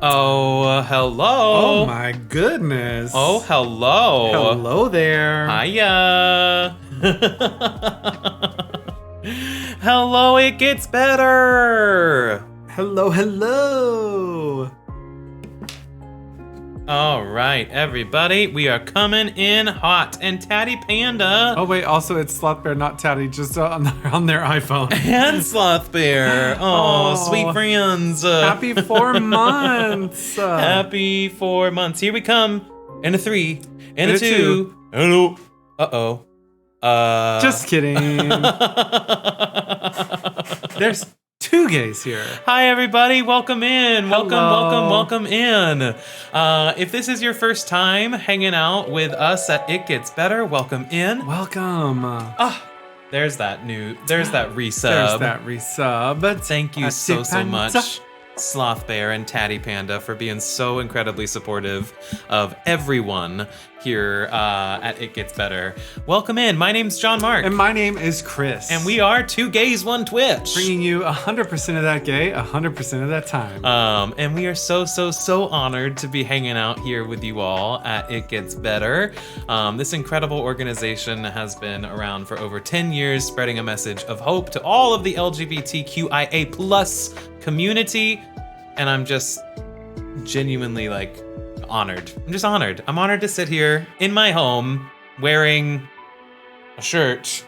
Oh, hello. Oh my goodness. Oh, hello. Hello there. Hiya. Hello, it gets better. Hello. All right, everybody, we are coming in hot. And Tatty Panda. Oh wait, also it's Sloth Bear, not Tatty, just on their iPhone. And Sloth Bear. Oh, sweet friends. Happy 4 months. Happy 4 months. Here we come. And a 3. And a 2. Hello. Uh-oh. Just kidding. There's 2 gays here. Hi, everybody. Welcome in. Hello. Welcome in. If this is your first time hanging out with us at It Gets Better, welcome in. Welcome. There's that resub. There's that resub. Thank you At so Panda. much, Sloth Bear and Tatty Panda, for being so incredibly supportive of everyone here at It Gets Better. Welcome in. My name's John Mark. And my name is Chris. And we are 2 gays, 1 Twitch. bringing you 100% of that gay, 100% of that time. And we are so honored to be hanging out here with you all at It Gets Better. This incredible organization has been around for over 10 years, spreading a message of hope to all of the LGBTQIA plus community. And I'm just genuinely honored. I'm just honored. I'm honored to sit here in my home wearing a shirt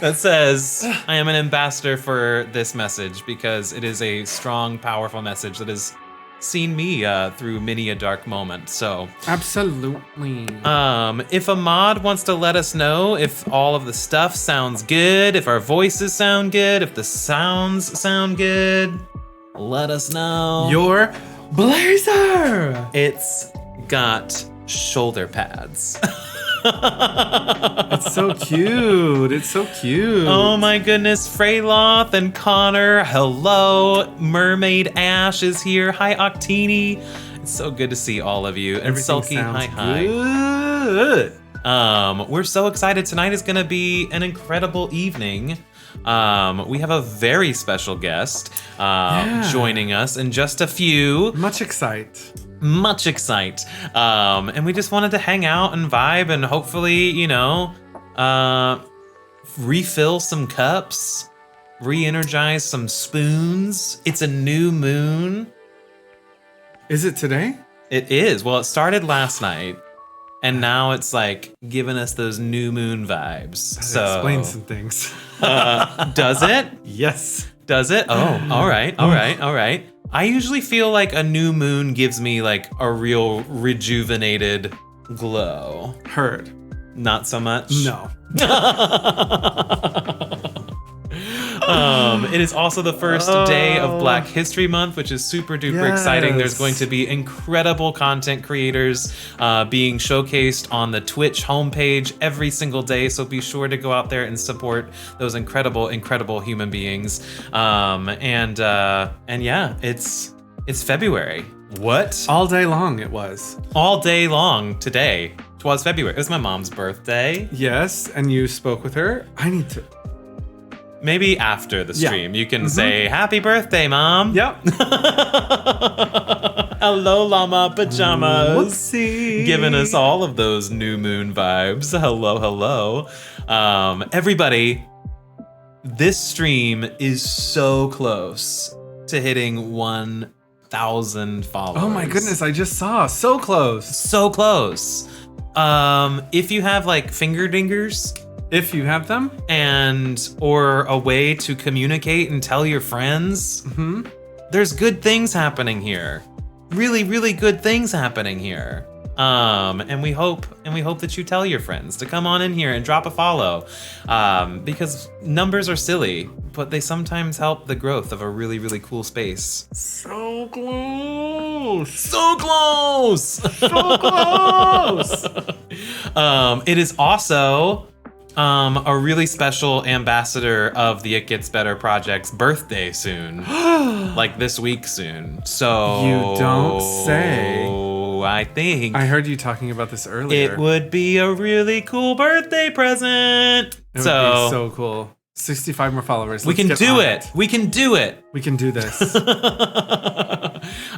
that says I am an ambassador for this message, because it is a strong, powerful message that has seen me through many a dark moment. So Absolutely. if a mod wants to let us know if all of the stuff sounds good, if our voices sound good, if the sounds sound good, let us know. Your blazer. It's got shoulder pads. It's so cute. Oh my goodness, Freyloth and Connor, hello. Mermaid Ash is here. Hi, Octini. It's so good to see all of you. And Everything Sulky, sounds hi. good. We're so excited. Tonight is gonna be an incredible evening. We have a very special guest joining us in just a few. Much excite. And we just wanted to hang out and vibe and hopefully, refill some cups, re-energize some spoons. It's a new moon. Is it today? It is. Well, it started last night, and now it's giving us those new moon vibes. That explains some things. Does it? Yes. Does it? Oh, all right. I usually feel like a new moon gives me a real rejuvenated glow. Heard. Not so much? No. It is also the first day of Black History Month, which is super duper exciting. There's going to be incredible content creators being showcased on the Twitch homepage every single day. So be sure to go out there and support those incredible incredible human beings. And yeah, it's February. What? All day long it was. All day long today. It was February. It was my mom's birthday. Yes, and you spoke with her. I need to. Maybe after the stream, you can say, "Happy birthday, Mom." Yep. Hello, Llama Pajamas. Whoopsie. Giving us all of those new moon vibes. Hello. Everybody, this stream is so close to hitting 1,000 followers. Oh my goodness, I just saw. So close. So close. If you have finger dingers, If you have them. or a way to communicate and tell your friends, there's good things happening here. Really, really good things happening here. And we hope that you tell your friends to come on in here and drop a follow. Because numbers are silly, but they sometimes help the growth of a really, really cool space. So close. So close. So close. It is also a really special ambassador of the It Gets Better project's birthday soon. This week soon. So You don't say. I think I heard you talking about this earlier. it would be a really cool birthday present. It would be so cool. 65 more followers. We can do it. We can do it. We can do this.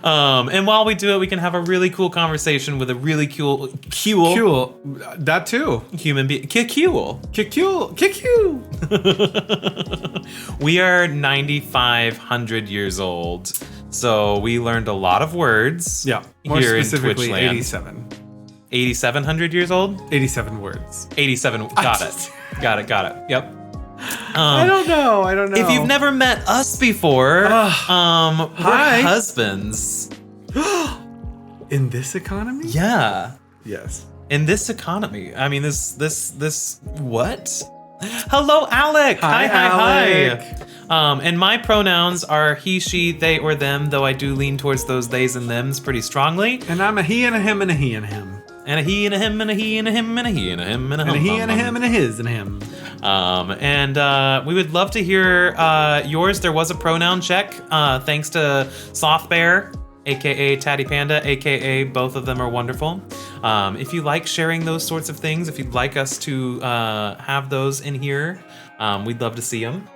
And while we do it, we can have a really cool conversation with a really cool That too. human being. Cool. We are 9,500 years old, so we learned a lot of words. Yeah. More here specifically, in Twitch land. 87. 8,700 years old. 87 words. 87. Got it. Got it. Yep. I don't know. If you've never met us before, we're hi. husbands. In this economy? Yeah. Yes. In this economy. I mean, this what? Hello, Alec. Hi, Alec. And my pronouns are he, she, they, or them, though I do lean towards those theys and thems pretty strongly. And I'm a he and a him and a he and a him. And a he and a him and a he and a him and a he and a him and a hum. And a he and a him and a his and a him. And we would love to hear yours. There was a pronoun check, thanks to Soft Bear, aka Tatty Panda, aka both of them are wonderful. If you like sharing those sorts of things, if you'd like us to have those in here, we'd love to see them.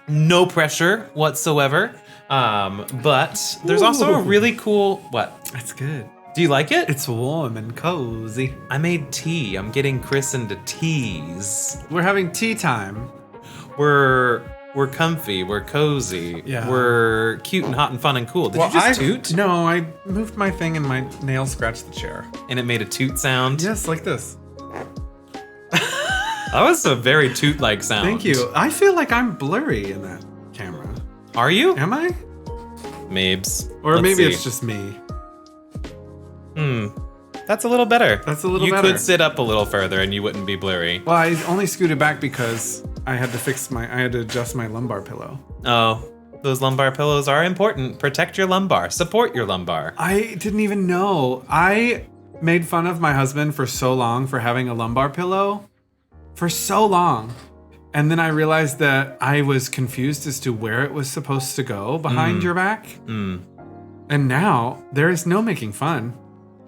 No pressure whatsoever. But there's also a really cool what? That's good. Do you like it? It's warm and cozy. I made tea. I'm getting Chris into teas. We're having tea time. We're comfy. We're cozy. Yeah. We're cute and hot and fun and cool. Did you just toot? No, I moved my thing and my nail scratched the chair. And it made a toot sound? Yes, like this. That was a very toot-like sound. Thank you. I feel like I'm blurry in that camera. Are you? Am I? Mabes. Or Let's maybe see. it's just me. That's a little better. That's a little you better. You could sit up a little further and you wouldn't be blurry. Well, I only scooted back because I had to adjust my lumbar pillow. Oh, those lumbar pillows are important. Protect your lumbar. Support your lumbar. I didn't even know. I made fun of my husband for so long for having a lumbar pillow. For so long. And then I realized that I was confused as to where it was supposed to go behind your back. And now there is no making fun.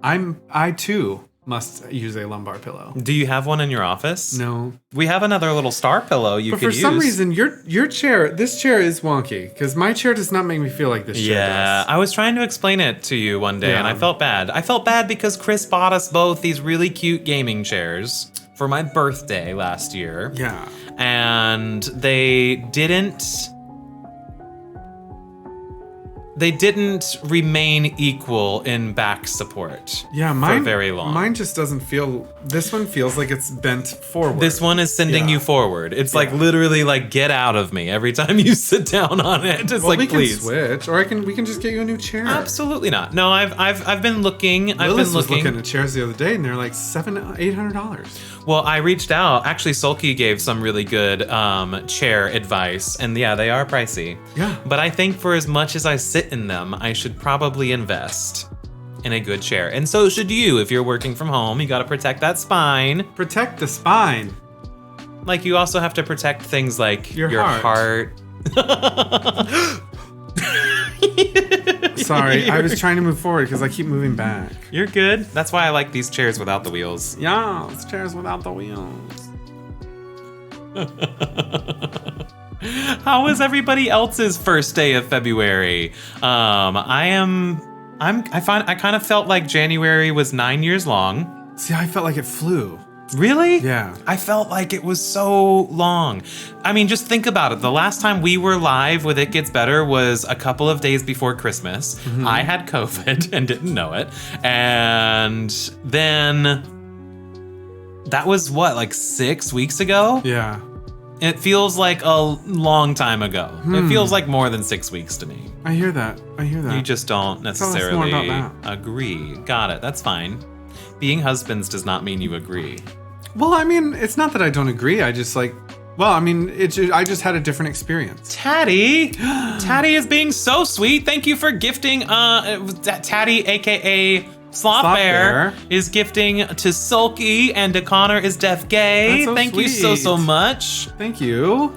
I too must use a lumbar pillow. Do you have one in your office? No. We have another little star pillow you but could use. for some reason, your chair, this chair is wonky because my chair does not make me feel like this chair does. I was trying to explain it to you one day and I felt bad. I felt bad because Chris bought us both these really cute gaming chairs for my birthday last year. Yeah. And they didn't remain equal in back support for very long. Mine just doesn't feel, this one feels like it's bent forward. This one is sending you forward. It's like literally like get out of me every time you sit down on it. It's like, we please. can switch, or we can just get you a new chair. Absolutely not. No, I've been looking. Lilith was looking at chairs the other day, and they're like $800. Well, I reached out. Actually, Sulky gave some really good chair advice, and yeah, they are pricey. Yeah. But I think for as much as I sit in them, I should probably invest in a good chair. And so should you. If you're working from home, you got to protect that spine. Protect the spine. Like you also have to protect things like your heart. Sorry, I was trying to move forward because I keep moving back. You're good. That's why I like these chairs without the wheels. Yeah, it's chairs without the wheels. How was everybody else's first day of February? I kind of felt like January was 9 years long. See, I felt like it flew. Really? Yeah. I felt like it was so long. I mean, just think about it. The last time we were live with It Gets Better was a couple of days before Christmas. Mm-hmm. I had COVID and didn't know it. And then that was what, like 6 weeks ago? Yeah. It feels like a long time ago. It feels like more than 6 weeks to me. I hear that. You just don't necessarily agree. Got it. That's fine. Being husbands does not mean you agree. Well, I mean, it's not that I don't agree. I just I just had a different experience. Tatty! Tatty is being so sweet. Thank you for gifting, Tatty, aka Sloth Bear, is gifting to Sulky, and to Connor is Deaf Gay. So Thank you so much. Thank you.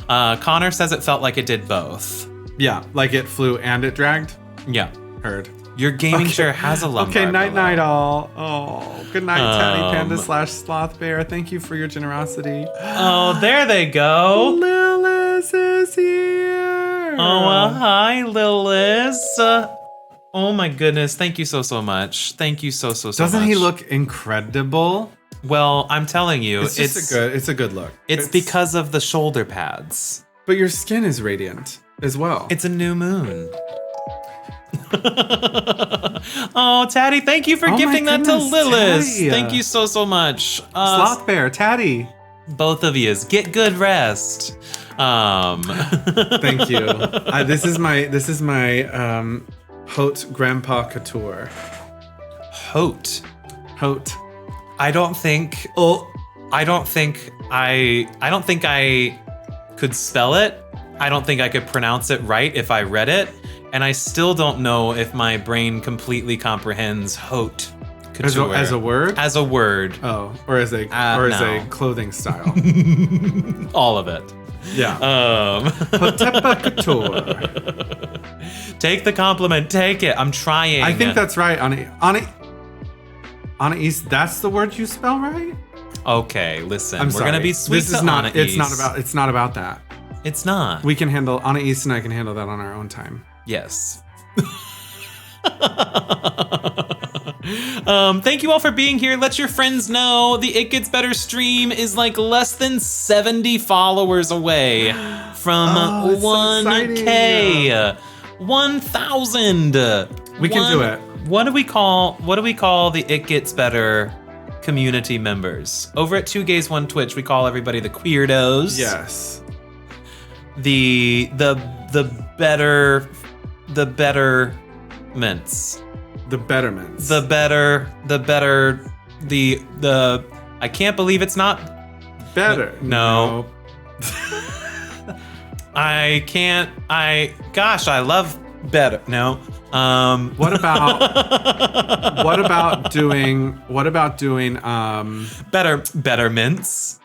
Connor says it felt like it did both. Yeah, like it flew and it dragged? Yeah. Heard. Your gaming chair has a lumbar Okay, night pillow. all. Oh, good night, Teddy Panda / Sloth Bear. Thank you for your generosity. Oh, there they go. Lilith is here. Oh, well, hi, Lilith. Oh my goodness, thank you so much. Thank you so much. Doesn't he look incredible? Well, I'm telling you, It's a good look. It's because of the shoulder pads. But your skin is radiant as well. It's a new moon. Oh, Taddy, thank you for gifting that to goodness, Lilith. Taddy. Thank you so much. Sloth Bear, Taddy. Both of yous, get good rest. Thank you. This is my Haute Grandpa Couture. Haute. I don't think I could spell it. I don't think I could pronounce it right if I read it. And I still don't know if my brain completely comprehends haute couture. as a word? As a word. Oh, or as a no. clothing style. All of it. Yeah. Haute Couture. Take the compliment. Take it. I'm trying. I think that's right. Anais, that's the word you spell right? Okay, listen. I'm we're sorry. gonna be sweet This is to not. Anais. It's not about that. It's not. We can handle Anais and I can handle that on our own time. Yes. Thank you all for being here. Let your friends know the It Gets Better stream is like less than 70 followers away from 1K. 1,000. We can do it. What do we call the It Gets Better community members? Over at 2 Gays 1 Twitch, we call everybody the Queerdos. Yes. The betterments. The betterments. I can't believe it's not better. No. I love better. No. What about doing betterments?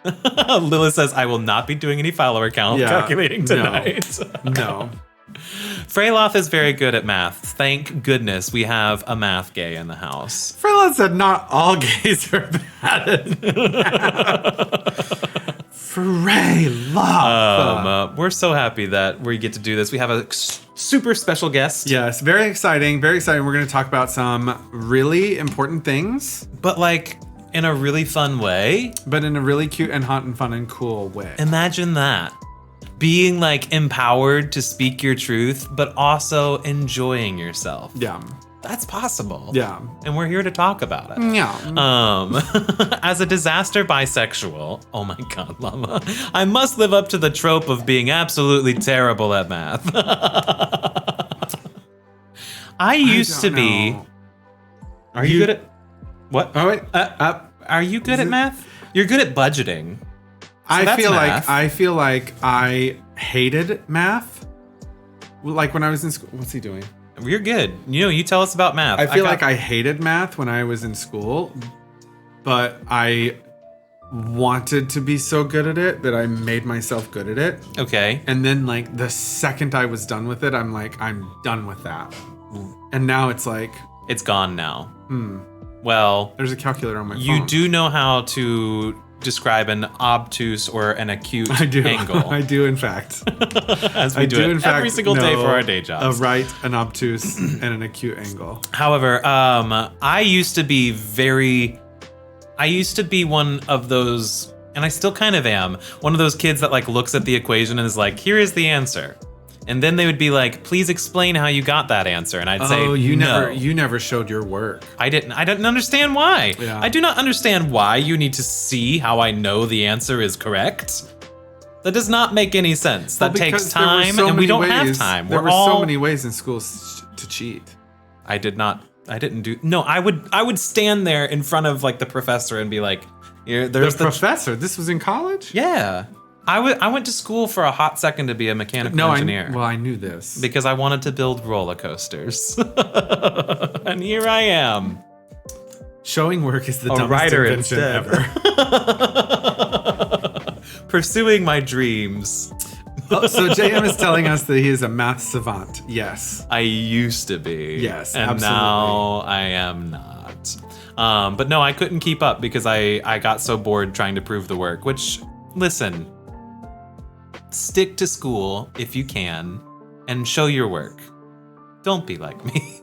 Lilith says I will not be doing any follower count calculating tonight. No. Freyloth is very good at math. Thank goodness we have a math gay in the house. Freyloth said not all gays are bad at math. Freyloth. We're so happy that we get to do this. We have a super special guest. Yes, very exciting. Very exciting. We're going to talk about some really important things. But like in a really fun way. But in a really cute and hot and fun and cool way. Imagine that. Being like empowered to speak your truth, but also enjoying yourself. Yeah. That's possible. Yeah. And we're here to talk about it. Yeah. As a disaster bisexual, oh my God, Llama, I must live up to the trope of being absolutely terrible at math. I used to be. Are you good at what? Oh wait. Are you good at math? You're good at budgeting. So I feel like I hated math. Like when I was in school. What's he doing? You're good. You tell us about math. I feel like I hated math when I was in school, but I wanted to be so good at it that I made myself good at it. Okay. And then like the second I was done with it, I'm like, I'm done with that. And now it's like... It's gone now. Well... There's a calculator on my phone. You do know how to describe an obtuse or an acute angle. I do, in fact. As we do it every single day for our day jobs. A right, an obtuse, and an acute angle. However, I used to be one of those, and I still kind of am, one of those kids that like looks at the equation and is like, here is the answer. And then they would be like, please explain how you got that answer. And I'd say, you no. never showed your work. I didn't understand why. Yeah. I do not understand why you need to see how I know the answer is correct. That does not make any sense. That takes time, and we don't have time. There were so many ways in school to cheat. I didn't do. No, I would stand there in front of like the professor and be like, there's the professor. This was in college? Yeah. I went to school for a hot second to be a mechanical engineer. I knew this. Because I wanted to build roller coasters. And here I am. Showing work is the dumbest invention ever. Pursuing my dreams. Oh, so JM is telling us that he is a math savant. Yes. I used to be. Yes, and absolutely. now I am not. But no, I couldn't keep up because I got so bored trying to prove the work, which, listen, stick to school if you can and show your work. Don't be like me.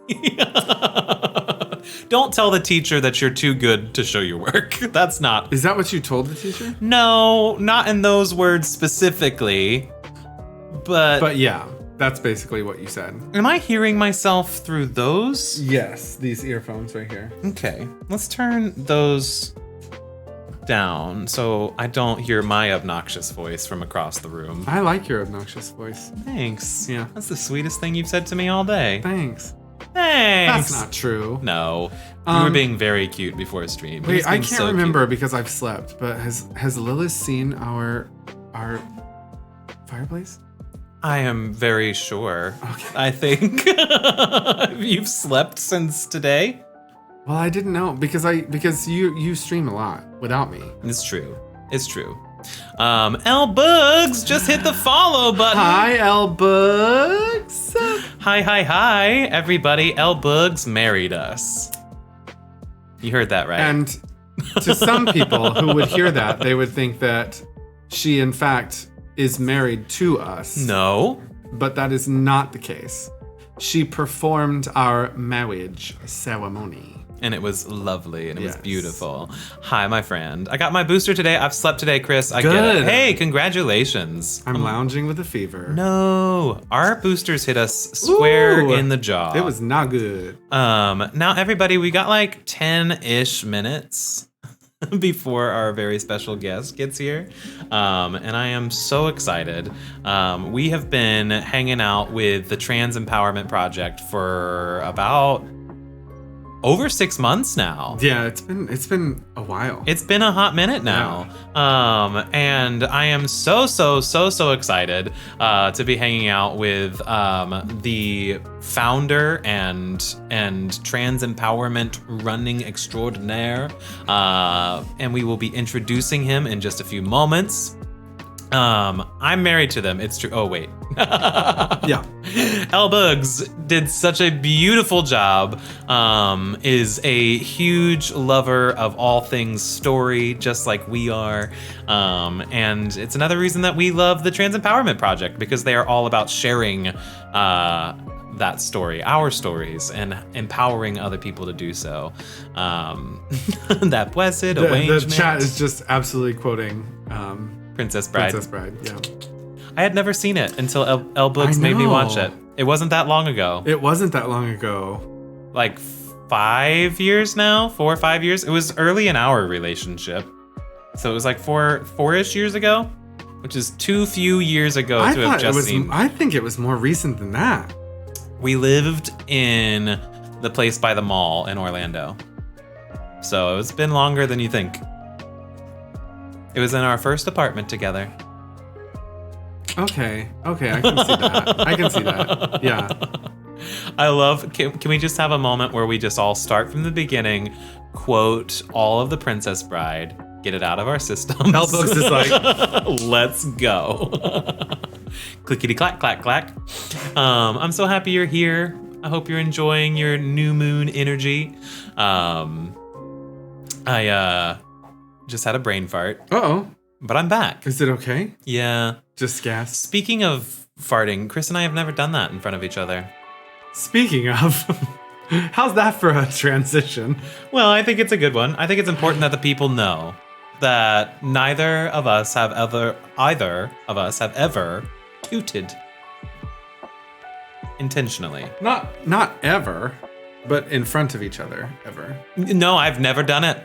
Don't tell the teacher that you're too good to show your work. That's not. Is that what you told the teacher? No, not in those words specifically. But yeah, that's basically what you said. am I hearing myself through those? Yes, these earphones right here. Okay, let's turn those down so I don't hear my obnoxious voice from across the room. I like your obnoxious voice. Thanks. Yeah. That's the sweetest thing you've said to me all day. Thanks. Thanks. That's not true. No. You were being very cute before stream. He was Wait, I being can't so remember because I've slept, but has Lilith seen our fireplace? cute. I am very sure. Okay. I think you've slept since today. Well, I didn't know because you stream a lot without me. It's true. It's true. L Bugs just hit the follow button. Hi, L Bugs. Hi, everybody. L Bugs married us. You heard that right. And to some people who would hear that, they would think that she, in fact, is married to us. No. But that is not the case. She performed our marriage ceremony. And it was lovely and it was Yes. beautiful. Hi, my friend. I got my booster today. I've slept today, Chris. I get Good. it. Hey, congratulations. I'm lounging with a fever. No. Our boosters hit us square Ooh. in the jaw. It was not good. Now everybody, we got like 10-ish minutes before our very special guest gets here. And I am so excited. We have been hanging out with the Trans Empowerment Project for about over 6 months now. Yeah, it's been a while. It's been a hot minute now. And I am so excited to be hanging out with the founder and trans empowerment running extraordinaire. And we will be introducing him in just a few moments. I'm married to them. It's true. Oh, wait. Yeah. L Bugs did such a beautiful job. Is a huge lover of all things story, just like we are. And it's another reason that we love the Trans Empowerment Project, because they are all about sharing that story, our stories, and empowering other people to do so. That blessed arrangement. The chat is just absolutely quoting Princess Bride. Princess Bride. Yeah. I had never seen it until L Bugs made me watch it. It wasn't that long ago. It wasn't that long ago. Like 5 years now, 4 or 5 years. It was early in our relationship, so it was like four-ish years ago, which is too few years ago to have just seen. I think it was more recent than that. We lived in the place by the mall in Orlando, so it's been longer than you think. It was in our first apartment together. Okay, I can see that. Yeah. I love, can we just have a moment where we just all start from the beginning, quote all of the Princess Bride, get it out of our systems. L Bugs is like, let's go. Clickety clack, clack, clack. I'm so happy you're here. I hope you're enjoying your new moon energy. I just had a brain fart, uh-oh. but I'm back. Is it okay? Yeah. Just gas. Speaking of farting, Chris and I have never done that in front of each other. Speaking of, how's that for a transition? Well, I think it's a good one. I think it's important that the people know that either of us have ever tooted intentionally. Not ever, but in front of each other, ever. No, I've never done it.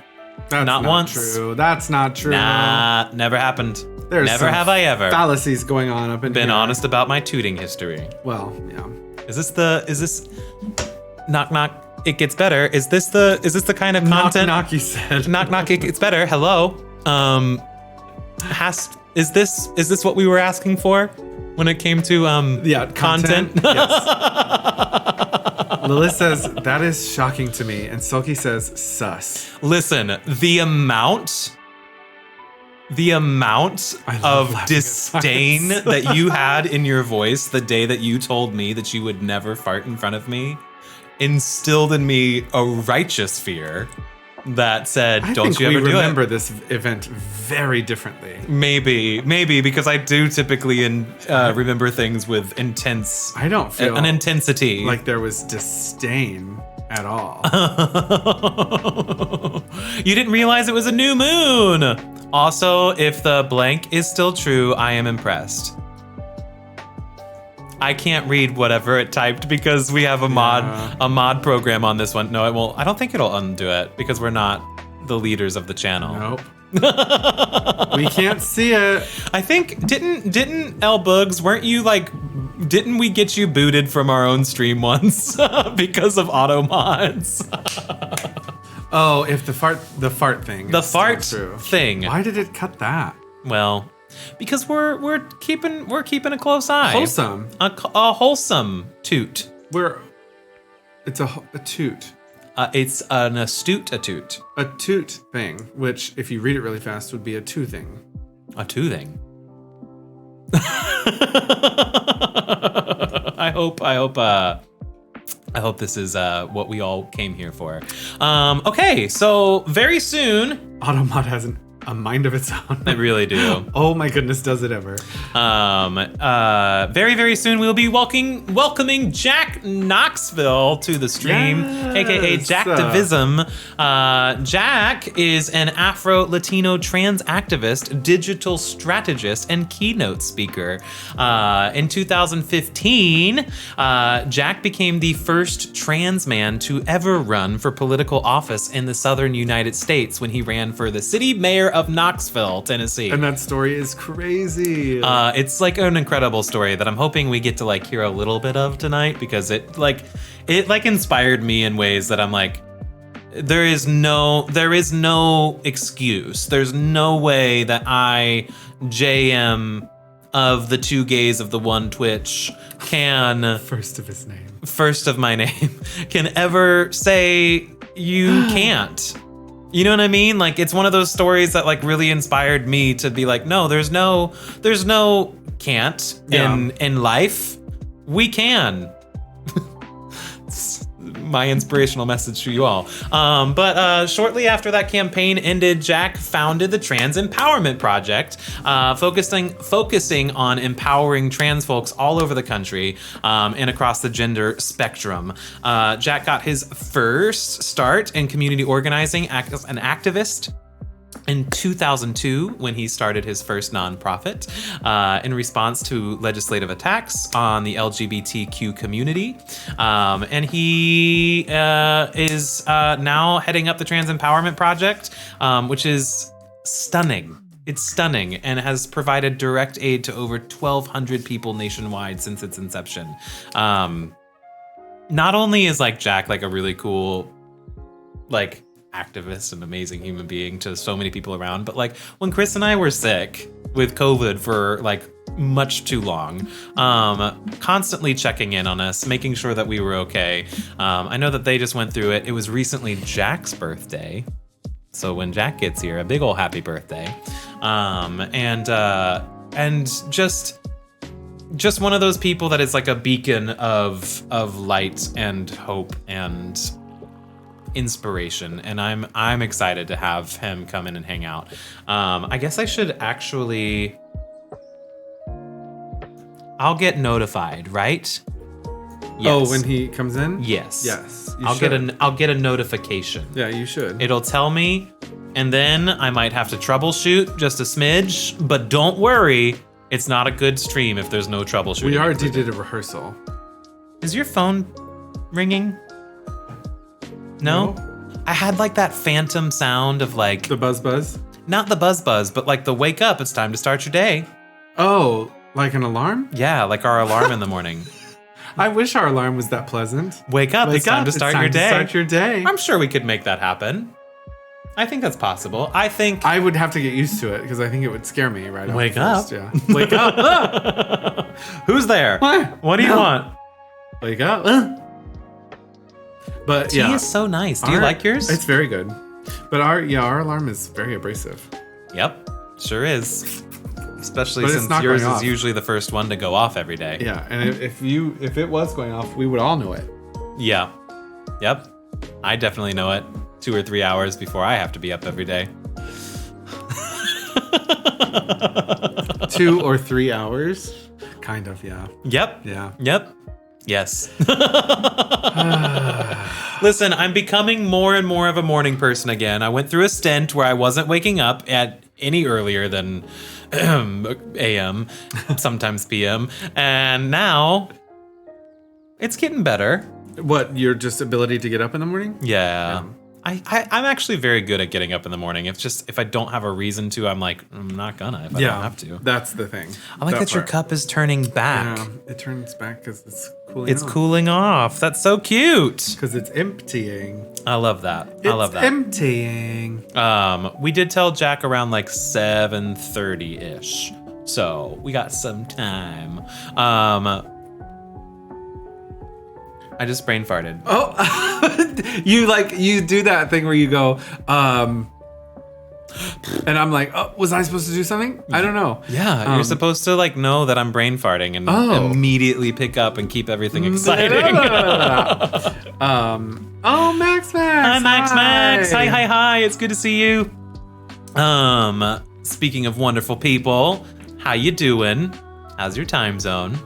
That's Not once. True. That's not true. Nah, never happened. There's never some have I ever fallacies going on up in been here. honest about my tooting history. Well, yeah. Is this knock knock it gets better? Is this the kind of content? Knock, you said. Knock knock it gets better. Hello. Is this what we were asking for when it came to content? Yes. Lilith says, that is shocking to me. And Sulky says, sus. Listen, the amount The amount I love of laughing at disdain farts. that you had in your voice the day that you told me that you would never fart in front of me instilled in me a righteous fear that said, don't you ever do it. I remember this event very differently. Maybe, because I do typically remember things with intense. I don't feel an intensity. like there was disdain at all. You didn't realize it was a new moon. Also, if the blank is still true, I am impressed. I can't read whatever it typed because we have a mod program on this one. No, it won't. I don't think it'll undo it because we're not the leaders of the channel. Nope. We can't see it. I think didn't L Bugs, weren't you like, didn't we get you booted from our own stream once because of auto mods? Oh, if the fart thing. The is still fart true. thing. Why did it cut that? Well, because we're keeping a close eye. Wholesome. A wholesome toot. It's a toot. It's an astute toot. A toot thing, which if you read it really fast would be a two thing. A toothing. I hope this is what we all came here for. Okay, so very soon. Automod has a mind of its own. I really do. Oh my goodness, does it ever? Very, very soon we'll be welcoming Jack Knoxville to the stream, aka Yes. Activism. Jack is an Afro-Latino trans activist, digital strategist, and keynote speaker. In 2015, Jack became the first trans man to ever run for political office in the southern United States when he ran for the city mayor of Knoxville, Tennessee. And that story is crazy. It's like an incredible story that I'm hoping we get to like hear a little bit of tonight because it inspired me in ways that I'm like, there is no excuse. There's no way that I, JM of the two gays of the one Twitch, can First of my name, can ever say you can't. You know what I mean? Like, it's one of those stories that like really inspired me to be like, no, there's no can't in life. We can. It's my inspirational message to you all. But shortly after that campaign ended, Jack founded the Trans Empowerment Project, focusing on empowering trans folks all over the country and across the gender spectrum. Jack got his first start in community organizing as an activist in 2002 when he started his first nonprofit in response to legislative attacks on the LGBTQ community. And he is now heading up the Trans Empowerment Project, which is stunning. It's stunning and has provided direct aid to over 1,200 people nationwide since its inception. Not only is like Jack like a really cool like activist and amazing human being to so many people around, but like when Chris and I were sick with COVID for like much too long, constantly checking in on us, making sure that we were okay. I know that they just went through it. It was recently Jack's birthday, so when Jack gets here, a big ol' happy birthday. And just one of those people that is like a beacon of light and hope and inspiration, and I'm excited to have him come in and hang out. I guess I should actually, I'll get notified, right? Yes. Oh, when he comes in? Yes. Yes. I'll get a notification. Yeah, you should. It'll tell me, and then I might have to troubleshoot just a smidge, but don't worry, it's not a good stream if there's no troubleshooting. We already did a rehearsal. Is your phone ringing? No? I had like that phantom sound of like, The buzz? not the buzz, but like the wake up, it's time to start your day. Oh, like an alarm? Yeah, like our alarm in the morning. I wish our alarm was that pleasant. Wake up, it's time to start your day. Start your day. I'm sure we could make that happen. I think that's possible. I would have to get used to it because I think it would scare me right Wake off up. first, yeah. Wake up. Who's there? What do you want? Wake up. But Tea is so nice. Do you like yours? It's very good. But our alarm is very abrasive. Yep. Sure is. Especially But it's since not yours going is off. usually the first one to go off every day. Yeah, and if it was going off, we would all know it. Yeah. Yep. I definitely know it 2 or 3 hours before I have to be up every day. 2 or 3 hours? Kind of, yeah. Yep. Yeah. Yep. Yes. Listen, I'm becoming more and more of a morning person again. I went through a stint where I wasn't waking up at any earlier than AM, sometimes PM, and now it's getting better. What, your just ability to get up in the morning? Yeah. I'm actually very good at getting up in the morning. It's just if I don't have a reason to, I'm like, I'm not gonna if I don't have to. That's the thing. I like that your part. cup is turning back. Yeah, it turns back because it's cooling It's off. cooling off. That's so cute. Because it's emptying. I love that. I love that. Emptying. We did tell Jack around like 7:30-ish. So we got some time. I just brain farted. Oh, you do that thing where you go, and I'm like, oh, was I supposed to do something? I don't know. Yeah, you're supposed to like know that I'm brain farting and immediately pick up and keep everything exciting. Oh, Max. Hi, Max. Hi. It's good to see you. Speaking of wonderful people, how you doing? How's your time zone?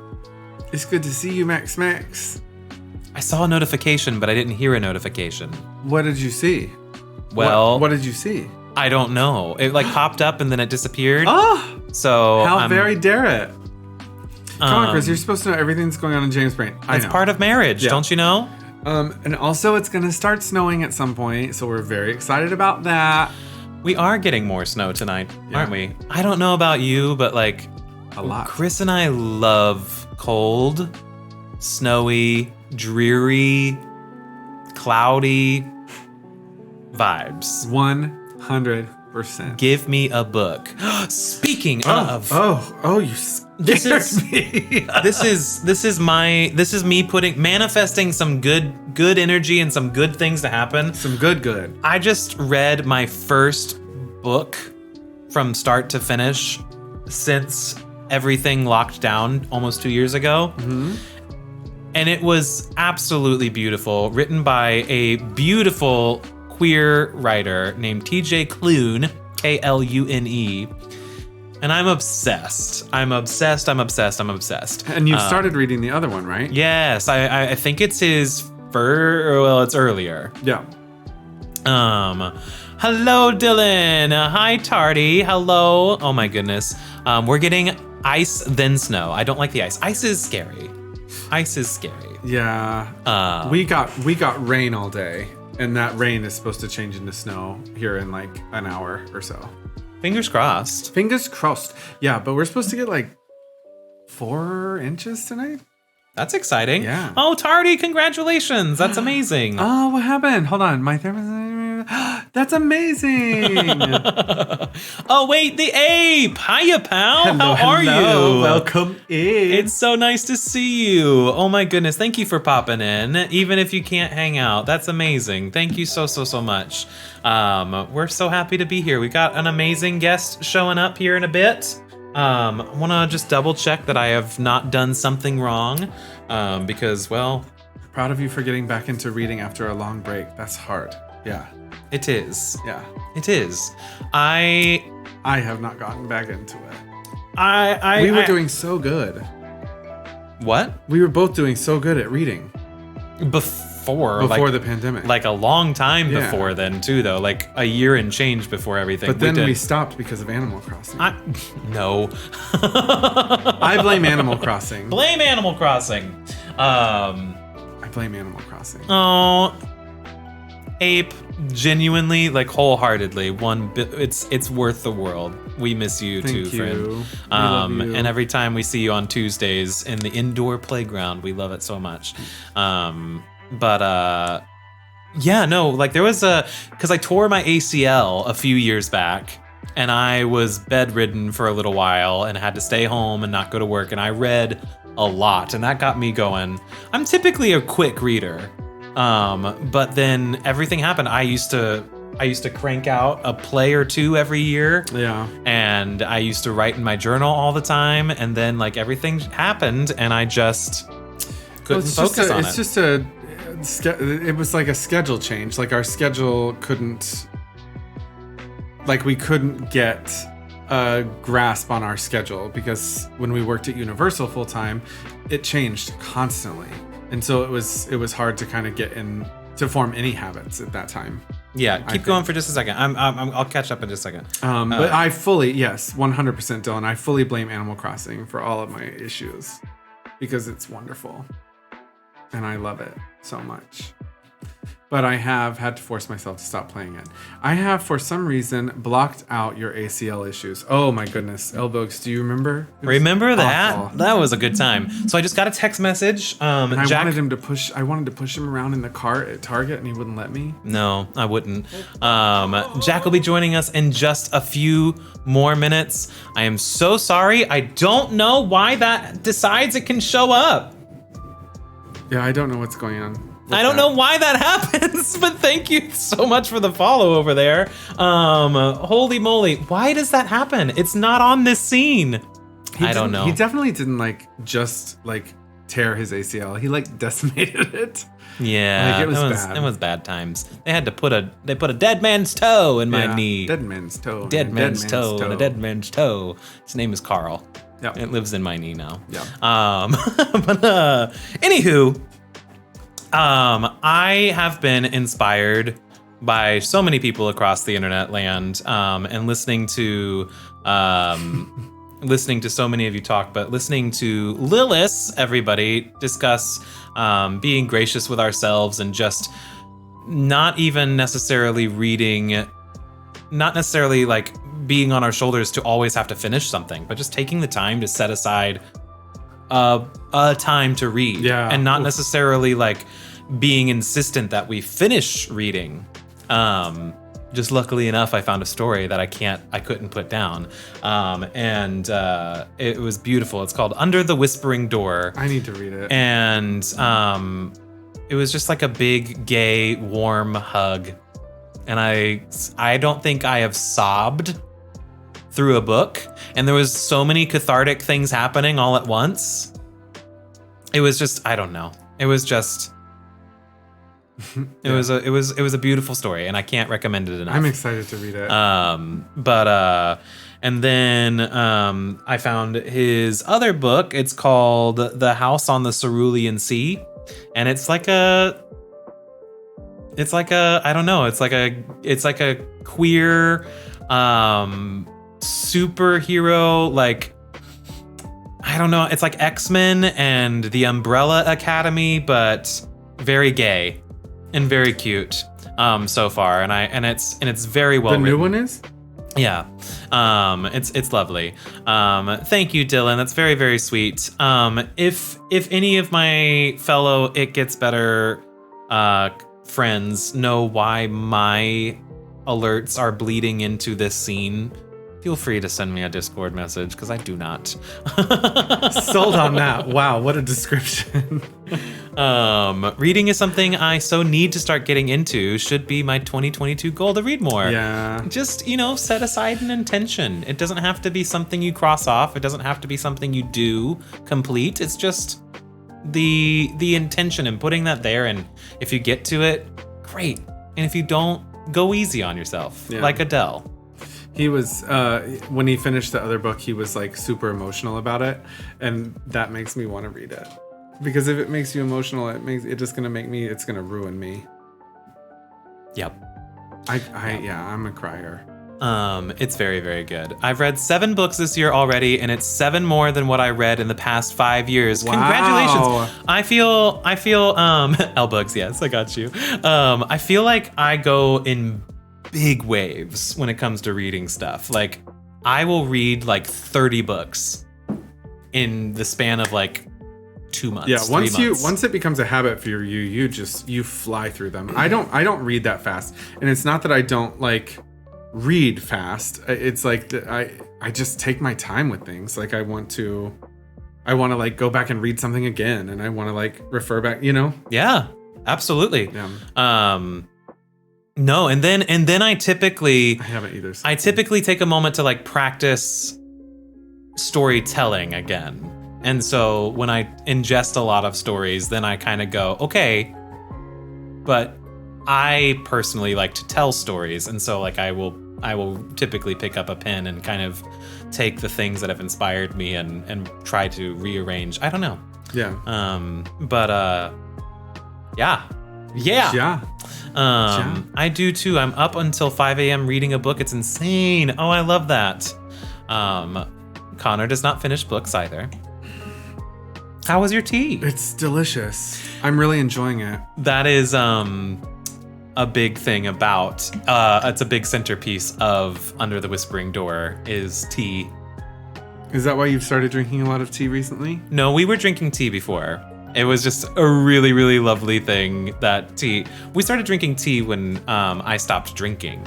It's good to see you, Max. I saw a notification, but I didn't hear a notification. What did you see? Well, what did you see? I don't know. It like popped up and then it disappeared. Oh, So how very dare it. Come on, Chris, you're supposed to know everything's going on in James' brain. It's part of marriage, don't you know? And also it's going to start snowing at some point, so we're very excited about that. We are getting more snow tonight, aren't we? I don't know about you, but like A lot. Chris and I love cold, snowy, dreary, cloudy vibes. 100%. Give me a book. Speaking of, you scared me. this is me manifesting some good energy and some good things to happen. Some good. I just read my first book from start to finish since everything locked down almost 2 years ago. Mm-hmm. And it was absolutely beautiful, written by a beautiful queer writer named TJ Klune, Klune. And I'm obsessed. I'm obsessed. And you've started reading the other one, right? Yes, I think it's his it's earlier. Yeah. Hello, Dylan. Hi, Tardy. Hello. Oh my goodness. We're getting ice then snow. I don't like the ice. Ice is scary. Yeah. We got rain all day, and that rain is supposed to change into snow here in like an hour or so. Fingers crossed. Fingers crossed. Yeah, but we're supposed to get like 4 inches tonight. That's exciting. Yeah. Oh, Tardy, congratulations. That's amazing. Oh, what happened? Hold on. My thermos. That's amazing. Oh, wait, the ape. Hiya, pal. Hello, How are you? Welcome in. It's so nice to see you. Oh my goodness. Thank you for popping in. Even if you can't hang out. That's amazing. Thank you so much. We're so happy to be here. We got an amazing guest showing up here in a bit. I want to just double check that I have not done something wrong. Because, well, proud of you for getting back into reading after a long break. That's hard. Yeah. it is. Yeah. It is. I have not gotten back into it. We were doing so good. What? We were both doing so good at reading. Before the pandemic. Like a long time Yeah. before then too, though. Like a year and change before everything. But then we stopped because of Animal Crossing. No. I blame Animal Crossing. Blame Animal Crossing. I blame Animal Crossing. Oh, Ape, genuinely, like wholeheartedly, it's worth the world. We miss you Thank too, you. friend. We love you. And every time we see you on Tuesdays in the indoor playground, we love it so much. Yeah, no, like there was because I tore my ACL a few years back, and I was bedridden for a little while and had to stay home and not go to work, and I read a lot, and that got me going. I'm typically a quick reader. But then everything happened. I used to I used to crank out a play or two every year. Yeah. And I used to write in my journal all the time. And then like everything happened and I just couldn't focus on it. It's just it was like a schedule change. Like our schedule we couldn't get a grasp on our schedule because when we worked at Universal full time, it changed constantly. And so it was hard to kind of get in to form any habits at that time. Yeah, keep going for just a second. I'll catch up in just a second. But I fully, yes, 100% Dylan, I fully blame Animal Crossing for all of my issues because it's wonderful. And I love it so much. But I have had to force myself to stop playing it. I have, for some reason, blocked out your ACL issues. Oh my goodness. Elbows, do you remember? Remember that? Awful. That was a good time. So I just got a text message. And I wanted to push him around in the cart at Target and he wouldn't let me. No, I wouldn't. Jack will be joining us in just a few more minutes. I am so sorry. I don't know why that decides it can show up. Yeah, I don't know what's going on. I don't know why that happens, but thank you so much for the follow over there. Holy moly, why does that happen? It's not on this scene. I don't know. He definitely didn't just tear his ACL. He decimated it. Yeah, it was bad. It was bad times. They put a dead man's toe in my knee. Dead man's toe. Dead man's toe and a dead man's toe. His name is Carl. Yeah. It lives in my knee now. Yeah. But anywho, I have been inspired by so many people across the internet land, and listening to so many of you talk, but listening to Lilith, everybody discuss being gracious with ourselves and just not even necessarily reading, not necessarily being on our shoulders to always have to finish something, but just taking the time to set aside a time to read, and not necessarily being insistent that we finish reading. Just luckily enough, I found a story that I couldn't put down, and it was beautiful. It's called Under the Whispering Door. I need to read it. And it was just like a big, gay, warm hug, and I don't think I have sobbed through a book, and there was so many cathartic things happening all at once. It was just, I don't know. It was just, it was a beautiful story, and I can't recommend it enough. I'm excited to read it. And then I found his other book. It's called The House on the Cerulean Sea, and it's like a I don't know. It's like a queer superhero, I don't know. It's like X-Men and the Umbrella Academy, but very gay and very cute so far. And it's very well written. The new one is? Yeah. It's lovely. Thank you, Dylan. That's very, very sweet. If any of my fellow It Gets Better friends know why my alerts are bleeding into this scene, feel free to send me a Discord message, because I do not. Sold on that. Wow, what a description. Reading is something I so need to start getting into. Should be my 2022 goal to read more. Yeah. Just, set aside an intention. It doesn't have to be something you cross off. It doesn't have to be something you do complete. It's just the intention and putting that there. And if you get to it, great. And if you don't, go easy on yourself, like Adele. He was, when he finished the other book, he was super emotional about it. And that makes me want to read it. Because if it makes you emotional, it's going to ruin me. Yep. I'm a crier. It's very, very good. I've read 7 books this year already, and it's 7 more than what I read in the past 5 years. Wow. Congratulations. I feel, Elbugs, yes, I got you. I feel like I go in big waves when it comes to reading stuff. I will read 30 books in the span of 2 months. Yeah, 3 months. once it becomes a habit for you, you fly through them. I don't read that fast. And it's not that I don't read fast. It's I just take my time with things. I want to go back and read something again, and I want to refer back, Yeah, absolutely. Yeah. No, and then I typically I haven't either. I typically take a moment to like practice storytelling again. And so when I ingest a lot of stories, then I kind of go, okay, but I personally like to tell stories. And so like I will typically pick up a pen and kind of take the things that have inspired me and try to rearrange. I don't know. Yeah. Yeah. I do too. I'm up until 5 a.m. reading a book. It's insane. Oh, I love that. Connor does not finish books either. How was your tea? It's delicious. I'm really enjoying it. That is a big thing about, it's a big centerpiece of Under the Whispering Door is tea. Is that why you've started drinking a lot of tea recently? No, we were drinking tea before. It was just a really, really lovely thing that tea. We started drinking tea when I stopped drinking.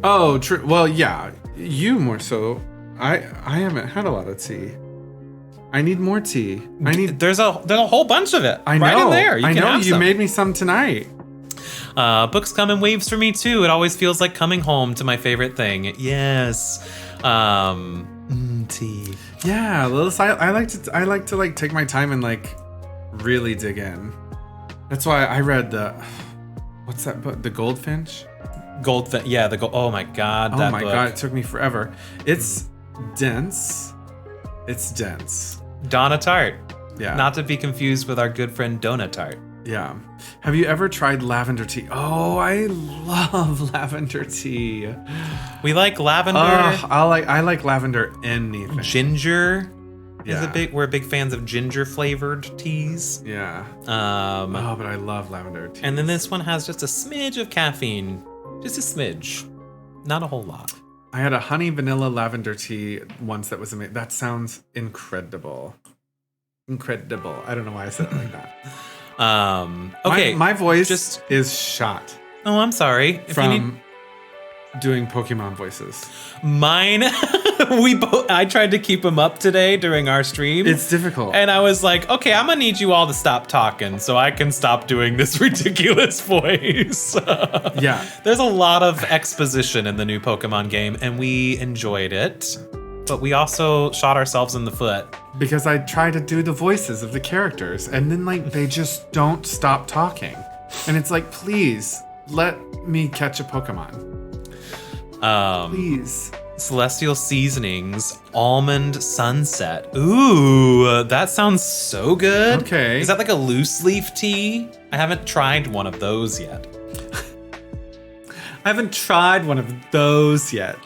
Oh, true. Well, yeah, you more so. I haven't had a lot of tea. I need more tea. There's a whole bunch of it. I know. Right in there. You I can know. have You some. made me some tonight. Books come in waves for me too. It always feels like coming home to my favorite thing. Yes. Tea. Yeah, Lilith, I like to like take my time and like really dig in. That's why I read what's that book? The Goldfinch? Yeah, oh my god, that Oh my book. god, it took me forever. It's dense. It's dense. Donna Tart. Yeah. Not to be confused with our good friend Donna Tart. Yeah. Have you ever tried lavender tea? Oh, I love lavender tea. We like lavender. I like lavender anything. Ginger. Yeah. We're big fans of ginger flavored teas. Yeah. Oh, but I love lavender tea. And then this one has just a smidge of caffeine. Just a smidge. Not a whole lot. I had a honey vanilla lavender tea once that was amazing. That sounds incredible. Incredible. I don't know why I said it like that. Okay. My voice is shot. Oh, I'm sorry. From doing Pokemon voices. Mine, I tried to keep them up today during our stream. It's difficult. And I was like, okay, I'm gonna need you all to stop talking so I can stop doing this ridiculous voice. Yeah. There's a lot of exposition in the new Pokemon game, and we enjoyed it. But we also shot ourselves in the foot. Because I try to do the voices of the characters, and then like they just don't stop talking. And it's like, please, let me catch a Pokemon. Please. Celestial Seasonings Almond Sunset. Ooh, that sounds so good. Okay. Is that like a loose leaf tea? I haven't tried one of those yet. I haven't tried one of those yet.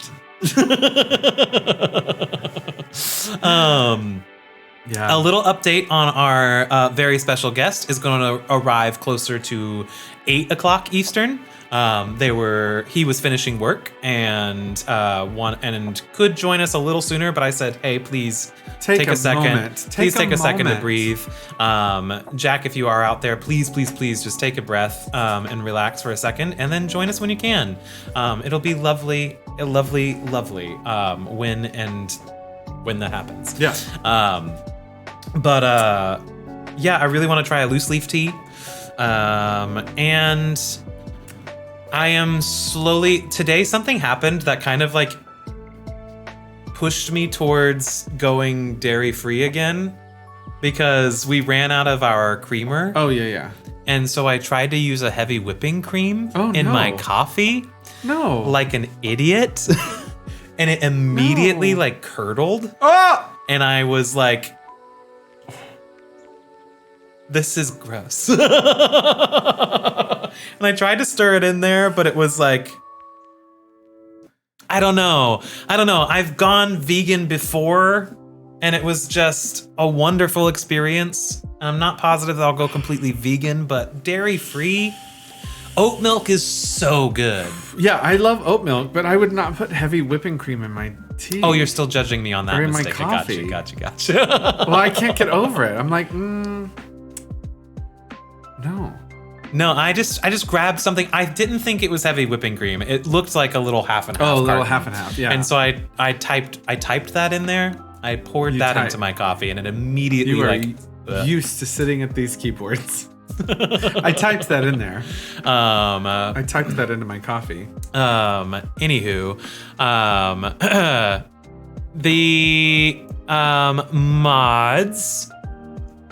A little update on our very special guest is going to arrive closer to 8 o'clock Eastern. He was finishing work and could join us a little sooner, but I said, hey, please take a second. Moment. Please take a second to breathe. Jack, if you are out there, please just take a breath and relax for a second, and then join us when you can. It'll be lovely when that happens. Yeah. I really want to try a loose leaf tea. And I am today something happened that kind of like pushed me towards going dairy free again because we ran out of our creamer. Oh, yeah. And so I tried to use a heavy whipping cream in my coffee. No. Like an idiot. And it immediately like curdled. Oh! And I was like, this is gross. And I tried to stir it in there, but it was like, I don't know. I've gone vegan before, and it was just a wonderful experience. I'm not positive that I'll go completely vegan, but dairy-free, oat milk is so good. Yeah, I love oat milk, but I would not put heavy whipping cream in my tea. Oh, you're still judging me on that or in mistake. my coffee. Gotcha. Well, I can't get over it. I'm like, No, I just grabbed something. I didn't think it was heavy whipping cream. It looked like a little half and half. Oh, a little carton. half and half, yeah. And so I typed that in there. I poured that into my coffee, and it immediately you are used to sitting at these keyboards. I typed that in there. Um, I typed that into my coffee. Anywho, the mods.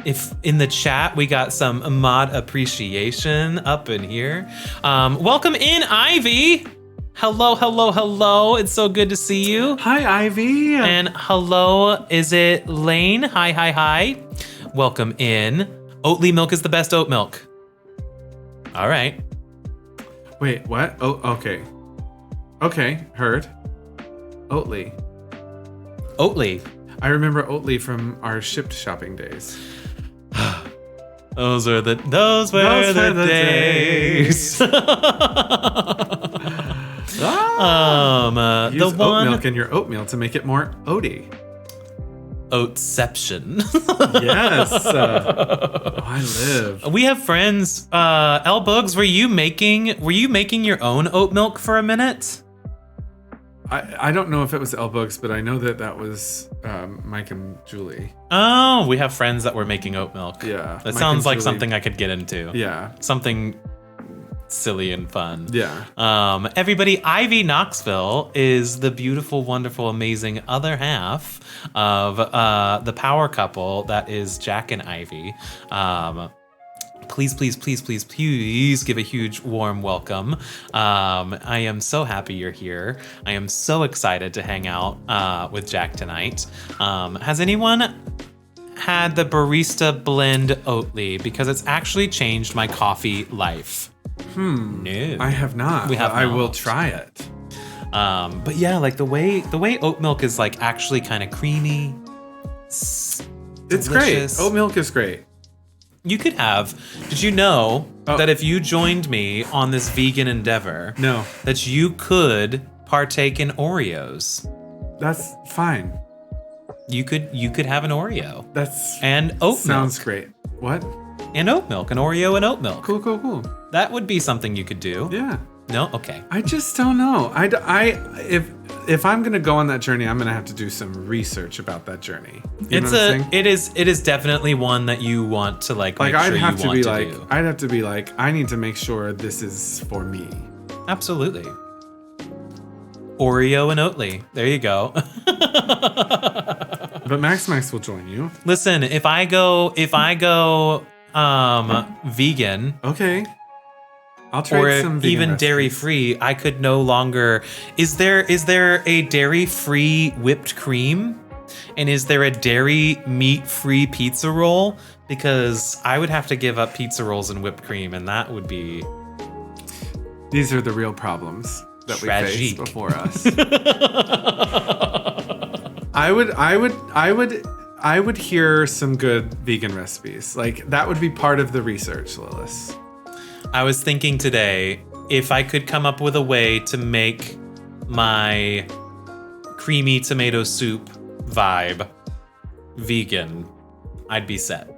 If in the chat we got some mod appreciation up in here. Welcome in, Ivy. Hello, hello, hello. It's so good to see you. Hi, Ivy. And hello, is it Lane? Hi, hi, hi. Welcome in. Oatly milk is the best oat milk. All right. Wait, what? Oh, okay. Okay, heard. Oatly. Oatly. I remember Oatly from our shipped shopping days. Those were the days. Use The oat one milk in your oatmeal to make it more oaty. Oatception. Yes. I live. We have friends. L Bugs, were you making your own oat milk for a minute? I don't know if it was Elbugs, but I know that was Mike and Julie. Oh, we have friends that were making oat milk. Yeah. That Mike sounds and like Julie. something I could get into. Yeah. Something silly and fun. Yeah. Everybody, Ivy Knoxville is the beautiful, wonderful, amazing other half of the power couple that is Jack and Ivy. Please, please, please, please, please give a huge warm welcome. I am so happy you're here. I am so excited to hang out with Jack tonight. Has anyone had the Barista Blend Oatly? Because it's actually changed my coffee life. No. I have not. We have I not. will try it. But yeah, like the way oat milk is like actually kind of creamy. It's It's delicious. great. Oat milk is great. You could have. Did you know Oh. that if you joined me on this vegan endeavor, No, that you could partake in Oreos? that's fine. You could have an Oreo That's and oat sounds milk great. What? and oat milk, an Oreo and oat milk. Cool, cool, cool. That would be something you could do. Yeah. No, okay. I just don't know. If I'm gonna go on that journey, I'm gonna have to do some research about that journey. You know what I'm saying? It is definitely one that you want to like make I'd sure have you to want be to like, do. I'd have to be like, I need to make sure this is for me. Absolutely. Oreo and Oatly. There you go. But Max will join you. Listen, if I go vegan Okay. I'll trade or some vegan even recipes. dairy free, I could no longer. Is there a dairy free whipped cream? And is there a dairy meat free pizza roll? Because I would have to give up pizza rolls and whipped cream, and that would be These are the real problems that we face Tragique. before us. I would hear some good vegan recipes. Like that would be part of the research, Lilith. I was thinking today, if I could come up with a way to make my creamy tomato soup vibe vegan, I'd be set.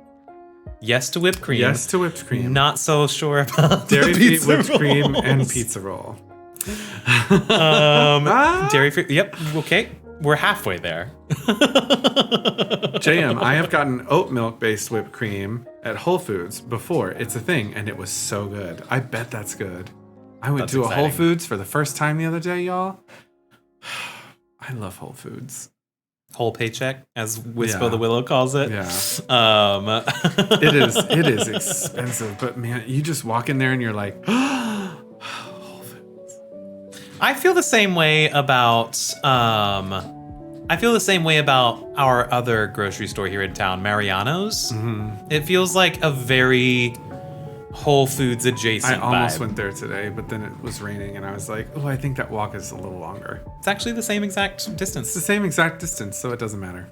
Yes to whipped cream. Yes to whipped cream. Not so sure about Dairy the free pizza whipped cream and rolls. pizza roll. Dairy free. Yep. Okay. We're halfway there. JM, I have gotten oat milk based whipped cream at Whole Foods before. It's a thing, and it was so good. I bet that's good. I went That's to a Whole exciting. Foods for the first time the other day, y'all. I love Whole Foods. Whole paycheck, as Wispo Yeah. the Willow calls it. Yeah. It It is expensive, but man, you just walk in there and you're like, I feel the same way about our other grocery store here in town, Mariano's. Mm-hmm. It feels like a very Whole Foods adjacent I almost vibe. went there today, but then it was raining and I was like, oh, I think that walk is a little longer. It's actually the same exact It's distance. the same exact distance, so it doesn't matter.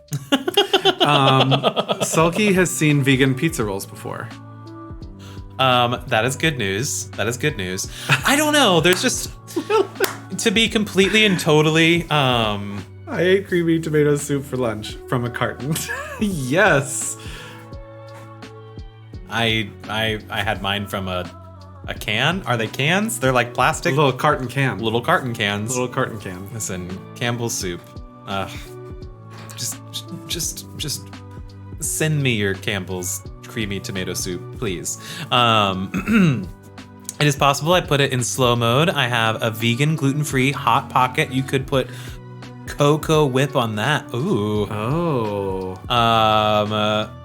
Sulky has seen vegan pizza rolls before. That is good news. That is good news. I don't know. There's just to be completely and totally I ate creamy tomato soup for lunch from a carton. Yes. I had mine from a can. Are they cans? They're like plastic Little carton can. little carton cans. Little carton can. Listen, Campbell's soup. Just send me your Campbell's creamy tomato soup, please. It is possible I put it in slow mode. I have a vegan, gluten-free Hot Pocket. You could put Cocoa Whip on that. Ooh. Oh.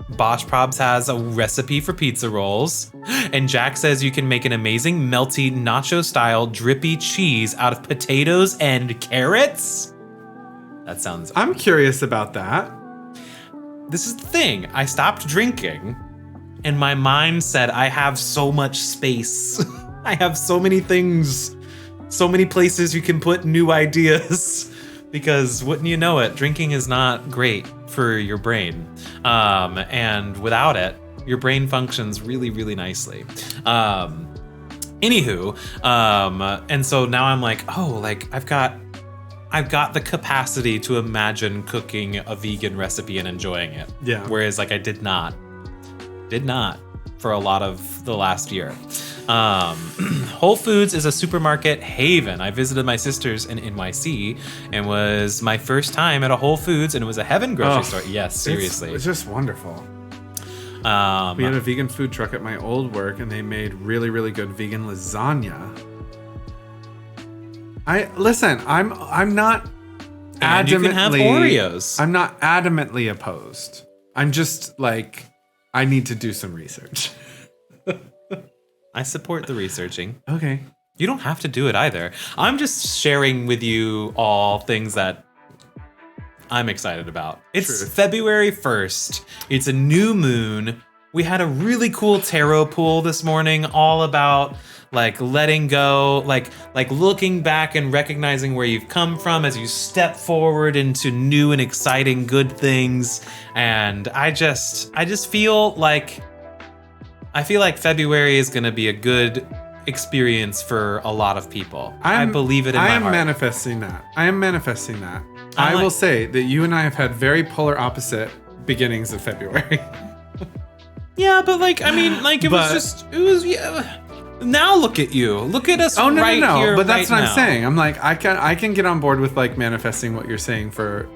Bosch Probs has a recipe for pizza rolls. And Jack says you can make an amazing melty nacho-style drippy cheese out of potatoes and carrots. That sounds... I'm curious about that. This is the thing. I stopped drinking, and my mind said, I have so much space. I have so many things, so many places you can put new ideas. Because wouldn't you know it, drinking is not great for your brain. And without it, your brain functions really, really nicely. Anywho, and so now I'm like, oh, like I've got the capacity to imagine cooking a vegan recipe and enjoying it. Yeah. Whereas like I did not for a lot of the last year. Whole Foods is a supermarket haven. I visited my sister's in NYC and was my first time at a Whole Foods, and it was a heaven grocery store. Yes, seriously. It's just wonderful. We had a vegan food truck at my old work, and they made really, really good vegan lasagna. I'm not adamantly. And you can have Oreos. I'm not adamantly opposed. I'm just like, I need to do some research. I support the researching. Okay. You don't have to do it either. I'm just sharing with you all things that I'm excited about. It's Truth. February 1st. It's a new moon. We had a really cool tarot pool this morning, all about like letting go, like looking back and recognizing where you've come from as you step forward into new and exciting good things. And I just feel like February is going to be a good experience for a lot of people. I believe it in my heart. I am manifesting that. I will say that you and I have had very polar opposite beginnings of February. Yeah, but like, I mean, like it was yeah. Now look at you. Look at us right here. But that's right what now. I'm saying. I'm like, I can get on board with like manifesting what you're saying for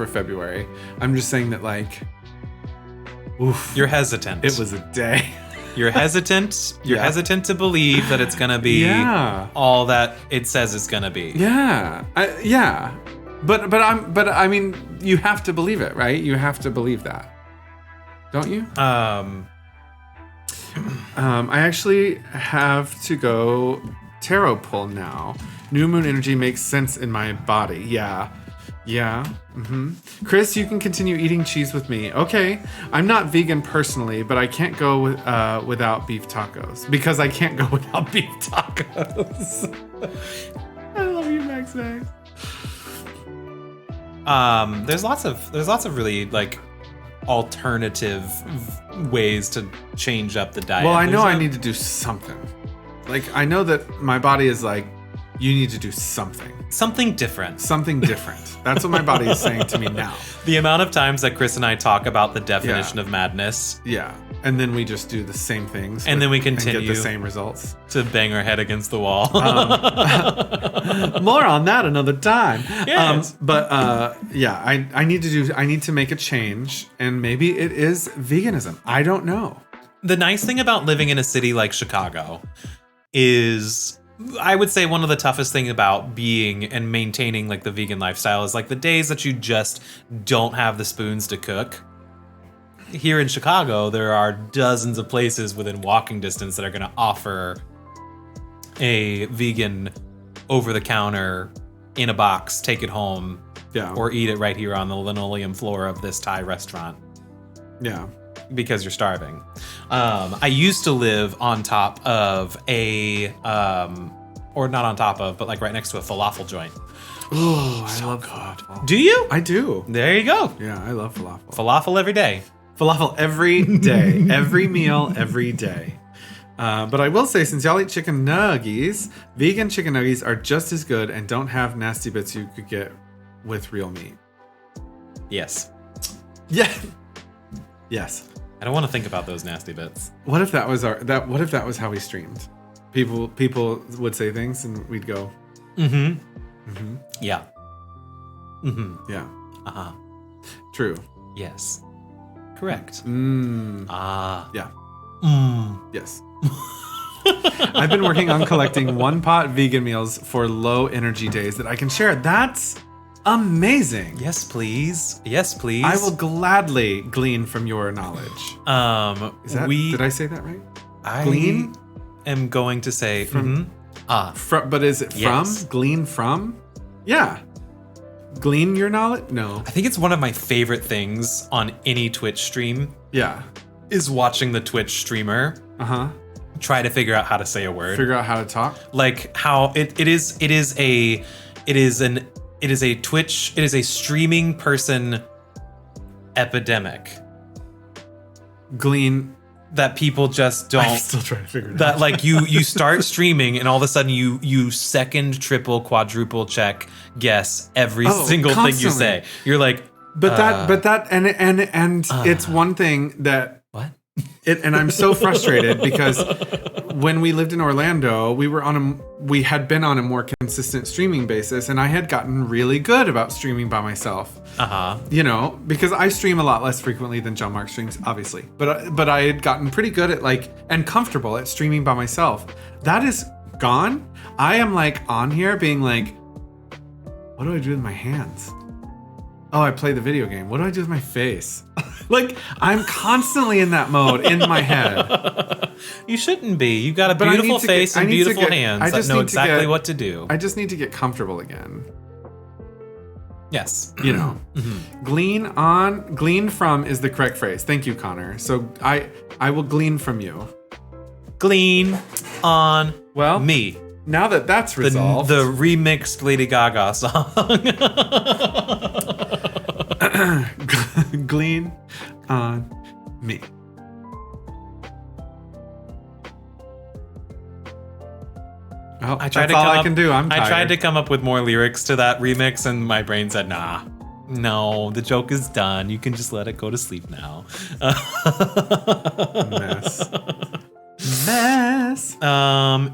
February. I'm just saying that like, oof. You're hesitant. It was a day. You're hesitant. You're hesitant to believe that it's gonna be all that it says it's gonna be. Yeah. But I mean, you have to believe it, right? You have to believe that. Don't you? I actually have to go tarot pull now. New moon energy makes sense in my body. Yeah. Mm-hmm. Chris, you can continue eating cheese with me. Okay. I'm not vegan personally, but I can't go without beef tacos because I can't go without beef tacos. I love you, Max. There's lots of really like alternative ways to change up the diet. Well, I know I need to do something. Like, I know that my body is like, you need to do something. Something different. Something different. That's what my body is saying to me now. The amount of times that Chris and I talk about the definition of madness. Yeah. And then we just do the same things. And then we continue and get the same results. To bang our head against the wall. More on that another time. Yes. I need to make a change, and maybe it is veganism. I don't know. The nice thing about living in a city like Chicago is, I would say, one of the toughest things about being and maintaining like the vegan lifestyle is like the days that you just don't have the spoons to cook. Here in Chicago, there are dozens of places within walking distance that are going to offer a vegan over-the-counter in a box, take it home, or eat it right here on the linoleum floor of this Thai restaurant. Yeah. Because you're starving. I used to live on top of or not on top of, but like right next to a falafel joint. Oh, I love falafel. Do you? I do. There you go. Yeah, I love falafel. Falafel every day. Falafel every day. Every meal, every day. But I will say, since y'all eat chicken nuggies, vegan chicken nuggies are just as good and don't have nasty bits you could get with real meat. Yes. Yeah. Yes. I don't want to think about those nasty bits. What if that was what if that was how we streamed? People would say things and we'd go, mm-hmm. Mm-hmm. Yeah. Mm-hmm. Yeah. Uh-huh. True. Yes. correct? Ah. Yeah. Yes. I've been working on collecting one-pot vegan meals for low energy days that I can share. That's amazing. Yes, please. Yes, please. I will gladly glean from your knowledge. Did I say that right? Glean? Am going to say But is it from? Yes. Glean from? Yeah. Glean your knowledge? No. I think it's one of my favorite things on any Twitch stream Yeah. is watching the Twitch streamer try to figure out how to say a word. Figure out how to talk. Like how it is a streaming person epidemic Glean. that people just don't. I'm still trying to figure it out. That like you start streaming and all of a sudden you second, triple, quadruple check guess every single thing you say. You're like, it's one thing that what? And I'm so frustrated because when we lived in Orlando, we had been on a more consistent streaming basis, and I had gotten really good about streaming by myself. You know, because I stream a lot less frequently than John Mark streams, obviously. But I had gotten pretty good at and comfortable at streaming by myself. That is gone. I am on here being like, what do I do with my hands? Oh, I play the video game. What do I do with my face? I'm constantly in that mode in my head. You shouldn't be. You got a beautiful face and beautiful hands that know exactly what to do. I just need to get comfortable again. Yes. You know. Glean from is the correct phrase. Thank you, Connor. So I will glean from you. Glean on me. Now that that's resolved. The remixed Lady Gaga song. Glean on me. Oh, that's all I can do. I'm tired. I tried to come up with more lyrics to that remix, and my brain said, nah. No, the joke is done. You can just let it go to sleep now. Mess.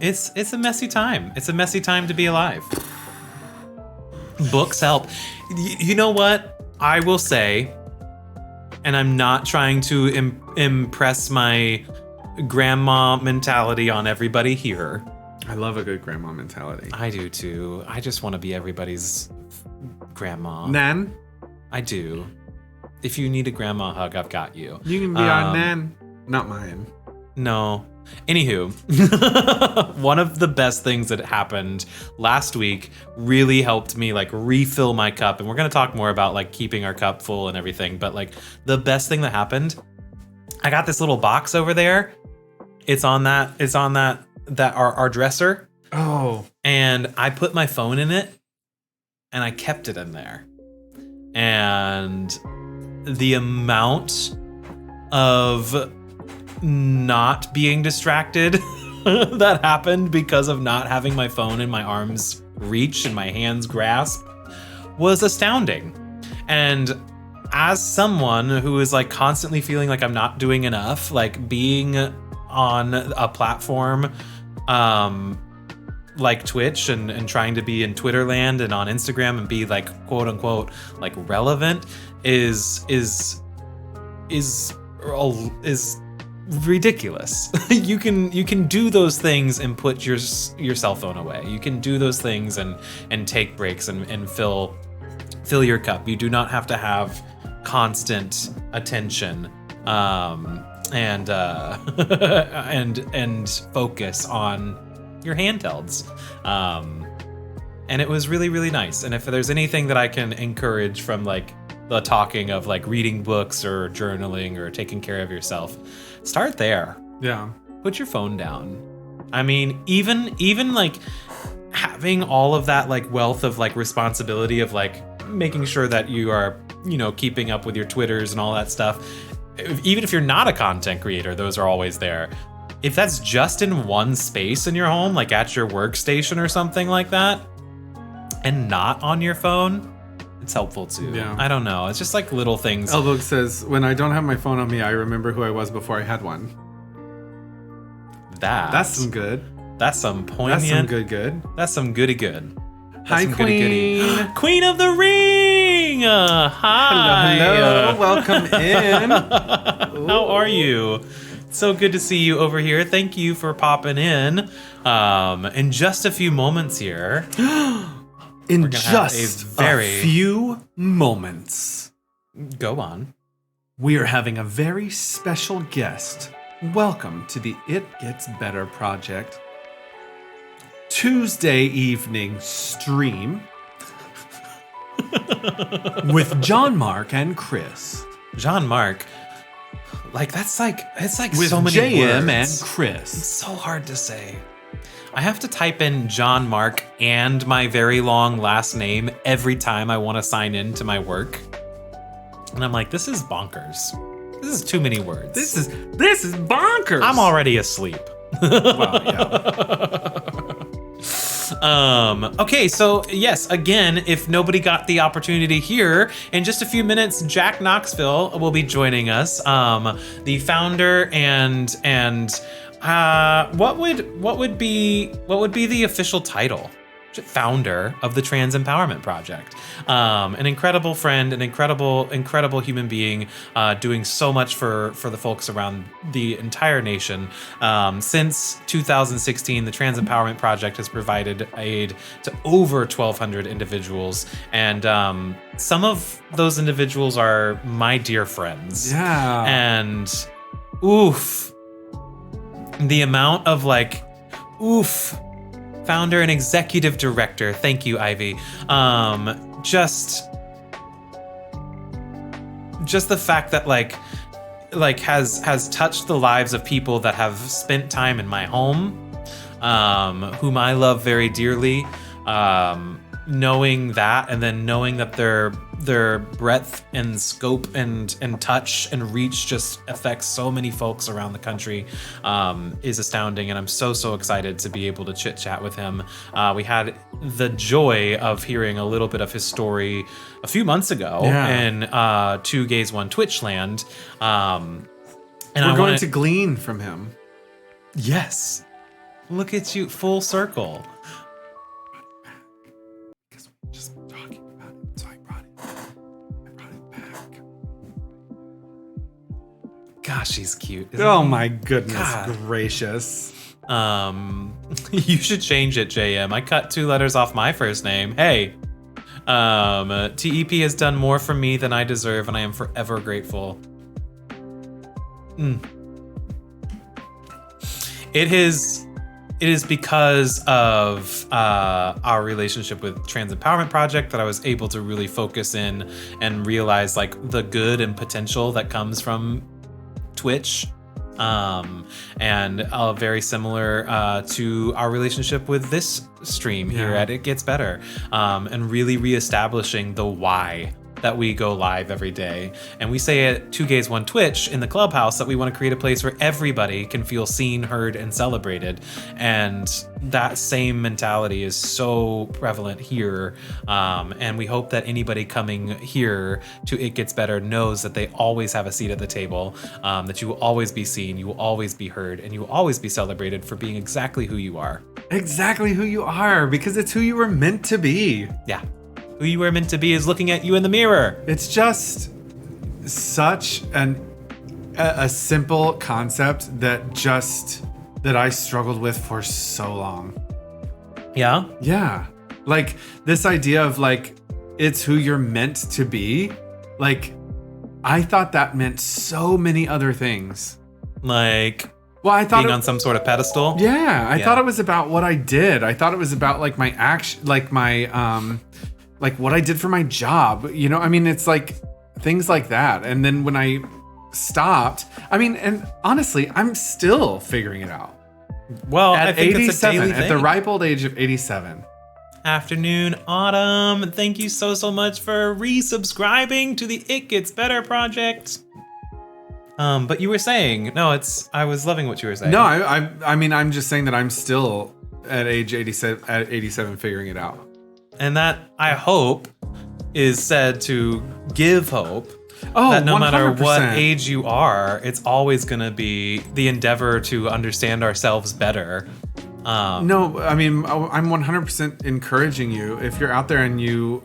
It's a messy time. It's a messy time to be alive. Books help. You know what? I will say, and I'm not trying to impress my grandma mentality on everybody here. I love a good grandma mentality. I do too. I just want to be everybody's grandma. Nan? I do. If you need a grandma hug, I've got you. You can be our nan. Not mine. No. Anywho, one of the best things that happened last week really helped me refill my cup. And we're going to talk more about keeping our cup full and everything. But the best thing that happened, I got this little box over there. It's on our dresser. Oh. And I put my phone in it and I kept it in there. And the amount of not being distracted that happened because of not having my phone in my arm's reach and my hands grasp was astounding. And as someone who is constantly feeling like I'm not doing enough, being on a platform like Twitch and trying to be in Twitter land and on Instagram and be quote unquote relevant is ridiculous. You can do those things and put your cell phone away. You can do those things and take breaks and fill your cup. You do not have to have constant attention and focus on your handhelds. And it was really, really nice. And if there's anything that I can encourage from the talking of reading books or journaling or taking care of yourself, start there. Yeah. Put your phone down. I mean, even having all of that wealth of responsibility of making sure that you are, keeping up with your Twitters and all that stuff. Even if you're not a content creator, those are always there. If that's just in one space in your home, at your workstation or something like that, and not on your phone, it's helpful too. Yeah. I don't know. It's just little things. Elbow says, when I don't have my phone on me, I remember who I was before I had one. That's some good. That's some poignant. That's some good. That's some goody good. Hi, Queen. Queen of the Ring! Hi. Hello. Welcome in. How are you? So good to see you over here. Thank you for popping in. In just a few moments here. In just a few moments. Go on. We are having a very special guest. Welcome to the It Gets Better Project Tuesday evening stream with John Mark and Chris. John Mark. It's like With so many JM words. and Chris. It's so hard to say. I have to type in John Mark and my very long last name every time I want to sign in to my work. And I'm like, this is bonkers. This is too many words. This is bonkers. I'm already asleep. Well, yeah. Okay, so yes, again, if nobody got the opportunity here, in just a few minutes, Jack Knoxville will be joining us. The founder and what would be the official title? Founder of the Trans Empowerment Project. An incredible friend, an incredible human being, doing so much for the folks around the entire nation. Since 2016, the Trans Empowerment Project has provided aid to over 1,200 individuals, and some of those individuals are my dear friends. Yeah. And oof, the amount of founder and executive director. Thank you, Ivy. Just the fact that has touched the lives of people that have spent time in my home, whom I love very dearly. Knowing that, and then knowing that their breadth and scope and touch and reach just affects so many folks around the country is astounding, and I'm so excited to be able to chit chat with him. We had the joy of hearing a little bit of his story a few months ago in Two Gays One Twitch land, and we're going to glean from him. Yes, look at you, full circle. Gosh, she's cute. Oh my goodness gracious. You should change it, JM. I cut 2 letters off my first name. Hey. TEP has done more for me than I deserve, and I am forever grateful. It is because of our relationship with Trans Empowerment Project that I was able to really focus in and realize the good and potential that comes from Twitch, and very similar to our relationship with this stream here at It Gets Better, and really reestablishing the why that we go live every day. And we say at Two Gays One Twitch in the clubhouse that we want to create a place where everybody can feel seen, heard, and celebrated. And that same mentality is so prevalent here. And we hope that anybody coming here to It Gets Better knows that they always have a seat at the table, that you will always be seen, you will always be heard, and you will always be celebrated for being exactly who you are. Exactly who you are, because it's who you were meant to be. Yeah. Who you were meant to be is looking at you in the mirror. It's just such a simple concept that I struggled with for so long. Yeah? Yeah. This idea of it's who you're meant to be. I thought that meant so many other things. I thought being on some sort of pedestal. Yeah, I thought it was about what I did. I thought it was about my action, what I did for my job. It's things like that. And then when I stopped, and honestly, I'm still figuring it out. Well, at I think 87, it's a daily thing. At the ripe old age of 87. Afternoon, Autumn. Thank you so much for resubscribing to the It Gets Better project. But you were saying, I was loving what you were saying. No, I'm just saying that I'm still at age 87 figuring it out. And that, I hope, is said to give hope. Oh, that no 100%. matter what age you are, it's always going to be the endeavor to understand ourselves better, No, I mean, I'm 100% encouraging you. If you're out there and you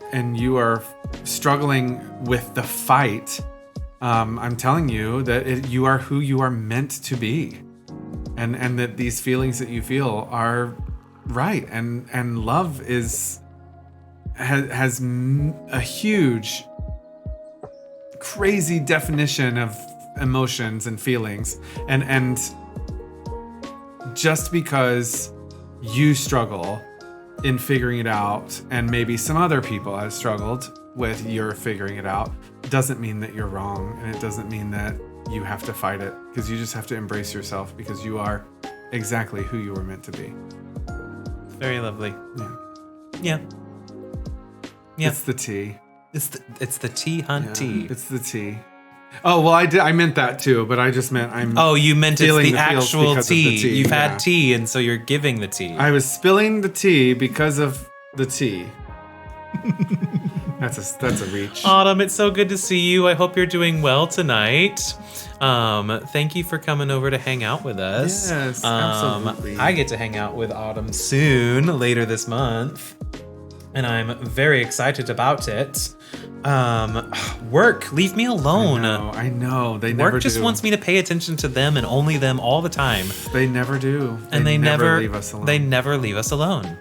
are struggling with the fight, I'm telling you that you are who you are meant to be, and that these feelings that you feel are right, and love has a huge, crazy definition of emotions and feelings, and just because you struggle in figuring it out, and maybe some other people have struggled with your figuring it out, doesn't mean that you're wrong, and it doesn't mean that you have to fight it, because you just have to embrace yourself, because you are exactly who you were meant to be. Very lovely. Yeah. Yeah. It's the tea. It's the tea, hunt tea. It's the tea. Oh, well, I meant that too, but I just meant you meant it's feeling the the feels actual because of the tea. tea, You've yeah. had tea, and so you're giving the tea. I was spilling the tea because of the tea. That's a reach. Autumn, it's so good to see you. I hope you're doing well tonight. Thank you for coming over to hang out with us. Yes, absolutely. I get to hang out with Autumn soon, later this month, and I'm very excited about it. Work, leave me alone. I know. They never do. Work just wants me to pay attention to them and only them all the time. They never do. And they never leave us alone. They never leave us alone.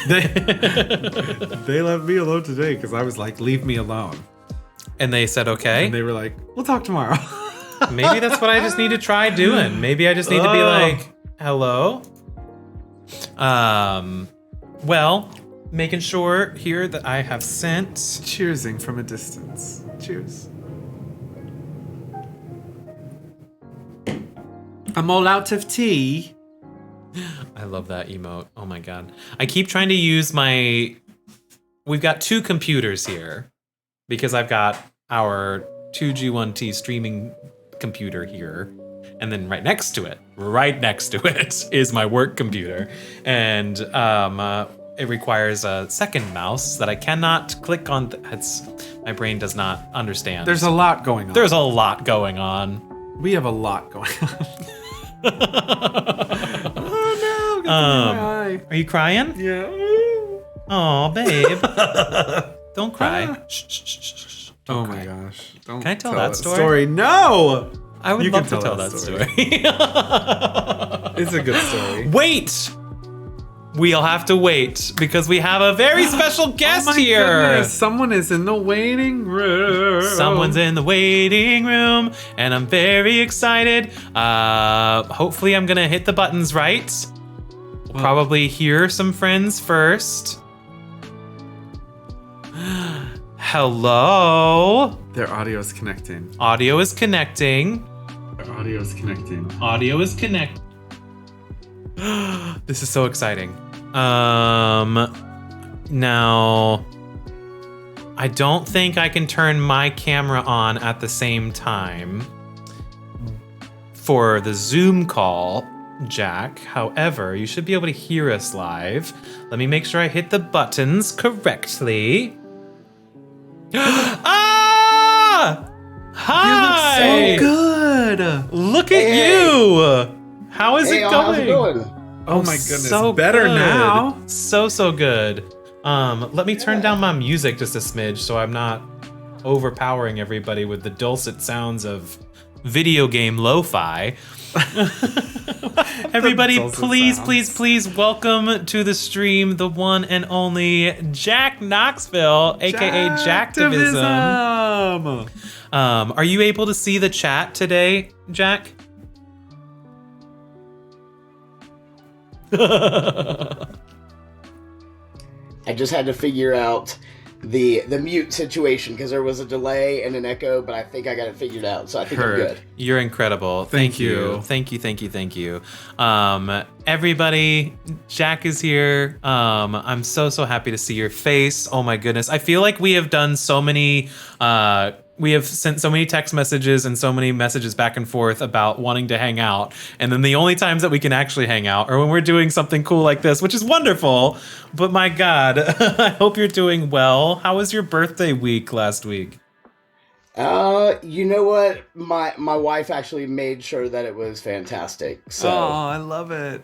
They left me alone today because I was like, leave me alone. And they said, okay. And they were like, we'll talk tomorrow. Maybe that's what I just need to try doing. Maybe I just need to be like, hello? Well, making sure here that I have sent. Cheersing from a distance. Cheers. I'm all out of tea. I love that emote. Oh my God. I keep trying to use we've got two computers here because I've got our 2G1T streaming computer here. And then right next to it is my work computer. And it requires a second mouse that I cannot click on. My brain does not understand. There's a lot going on. There's a lot going on. We have a lot going on. Oh no! Are you crying? Yeah. Oh, babe. Don't cry. Shh, shh, shh, shh. Oh my gosh! Don't Can I tell that story? No. I would You love can to tell that story. It's a good story. Wait! We'll have to wait because we have a very special guest here. Goodness. Someone is in the waiting room. Someone's in the waiting room, and I'm very excited. Hopefully, I'm gonna hit the buttons right. We'll probably hear some friends first. Hello. Their audio is connecting. Audio is connecting. Their audio is connecting. Audio is connect. This is so exciting. Now, I don't think I can turn my camera on at the same time for the Zoom call, Jack. However, you should be able to hear us live. Let me make sure I hit the buttons correctly. Ah! Hi! You look so good. Look at you! How is it going? How's it going? Oh my goodness! So better good. now. So good. Let me turn down my music just a smidge so I'm not overpowering everybody with the dulcet sounds of video game lo-fi. Everybody, please welcome to the stream the one and only Jack Knoxville, aka Jacktivism. Are you able to see the chat today, Jack? I just had to figure out the mute situation because there was a delay and an echo, but I think I got it figured out, so I think I'm good. You're incredible. Thank you. Thank you. Everybody, Jack is here. I'm so happy to see your face. Oh my goodness. I feel like we have done so many we have sent so many text messages and so many messages back and forth about wanting to hang out. And then the only times that we can actually hang out are when we're doing something cool like this, which is wonderful. But my God, I hope you're doing well. How was your birthday week last week? You know what? My wife actually made sure that it was fantastic. So Oh, I love it.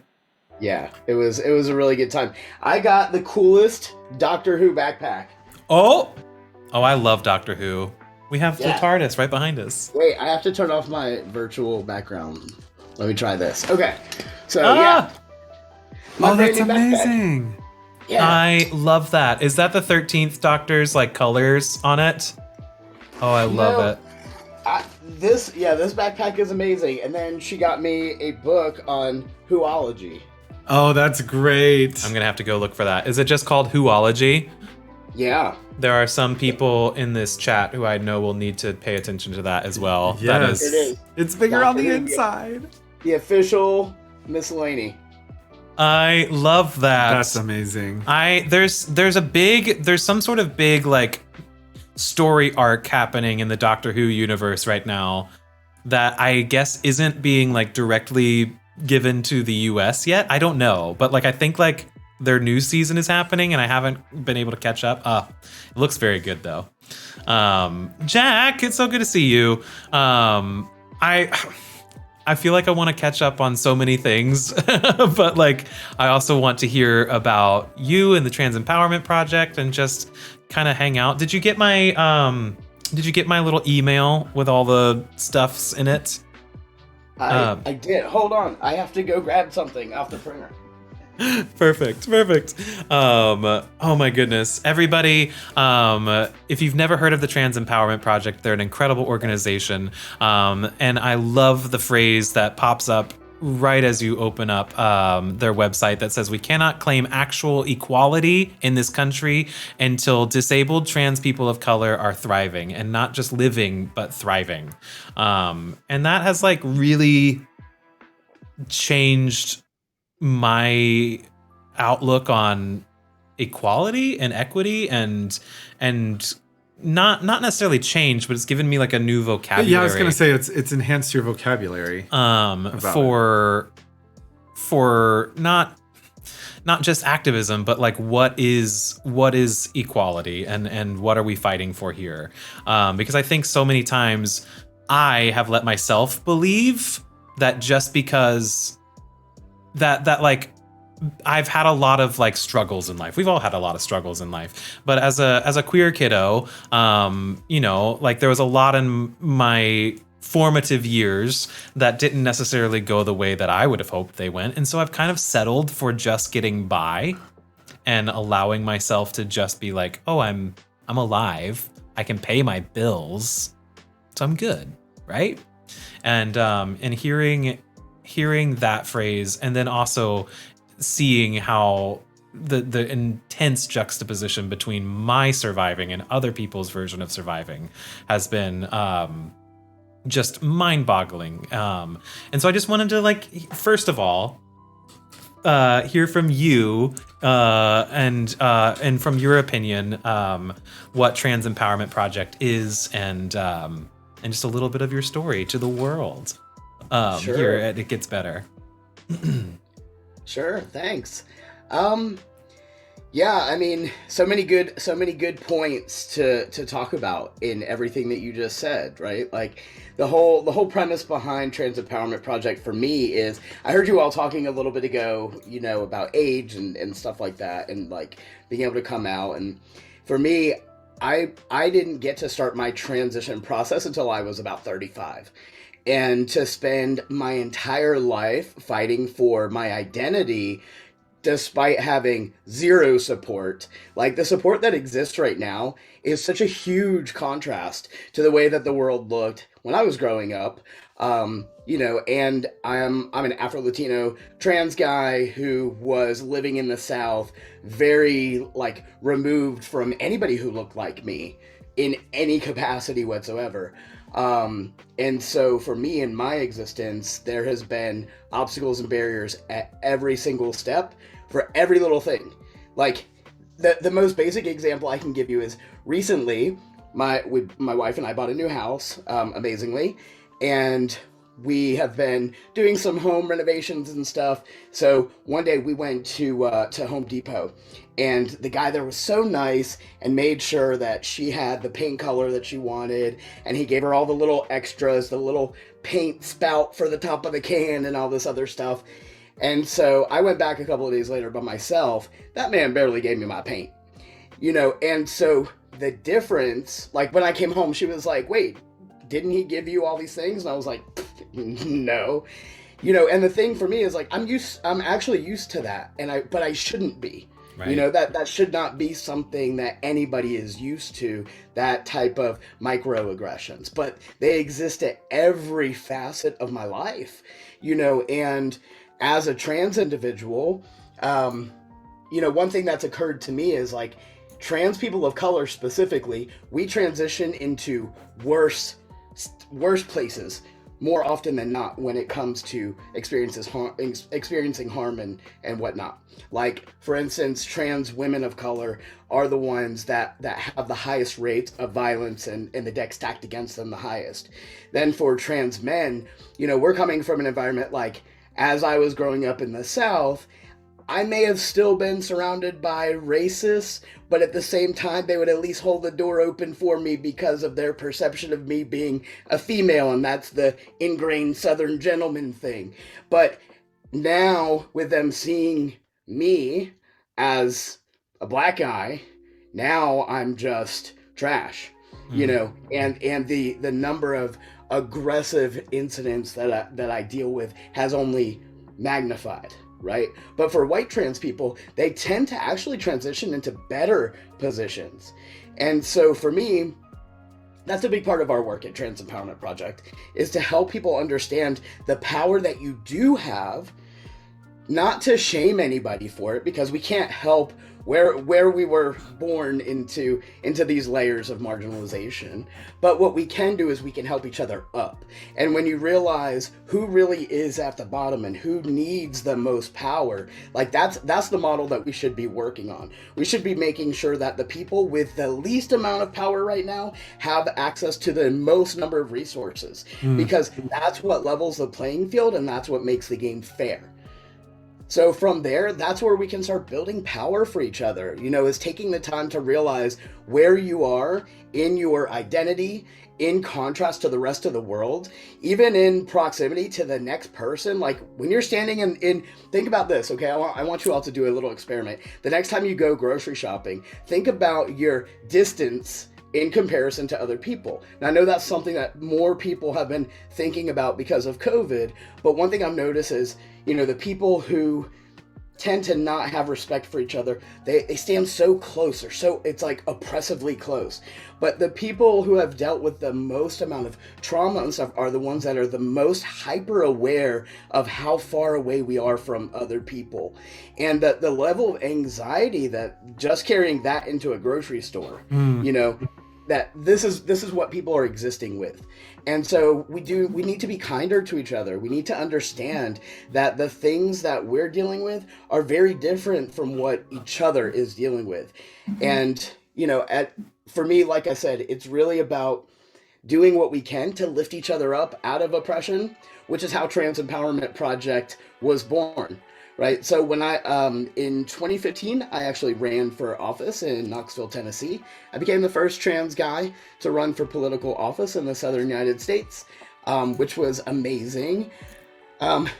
Yeah, it was a really good time. I got the coolest Doctor Who backpack. Oh, I love Doctor Who. We have the Yeah. TARDIS right behind us. Wait, I have to turn off my virtual background. Let me try this. Okay, so Ah! yeah. My Oh, brand that's new backpack. amazing. Yeah. I love that. Is that the 13th Doctor's like colors on it? Oh, I love it. This backpack is amazing. And then she got me a book on Whoology. Oh, that's great. I'm gonna have to go look for that. Is it just called Whoology? Yeah. There are some people in this chat who I know will need to pay attention to that as well. That Yes. is, It is. It's bigger on Doctor the Who, inside. The official miscellany. I love that. That's amazing. There's some sort of big like story arc happening in the Doctor Who universe right now that I guess isn't being like directly given to the US yet. I don't know, but like I think like their new season is happening and I haven't been able to catch up. It looks very good though. Jack, it's so good to see you. I feel like I want to catch up on so many things, but like I also want to hear about you and the Trans Empowerment Project and just kind of hang out. Did you get my little email with all the stuffs in it? I did. Hold on. I have to go grab something off the printer. Perfect. Oh my goodness. Everybody, if you've never heard of the Trans Empowerment Project, they're an incredible organization. And I love the phrase that pops up right as you open up their website that says, we cannot claim actual equality in this country until disabled trans people of color are thriving, and not just living, but thriving. And that has like really changed my outlook on equality and equity and not necessarily changed, but it's given me like a new vocabulary. Yeah, I was gonna say it's enhanced your vocabulary. For not just activism, but like what is equality and what are we fighting for here? Because I think so many times I have let myself believe that just because that like I've had a lot of like struggles in life. We've all had a lot of struggles in life. But as a queer kiddo, you know, like there was a lot in my formative years that didn't necessarily go the way that I would have hoped they went. And so I've kind of settled for just getting by and allowing myself to just be like, oh, I'm alive. I can pay my bills. So I'm good, right? And hearing that phrase, and then also seeing how the intense juxtaposition between my surviving and other people's version of surviving has been just mind-boggling. And so I just wanted to like, first of all, hear from you and from your opinion, what Trans Empowerment Project is, and just a little bit of your story to the world. Sure. Here at It Gets Better. Sure, thanks. Yeah, I mean, so many good points to talk about in everything that you just said, right? Like the whole premise behind Trans Empowerment Project for me is, I heard you all talking a little bit ago, you know, about age and stuff like that, and like being able to come out. And for me, I didn't get to start my transition process until I was about 35. And to spend my entire life fighting for my identity despite having zero support, like the support that exists right now is such a huge contrast to the way that the world looked when I was growing up. You know, and I'm an Afro-Latino trans guy who was living in the South, very like removed from anybody who looked like me in any capacity whatsoever. And so for me in my existence, there has been obstacles and barriers at every single step for every little thing. Like the most basic example I can give you is recently my wife and I bought a new house, amazingly, and we have been doing some home renovations and stuff. So one day we went to Home Depot, and the guy there was so nice and made sure that she had the paint color that she wanted, and he gave her all the little extras, the little paint spout for the top of the can and all this other stuff. And so I went back a couple of days later by myself. That man barely gave me my paint, and so the difference, like when I came home, she was like, wait, didn't he give you all these things? And I was like, no. And the thing for me is like I'm actually used to that, but I shouldn't be. Right. That should not be something that anybody is used to, that type of microaggressions, but they exist at every facet of my life, and as a trans individual, one thing that's occurred to me is like trans people of color specifically, we transition into worse places more often than not when it comes to experiencing harm and whatnot. Like, for instance, trans women of color are the ones that have the highest rates of violence and the deck stacked against them the highest. Then for trans men, we're coming from an environment like, as I was growing up in the South, I may have still been surrounded by racists, but at the same time, they would at least hold the door open for me because of their perception of me being a female, and that's the ingrained Southern gentleman thing. But now, with them seeing me as a black guy, now I'm just trash, and the number of aggressive incidents that I deal with has only magnified. Right? But for white trans people, they tend to actually transition into better positions. And so for me, that's a big part of our work at Trans Empowerment Project, is to help people understand the power that you do have, not to shame anybody for it, because we can't help where we were born into these layers of marginalization. But what we can do is we can help each other up. And when you realize who really is at the bottom and who needs the most power, like that's the model that we should be working on. We should be making sure that the people with the least amount of power right now have access to the most number of resources, because that's what levels the playing field and that's what makes the game fair. So from there, that's where we can start building power for each other, is taking the time to realize where you are in your identity, in contrast to the rest of the world, even in proximity to the next person. Like when you're standing in think about this, okay? I want you all to do a little experiment. The next time you go grocery shopping, think about your distance in comparison to other people. Now, I know that's something that more people have been thinking about because of COVID, but one thing I've noticed is, the people who tend to not have respect for each other, they stand so close, or so, it's like oppressively close. But the people who have dealt with the most amount of trauma and stuff are the ones that are the most hyper aware of how far away we are from other people. And the level of anxiety that just carrying that into a grocery store, that this is what people are existing with. And so we need to be kinder to each other. We need to understand that the things that we're dealing with are very different from what each other is dealing with. And, for me, like I said, it's really about doing what we can to lift each other up out of oppression, which is how Trans Empowerment Project was born. Right. So when in 2015, I actually ran for office in Knoxville, Tennessee. I became the first trans guy to run for political office in the Southern United States, which was amazing.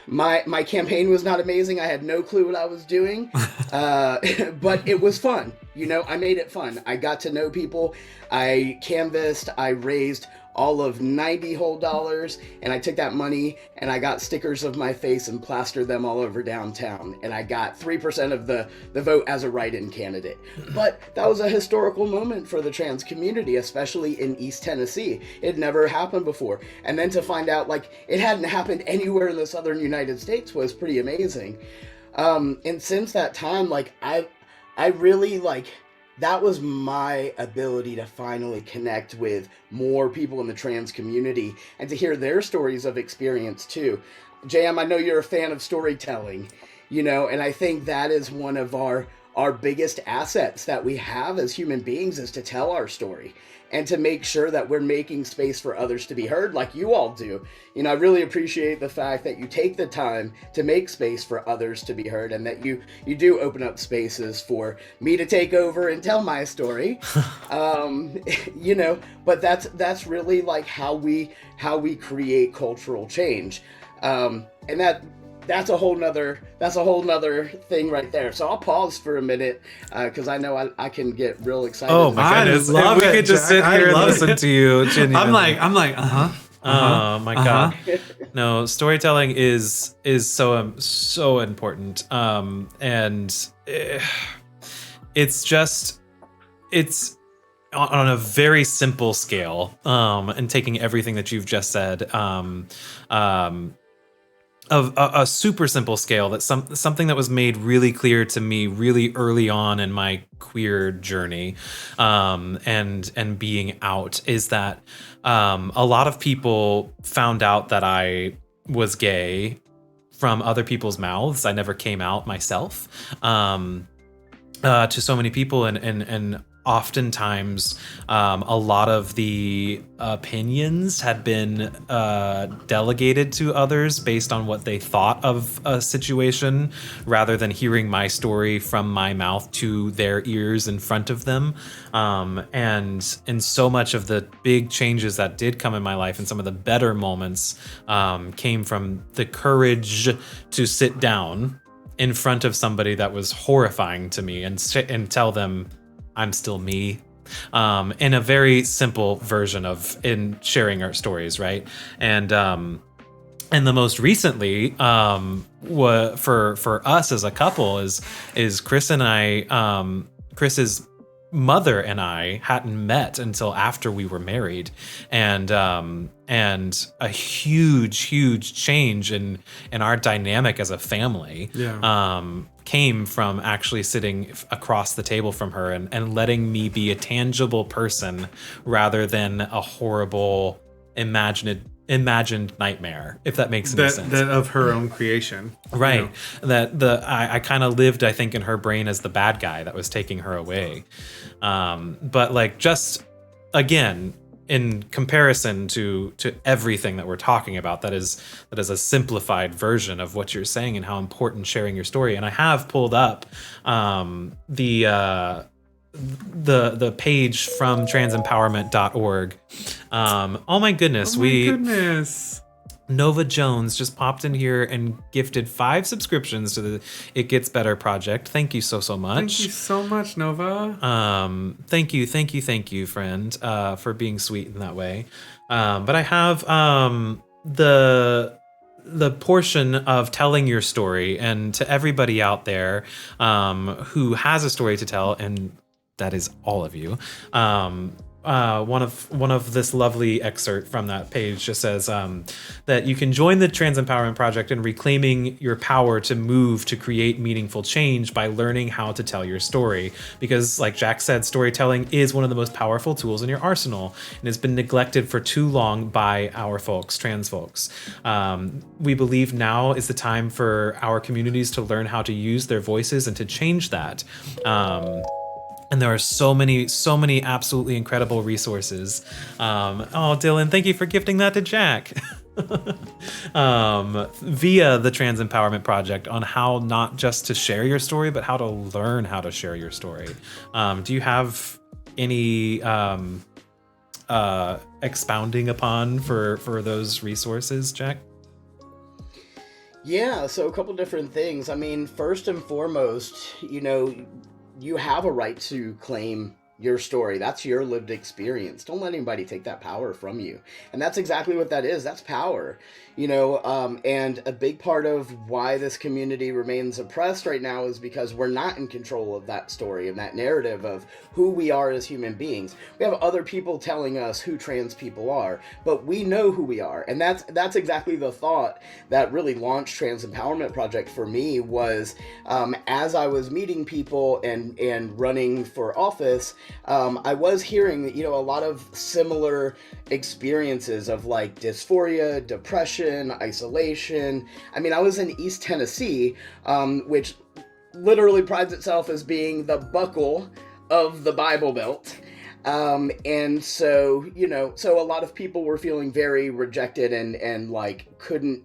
My campaign was not amazing. I had no clue what I was doing, but it was fun. I made it fun. I got to know people. I canvassed. I raised all of $90 whole dollars, and I took that money and I got stickers of my face and plastered them all over downtown, and I got 3% of the vote as a write-in candidate. But that was a historical moment for the trans community, especially in East Tennessee. It never happened before, and then to find out like it hadn't happened anywhere in the Southern United States was pretty amazing. And since that time, like I really like, that was my ability to finally connect with more people in the trans community and to hear their stories of experience too. JM, I know you're a fan of storytelling, and I think that is one of our biggest assets that we have as human beings, is to tell our story and to make sure that we're making space for others to be heard like you all do. I really appreciate the fact that you take the time to make space for others to be heard, and that you do open up spaces for me to take over and tell my story. But that's really like how we create cultural change. And that that's a whole nother thing right there. So I'll pause for a minute because I know I can get real excited. Oh my I goodness! love If we it, could just Jack. sit here I and love listen it. to you. I'm like, Oh my god! No, storytelling is so important. And it's just it's on a very simple scale. And taking everything that you've just said. Of a super simple scale, that something that was made really clear to me really early on in my queer journey, and being out, is that a lot of people found out that I was gay from other people's mouths. I never came out myself to so many people, and oftentimes a lot of the opinions had been delegated to others based on what they thought of a situation, rather than hearing my story from my mouth to their ears in front of them. And so much of the big changes that did come in my life, and some of the better moments, came from the courage to sit down in front of somebody that was horrifying to me, and tell them I'm still me, in a very simple version of in sharing our stories, right? And the most recently, for us as a couple, is Chris and I, Chris's mother and I hadn't met until after we were married, and a huge change in our dynamic as a family came from actually sitting across the table from her and letting me be a tangible person rather than a horrible imagined nightmare, if that makes any sense. That of her own creation, right? That I kind of lived, I think, in her brain as the bad guy that was taking her away. But like, just again, in comparison to everything that we're talking about, that is a simplified version of what you're saying and how important sharing your story. And I have pulled up the page from transempowerment.org. Oh my goodness. Nova Jones just popped in here and gifted 5 subscriptions to the It Gets Better project. Thank you so much. Thank you so much, Nova. Thank you, friend, for being sweet in that way. But I have the portion of telling your story, and to everybody out there who has a story to tell, and that is all of you. One of this lovely excerpt from that page just says that you can join the Trans Empowerment Project in reclaiming your power to move to create meaningful change by learning how to tell your story. Because, like Jack said, storytelling is one of the most powerful tools in your arsenal, and has been neglected for too long by our folks, trans folks. We believe now is the time for our communities to learn how to use their voices and to change that. And there are so many absolutely incredible resources. Oh, Dylan, thank you for gifting that to Jack. Via the Trans Empowerment Project, on how not just to share your story, but how to learn how to share your story. Do you have any expounding upon for those resources, Jack? Yeah, so a couple different things. I mean, first and foremost, you have a right to claim your story. That's your lived experience. Don't let anybody take that power from you. And that's exactly what that is. That's power. And a big part of why this community remains oppressed right now is because we're not in control of that story and that narrative of who we are as human beings. We have other people telling us who trans people are, but we know who we are. And that's exactly the thought that really launched Trans Empowerment Project for me, was as I was meeting people and running for office, I was hearing, a lot of similar experiences of like dysphoria, depression, isolation. I mean, I was in East Tennessee, which literally prides itself as being the buckle of the Bible Belt. And so, so a lot of people were feeling very rejected and like couldn't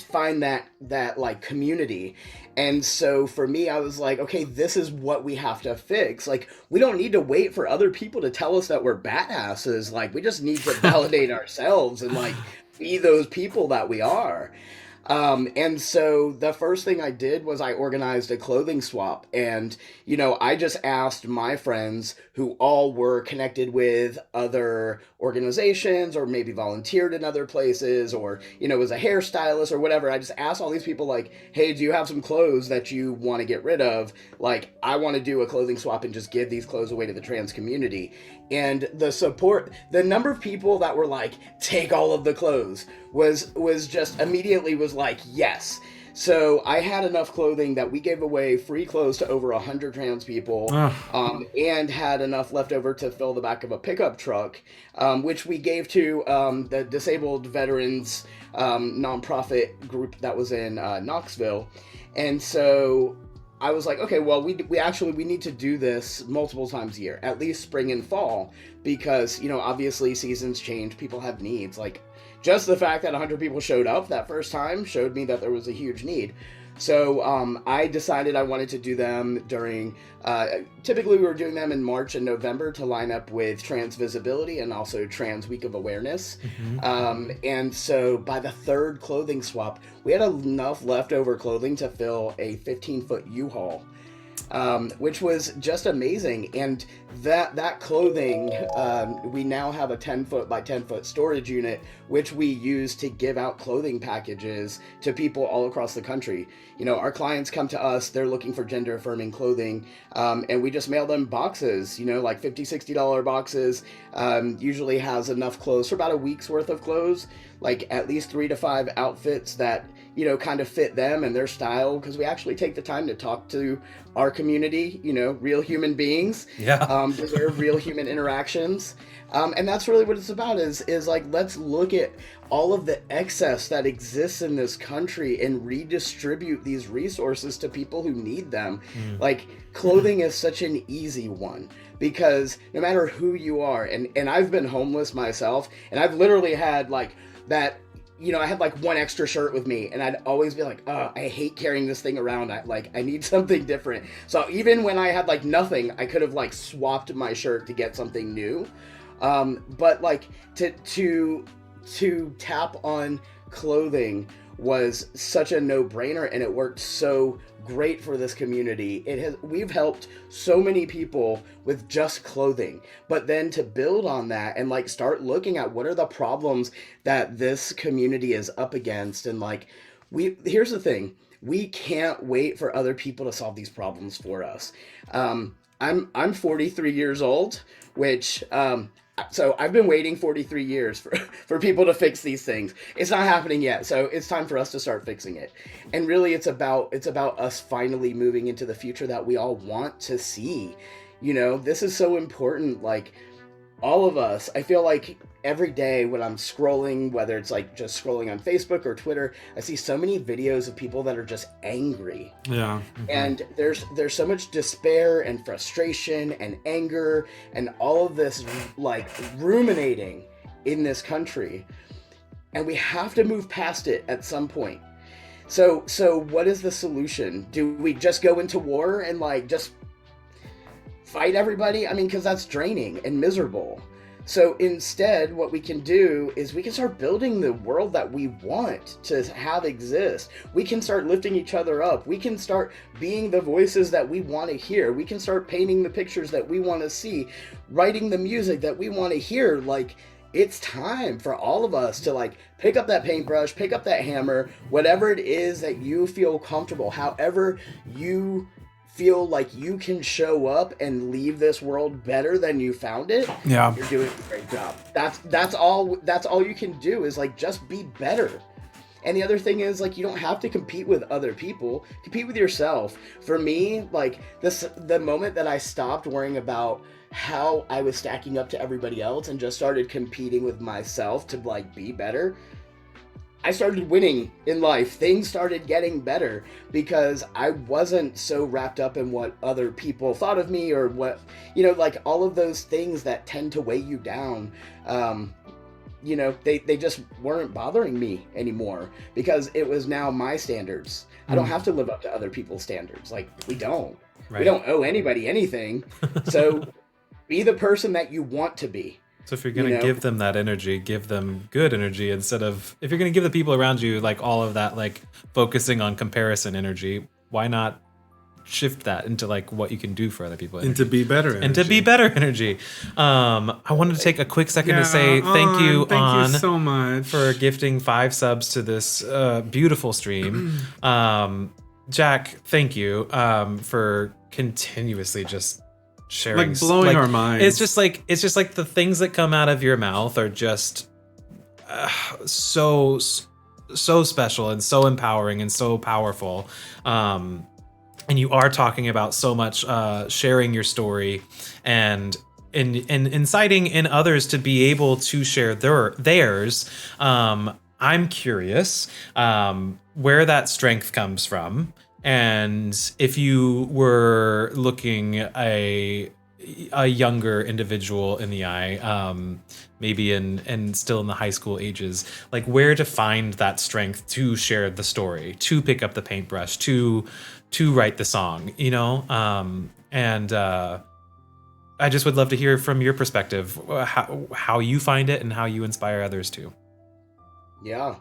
find that like community. And so for me, I was like, okay, this is what we have to fix. Like, we don't need to wait for other people to tell us that we're badasses. Like, we just need to validate ourselves and like be those people that we are. And so the first thing I did was I organized a clothing swap. And, I just asked my friends who all were connected with other organizations or maybe volunteered in other places or, was a hairstylist or whatever. I just asked all these people, like, hey, do you have some clothes that you want to get rid of? Like, I want to do a clothing swap and just give these clothes away to the trans community. And the number of people that were like, take all of the clothes was just immediately was like, yes. So I had enough clothing that we gave away free clothes to over 100 trans people, and had enough left over to fill the back of a pickup truck, which we gave to the Disabled Veterans nonprofit group that was in Knoxville. And so I was like, okay, well, we need to do this multiple times a year, at least spring and fall, because, obviously seasons change, people have needs. Like, just the fact that 100 people showed up that first time showed me that there was a huge need. So I decided I wanted to do them during, typically we were doing them in March and November to line up with Trans Visibility and also Trans Week of Awareness. And so by the third clothing swap, we had enough leftover clothing to fill a 15-foot U-Haul, which was just amazing. And that clothing, we now have a 10-foot by 10-foot storage unit, which we use to give out clothing packages to people all across the country. Our clients come to us, they're looking for gender affirming clothing, and we just mail them boxes, like $50, $60 boxes, usually has enough clothes for about a week's worth of clothes, like at least 3 to 5 outfits that, kind of fit them and their style, because we actually take the time to talk to our community, real human beings, deserve real human interactions. And that's really what it's about is like, let's look at all of the excess that exists in this country and redistribute these resources to people who need them. Like, clothing is such an easy one, because no matter who you are, and I've been homeless myself, and I've literally had like that, I had like one extra shirt with me, and I'd always be like, oh, I hate carrying this thing around. I need something different. So even when I had like nothing, I could have like swapped my shirt to get something new. But like to tap on clothing was such a no-brainer, and it worked so great for this community. We've helped so many people with just clothing, but then to build on that and like start looking at what are the problems that this community is up against. And like, here's the thing, we can't wait for other people to solve these problems for us. I'm 43 years old, which, so I've been waiting 43 years for people to fix these things. It's not happening yet, so it's time for us to start fixing it. And really, it's about us finally moving into the future that we all want to see. This is so important. Like, all of us, I feel like every day when I'm scrolling, whether it's like just scrolling on Facebook or Twitter, I see so many videos of people that are just angry. Yeah. And there's so much despair and frustration and anger and all of this like ruminating in this country. And we have to move past it at some point. So what is the solution? Do we just go into war and like just fight everybody? I mean, because that's draining and miserable. So instead, what we can do is we can start building the world that we want to have exist. We can start lifting each other up. We can start being the voices that we want to hear. We can start painting the pictures that we want to see, writing the music that we want to hear. Like, it's time for all of us to like pick up that paintbrush, pick up that hammer, whatever it is that you feel comfortable, however you feel like you can show up and leave this world better than you found it. Yeah, you're doing a great job. That's all you can do is like just be better. And the other thing is, like, you don't have to compete with other people. Compete with yourself. For me, like, the moment that I stopped worrying about how I was stacking up to everybody else and just started competing with myself to like be better, I started winning in life. Things started getting better because I wasn't so wrapped up in what other people thought of me or what, like all of those things that tend to weigh you down. They just weren't bothering me anymore because it was now my standards. I don't have to live up to other people's standards. Like, we don't. Right. We don't owe anybody anything. So be the person that you want to be. So if you're going to give them that energy, give them good energy instead of, if you're going to give the people around you like all of that, like focusing on comparison energy, why not shift that into like what you can do for other people? And to be better energy. And to be better energy. I wanted to take a quick second to say thank you so much for gifting 5 subs to this beautiful stream. Jack, thank you for continuously just sharing, like blowing our minds. It's just like the things that come out of your mouth are just so special and so empowering and so powerful. And you are talking about so much sharing your story and inciting in others to be able to share theirs. I'm curious where that strength comes from, and if you were looking a younger individual in the eye, maybe and still in the high school ages, like where to find that strength to share the story, to pick up the paintbrush, to write the song, you know? And I just would love to hear from your perspective how you find it and how you inspire others too. Yeah.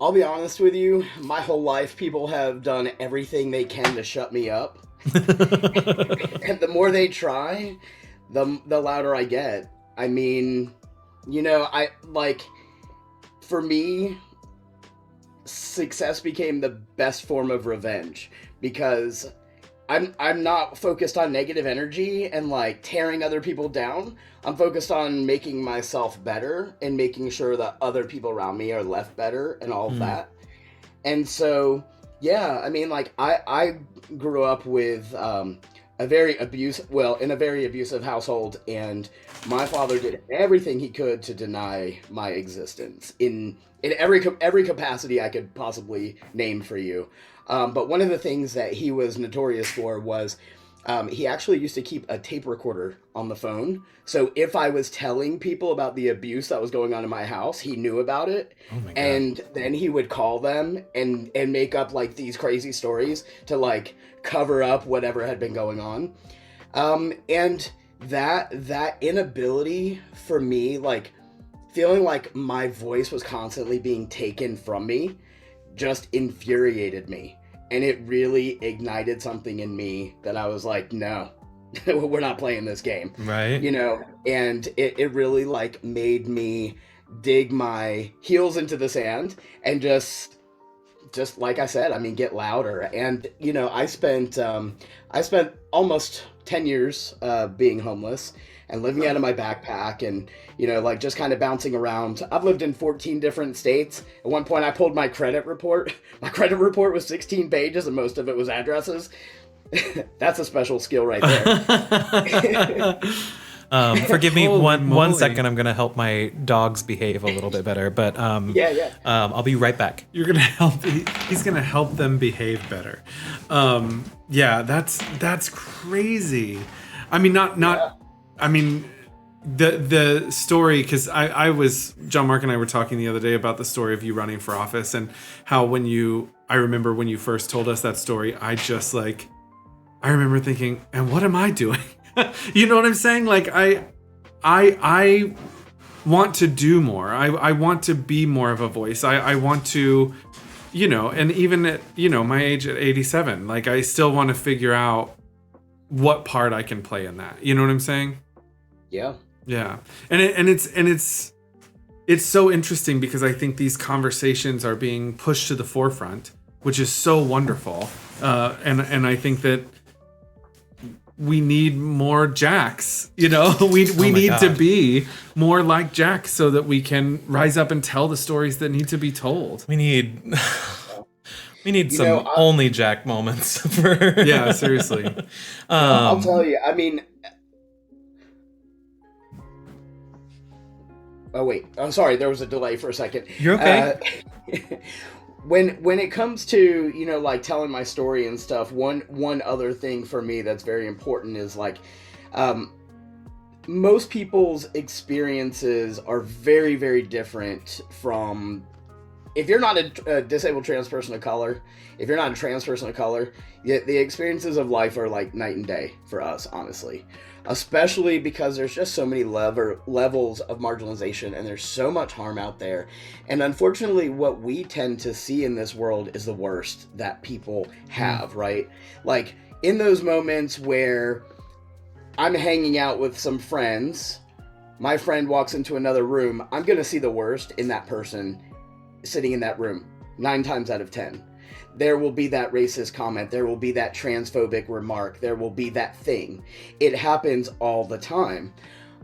I'll be honest with you, my whole life people have done everything they can to shut me up. And the more they try, the louder I get. I mean, you know, for me, success became the best form of revenge, because I'm not focused on negative energy and like tearing other people down. I'm focused on making myself better and making sure that other people around me are left better and all of that. And so, yeah, I mean, like I grew up with in a very abusive household, and my father did everything he could to deny my existence in every capacity I could possibly name for you. But one of the things that he was notorious for was he actually used to keep a tape recorder on the phone. So if I was telling people about the abuse that was going on in my house, he knew about it. Oh my God. And then he would call them and make up like these crazy stories to like cover up whatever had been going on. And that inability for me, like feeling like my voice was constantly being taken from me, just infuriated me. And it really ignited something in me that I was like, no, we're not playing this game. Right. You know, and it really like made me dig my heels into the sand and just like I said, I mean, get louder. And, you know, I spent almost 10 years being homeless and living out of my backpack and, you know, like just kind of bouncing around. I've lived in 14 different states. At one point I pulled my credit report. My credit report was 16 pages and most of it was addresses. That's a special skill right there. Forgive me one second. I'm going to help my dogs behave a little bit better, but yeah. I'll be right back. You're going to help. He's going to help them behave better. Yeah, that's crazy. I mean, not. I mean, the story, because John Mark and I were talking the other day about the story of you running for office and how I remember when you first told us that story, I remember thinking, and what am I doing? You know what I'm saying? Like I want to do more. I want to be more of a voice. I want to, you know, and even at, you know, my age at 87, like I still want to figure out what part I can play in that. You know what I'm saying? Yeah. Yeah. And it's so interesting because I think these conversations are being pushed to the forefront, which is so wonderful. And I think that we need more Jacks, you know, we need to be more like Jack so that we can rise up and tell the stories that need to be told. We need some only Jack moments for yeah, seriously. I'll tell you, I mean, oh wait, I'm sorry, there was a delay for a second. You're okay. When it comes to, you know, like telling my story and stuff, one other thing for me that's very important is like, most people's experiences are very, very different from if you're not a disabled trans person of color, if you're not a trans person of color, the experiences of life are like night and day for us, honestly. Especially because there's just so many levels of marginalization and there's so much harm out there. And unfortunately, what we tend to see in this world is the worst that people have, right? Like in those moments where I'm hanging out with some friends, my friend walks into another room, I'm going to see the worst in that person sitting in that room 9 times out of 10. There will be that racist comment. There will be that transphobic remark. There will be that thing. It happens all the time.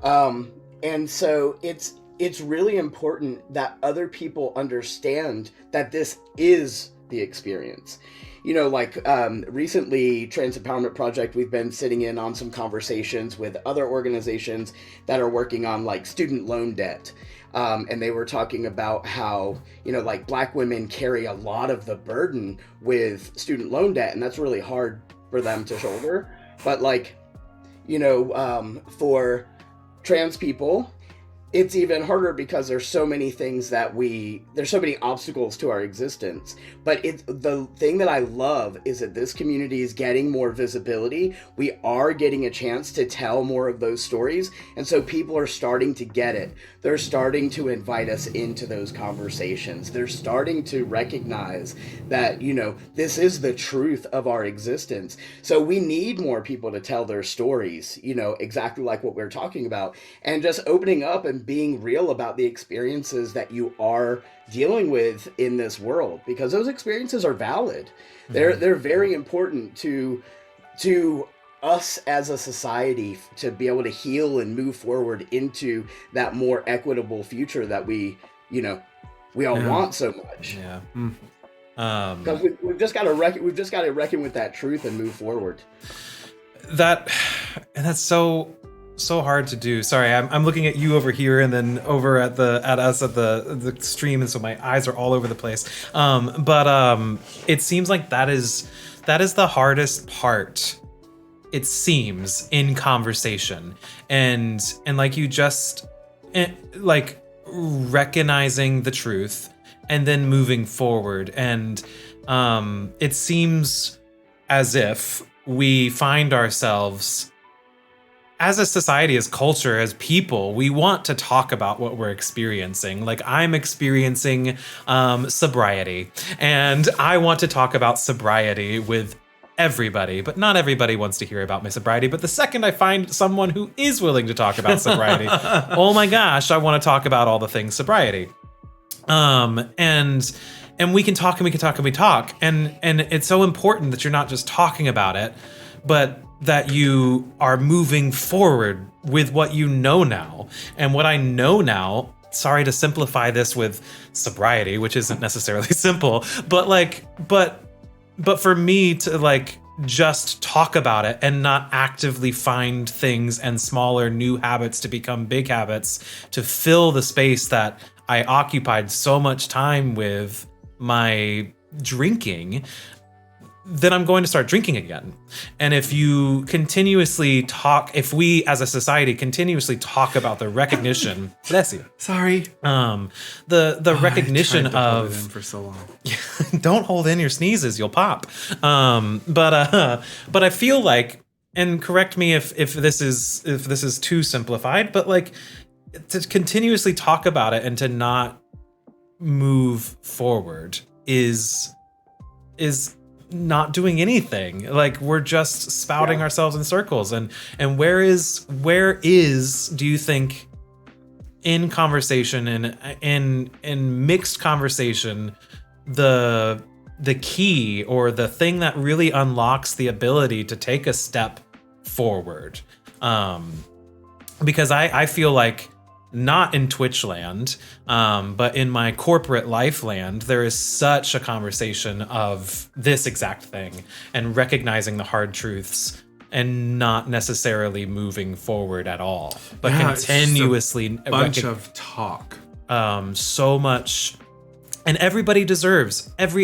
And so it's really important that other people understand that this is the experience. You know, like recently, Trans Empowerment Project, we've been sitting in on some conversations with other organizations that are working on like student loan debt. And they were talking about how, you know, like Black women carry a lot of the burden with student loan debt, and that's really hard for them to shoulder. But like, you know, for trans people, it's even harder because there's so many things there's so many obstacles to our existence. But the thing that I love is that this community is getting more visibility. We are getting a chance to tell more of those stories. And so people are starting to get it. They're starting to invite us into those conversations. They're starting to recognize that, you know, this is the truth of our existence. So we need more people to tell their stories, you know, exactly like what we're talking about, and just opening up and being real about the experiences that you are dealing with in this world, because those experiences are valid. They're very important to us as a society to be able to heal and move forward into that more equitable future that we all want so much. Yeah. Because we've just got to reckon with that truth and move forward. That's so hard to do. Sorry, I'm looking at you over here and then over at us at the stream, and so my eyes are all over the place. But it seems like that is the hardest part, it seems, in conversation. And like you just like recognizing the truth and then moving forward. And it seems as if we find ourselves as a society, as culture, as people, we want to talk about what we're experiencing. Like I'm experiencing sobriety, and I want to talk about sobriety with everybody, but not everybody wants to hear about my sobriety. But the second I find someone who is willing to talk about sobriety, oh my gosh, I want to talk about all the things sobriety. And we can talk and we can talk and we talk. And it's so important that you're not just talking about it, but that you are moving forward with what you know now. And what I know now, sorry to simplify this with sobriety, which isn't necessarily simple, but for me to like just talk about it and not actively find things and smaller new habits to become big habits to fill the space that I occupied so much time with my drinking, then I'm going to start drinking again. And if you continuously talk, if we as a society continuously talk about the recognition, bless you. Sorry. The recognition I tried to hold of it in for so long. Don't hold in your sneezes, you'll pop. But I feel like, and correct me if this is too simplified, but like to continuously talk about it and to not move forward is not doing anything. Like we're just spouting ourselves in circles. And where is do you think in conversation and in mixed conversation the key or the thing that really unlocks the ability to take a step forward? Because I feel like, not in Twitch land, but in my corporate life land, there is such a conversation of this exact thing and recognizing the hard truths and not necessarily moving forward at all, but continuously it's just a bunch of talk. So much. And every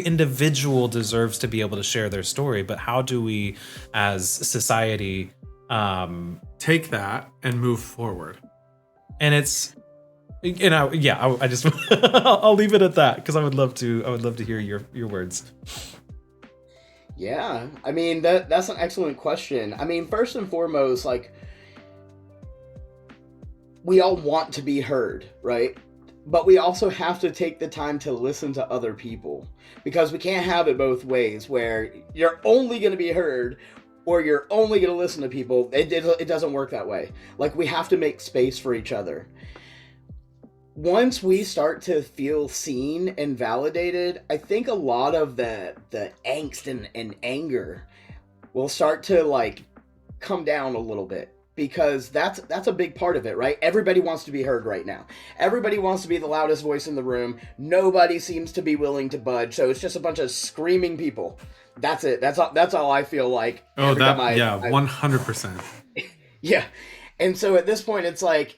individual deserves to be able to share their story. But how do we as society take that and move forward? And it's You know, yeah, I just I'll leave it at that because I would love to hear your words. Yeah, I mean that's an excellent question. I mean, first and foremost, like we all want to be heard, right? But we also have to take the time to listen to other people because we can't have it both ways where you're only going to be heard or you're only going to listen to people. It doesn't work that way. Like we have to make space for each other. Once we start to feel seen and validated, I think a lot of the angst and anger will start to like come down a little bit because that's a big part of it, right? Everybody wants to be heard right now. Everybody wants to be the loudest voice in the room. Nobody seems to be willing to budge, so it's just a bunch of screaming people. That's it. That's all I feel like. Oh, 100%. Yeah. And so at this point, it's like,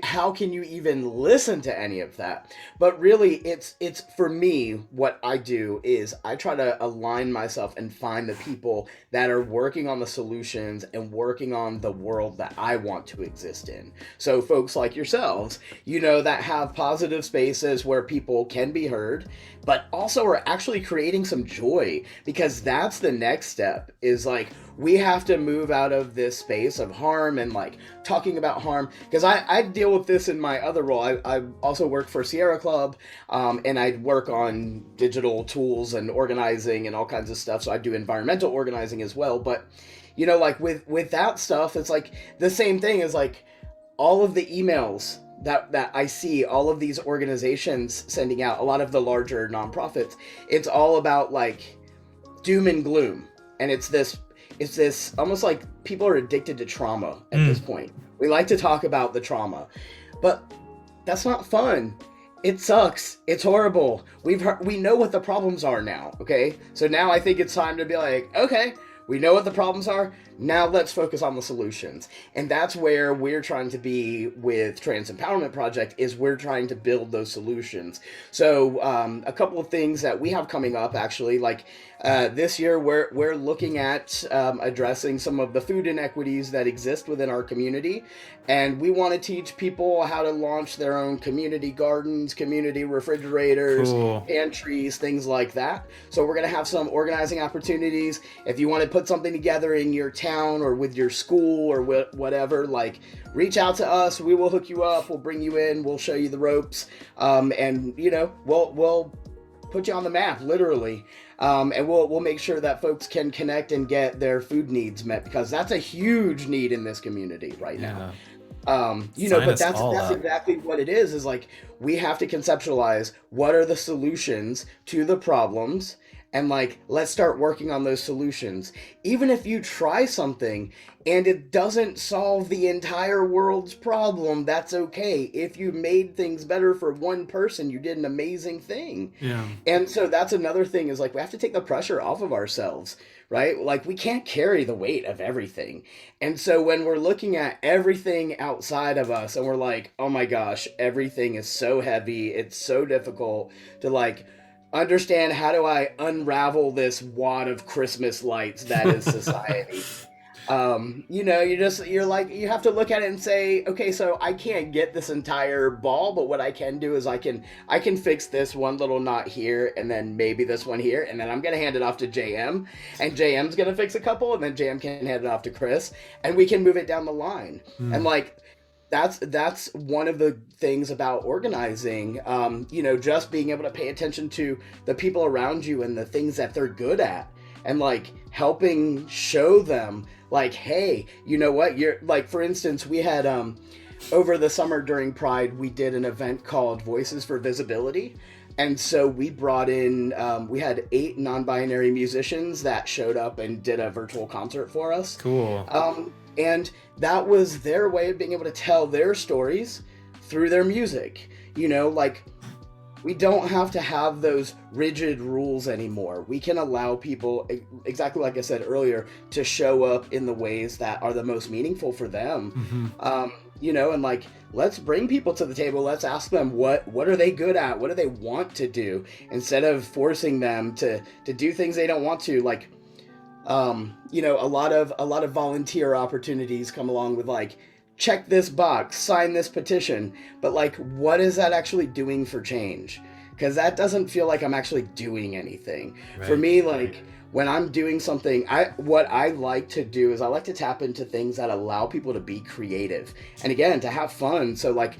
how can you even listen to any of that? But really, it's for me, what I do is I try to align myself and find the people that are working on the solutions and working on the world that I want to exist in. So folks like yourselves, you know, that have positive spaces where people can be heard, but also are actually creating some joy, because that's the next step, is like, we have to move out of this space of harm and like talking about harm, because I deal with this in my other role. I also work for Sierra Club, and I work on digital tools and organizing and all kinds of stuff. So I do environmental organizing as well. But, you know, like with that stuff, it's like the same thing as like all of the emails that I see, all of these organizations sending out, a lot of the larger nonprofits, it's all about like doom and gloom. And it's this almost like people are addicted to trauma at this point. We like to talk about the trauma, but that's not fun. It sucks. It's horrible. We know what the problems are now, okay? So now I think it's time to be like, okay, we know what the problems are. Now let's focus on the solutions. And that's where we're trying to be with Trans Empowerment Project, is we're trying to build those solutions. So a couple of things that we have coming up, actually, like this year we're looking at addressing some of the food inequities that exist within our community. And we want to teach people how to launch their own community gardens, community refrigerators, pantries, things like that. So we're going to have some organizing opportunities. If you want to put something together in your town or with your school or whatever, like, reach out to us. We will hook you up. We'll bring you in. We'll show you the ropes. And, you know, we'll put you on the map, literally. And we'll make sure that folks can connect and get their food needs met, because that's a huge need in this community right now. You know, but that's exactly what it is like, we have to conceptualize what are the solutions to the problems, and like, let's start working on those solutions. Even if you try something and it doesn't solve the entire world's problem, that's okay. If you made things better for one person, you did an amazing thing. Yeah. And so that's another thing, is like, we have to take the pressure off of ourselves, right? Like, we can't carry the weight of everything. And so when we're looking at everything outside of us and we're like, oh my gosh, everything is so heavy, it's so difficult to like understand, how do I unravel this wad of Christmas lights that is society? You know, you're like, you have to look at it and say, okay, so I can't get this entire ball, but what I can do is I can fix this one little knot here, and then maybe this one here, and then I'm gonna hand it off to JM, and JM's gonna fix a couple, and then JM can hand it off to Chris, and we can move it down the line. And like, that's one of the things about organizing, you know, just being able to pay attention to the people around you and the things that they're good at, and like helping show them like, hey, you know what, you're like, for instance, we had over the summer during Pride, we did an event called Voices for Visibility. And so we brought in, we had 8 non-binary musicians that showed up and did a virtual concert for us. Cool. And that was their way of being able to tell their stories through their music. You know, like, we don't have to have those rigid rules anymore. We can allow people, exactly like I said earlier, to show up in the ways that are the most meaningful for them. You know, and like, let's bring people to the table. Let's ask them what are they good at? What do they want to do? Instead of forcing them to do things they don't want to. Like, you know, a lot of volunteer opportunities come along with like check this box, sign this petition, but like, what is that actually doing for change? Because that doesn't feel like I'm actually doing anything. Right. For me, like, when I'm doing something, what I like to do is I like to tap into things that allow people to be creative. And again, to have fun. So like,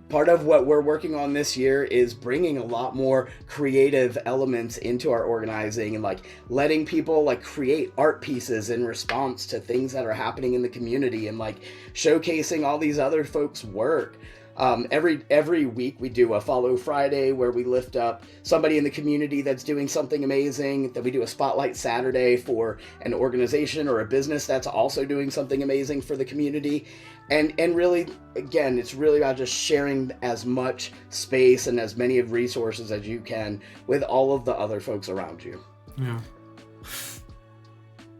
part of what we're working on this year is bringing a lot more creative elements into our organizing and like letting people like create art pieces in response to things that are happening in the community and like showcasing all these other folks' work. Every week we do a Follow Friday where we lift up somebody in the community that's doing something amazing. Then we do a Spotlight Saturday for an organization or a business that's also doing something amazing for the community. And really, again, it's really about just sharing as much space and as many of resources as you can with all of the other folks around you. Yeah.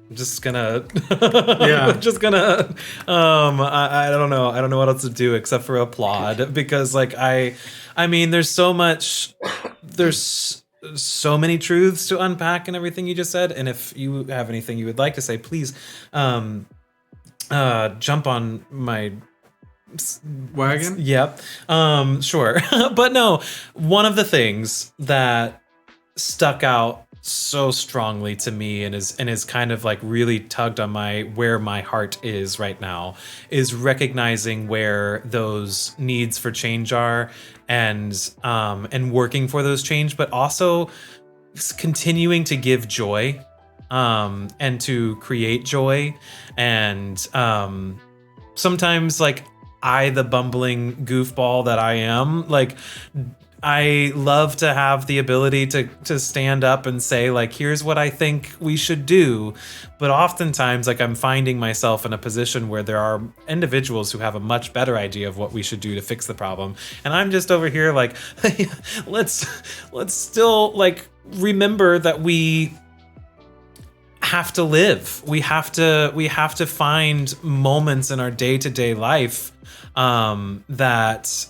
I'm just gonna Yeah. just gonna I don't know what else to do except for applaud, because like I mean there's so many truths to unpack in everything you just said, and if you have anything you would like to say, please jump on my Wagon? Yep. Sure. But no, one of the things that stuck out so strongly to me and is kind of like really tugged on where my heart is right now is recognizing where those needs for change are and working for those change, but also continuing to give joy and to create joy. And sometimes like the bumbling goofball that I am, like I love to have the ability to stand up and say like, here's what I think we should do. But oftentimes like I'm finding myself in a position where there are individuals who have a much better idea of what we should do to fix the problem. And I'm just over here like, let's still like remember that we have to live. We have to find moments in our day-to-day life that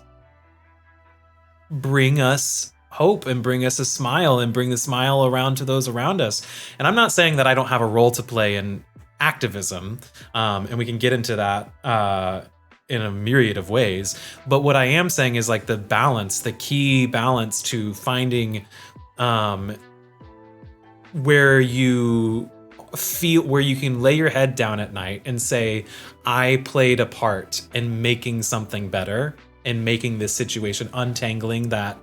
bring us hope and bring us a smile and bring the smile around to those around us. And I'm not saying that I don't have a role to play in activism, and we can get into that in a myriad of ways. But what I am saying is like the key balance to finding where you can lay your head down at night and say, I played a part in making something better, in making this situation, untangling that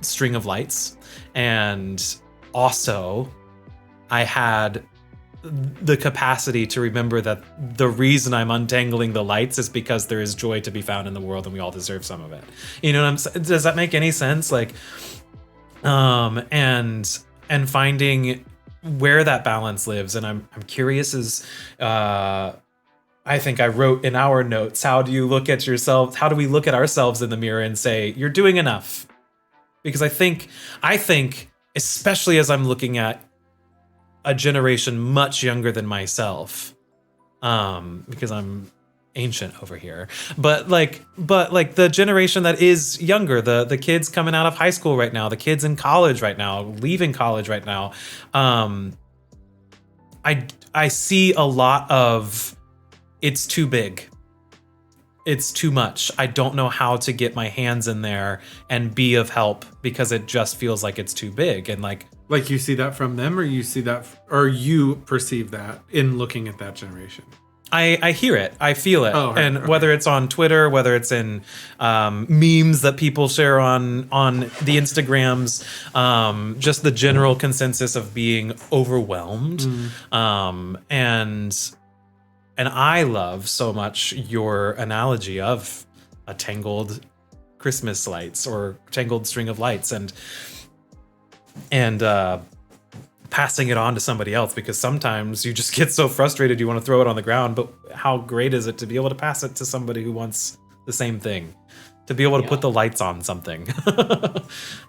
string of lights. And also I had the capacity to remember that the reason I'm untangling the lights is because there is joy to be found in the world and we all deserve some of it. You know what I'm saying? Does that make any sense? Like, and finding where that balance lives. And I'm curious as, I think I wrote in our notes, how do you look at yourself? How do we look at ourselves in the mirror and say, you're doing enough? Because I think, especially as I'm looking at a generation much younger than myself, because I'm ancient over here, but like the generation that is younger, the kids coming out of high school right now, the kids in college right now, leaving college right now, I see a lot of, it's too big. It's too much. I don't know how to get my hands in there and be of help because it just feels like it's too big. And like you see that from them, or you see that, or you perceive that in looking at that generation? I hear it. I feel it. Oh, and okay. whether it's on Twitter, whether it's in memes that people share on the Instagrams, just the general consensus of being overwhelmed. And I love so much your analogy of a tangled Christmas lights or tangled string of lights and passing it on to somebody else, because sometimes you just get so frustrated you want to throw it on the ground, but how great is it to be able to pass it to somebody who wants the same thing, to be able to put the lights on something.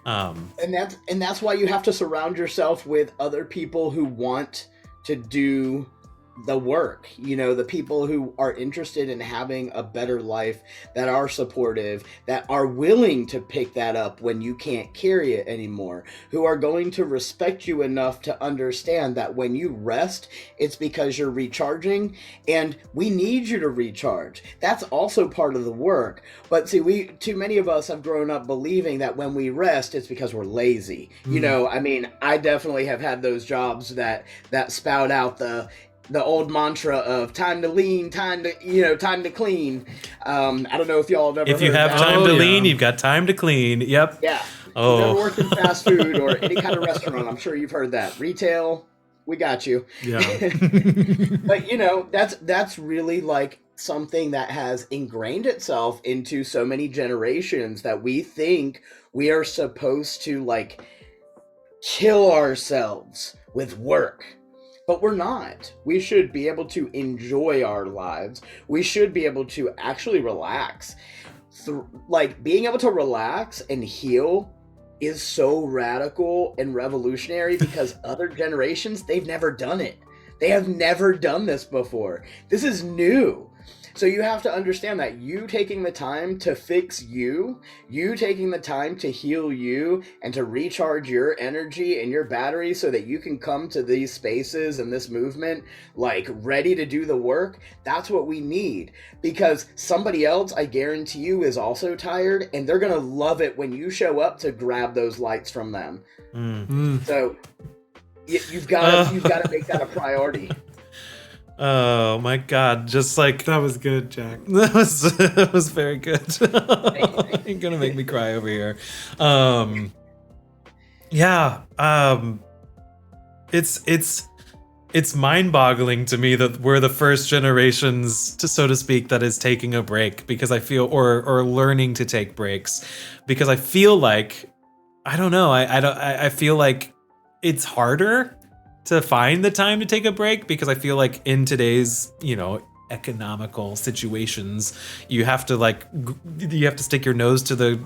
And that's why you have to surround yourself with other people who want to do the work, the people who are interested in having a better life, that are supportive, that are willing to pick that up when you can't carry it anymore, who are going to respect you enough to understand that when you rest, it's because you're recharging, and we need you to recharge. That's also part of the work. But see, too many of us have grown up believing that when we rest, it's because we're lazy. I definitely have had those jobs that spout out the old mantra of time to lean, time to clean. I don't know if y'all have ever If you heard have that. time to lean, you've got time to clean. Yep. Yeah. Oh. If you've ever worked in fast food or any kind of restaurant, I'm sure you've heard that. Retail, we got you. Yeah. But that's really like something that has ingrained itself into so many generations, that we think we are supposed to like kill ourselves with work. But we're not. We should be able to enjoy our lives. We should be able to actually relax. Like, being able to relax and heal is so radical and revolutionary because other generations, they've never done it. They have never done this before. This is new. So you have to understand that you taking the time to fix you taking the time to heal you and to recharge your energy and your battery so that you can come to these spaces and this movement like ready to do the work, that's what we need. Because somebody else, I guarantee you, is also tired, and they're going to love it when you show up to grab those lights from them. So you've got to make that a priority. Oh my God! Just like That was good, Jack. that was very good. You're gonna make me cry over here. It's mind-boggling to me that we're the first generations, so to speak, that is taking a break, because I feel, or learning to take breaks, because I feel like, I don't know, I feel like it's harder to find the time to take a break, because I feel like in today's, economical situations, you have to stick your nose to the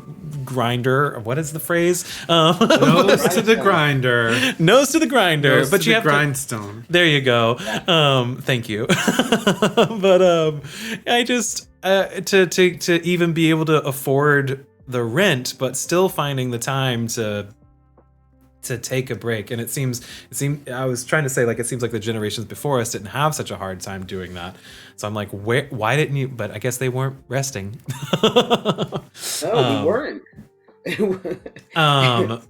grinder. What is the phrase? Nose to the grinder. Nose to the grinder. Nose but to you the have grindstone. There you go. Thank you. But I just to even be able to afford the rent, but still finding the time to take a break. And it seemed I was trying to say, like, it seems like the generations before us didn't have such a hard time doing that. So I'm like, why didn't you? But I guess they weren't resting. No, we weren't.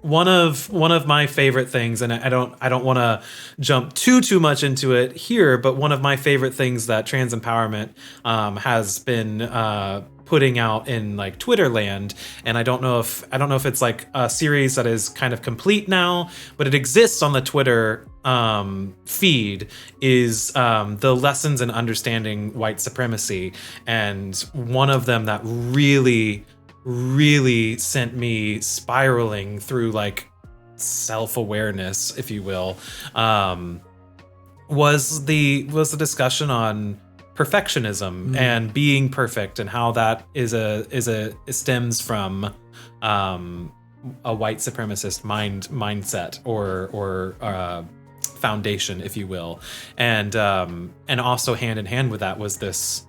One of my favorite things, and I don't want to jump too much into it here, but one of my favorite things that trans empowerment has been putting out in like Twitter land, and I don't know if it's like a series that is kind of complete now, but it exists on the Twitter feed, is the lessons in understanding white supremacy. And one of them that really sent me spiraling through like self-awareness, if you will, was the discussion on perfectionism and being perfect, and how that stems from a white supremacist mindset or foundation, if you will, and also hand in hand with that was this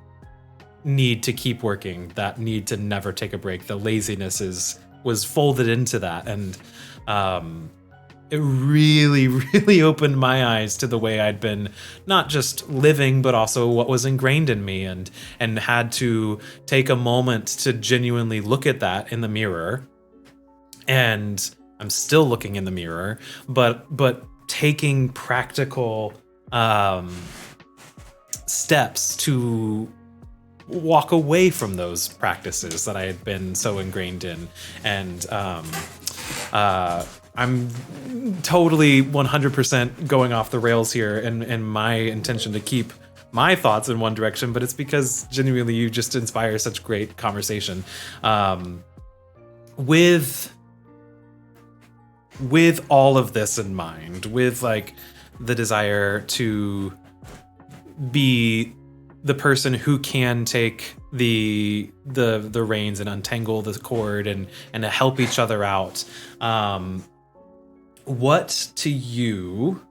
need to keep working, that need to never take a break. The laziness was folded into that, and it really opened my eyes to the way I'd been not just living, but also what was ingrained in me, and had to take a moment to genuinely look at that in the mirror. And I'm still looking in the mirror, but taking practical steps to walk away from those practices that I had been so ingrained in. And I'm totally 100% going off the rails here, and my intention to keep my thoughts in one direction, but it's because genuinely you just inspire such great conversation. With all of this in mind, with like the desire to be the person who can take the reins and untangle the cord and to help each other out, what to you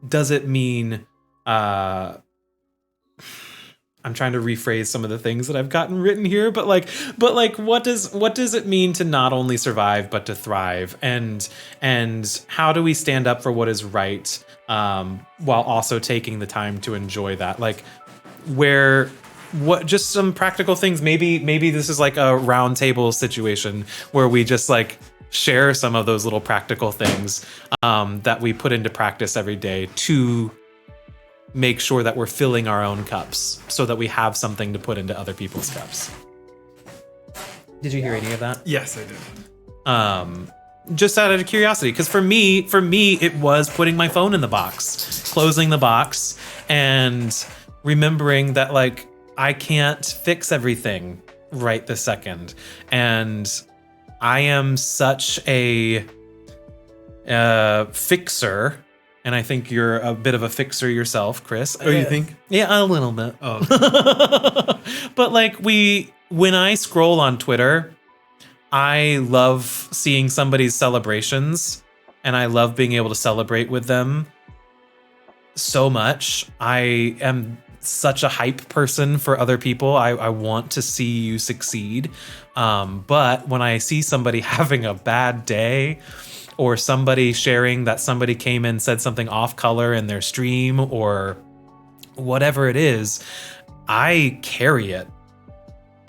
does it mean I'm trying to rephrase some of the things that I've gotten written here, but what does it mean to not only survive but to thrive, and how do we stand up for what is right, while also taking the time to enjoy that? Like, what just some practical things. Maybe this is like a round table situation where we just like share some of those little practical things that we put into practice every day to make sure that we're filling our own cups so that we have something to put into other people's cups. Did you hear any of that? Yes, I did. Just out of curiosity, because for me, it was putting my phone in the box, closing the box, and remembering that like I can't fix everything right this second. And I am such a fixer. And I think you're a bit of a fixer yourself, Chris. Oh, you think? Yeah, a little bit. Oh. But like when I scroll on Twitter, I love seeing somebody's celebrations, and I love being able to celebrate with them so much. I am such a hype person for other people. I want to see you succeed. But when I see somebody having a bad day, or somebody sharing that somebody came in, said something off color in their stream, or whatever it is, I carry it.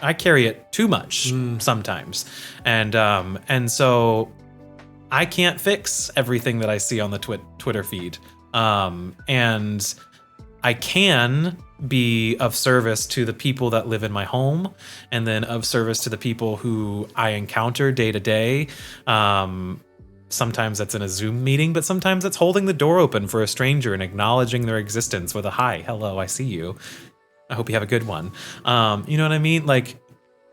I carry it too much sometimes. And so I can't fix everything that I see on the Twitter feed. And I can be of service to the people that live in my home, and then of service to the people who I encounter day to day. Sometimes that's in a Zoom meeting, but sometimes that's holding the door open for a stranger and acknowledging their existence with a hi, hello, I see you. I hope you have a good one. You know what I mean? Like,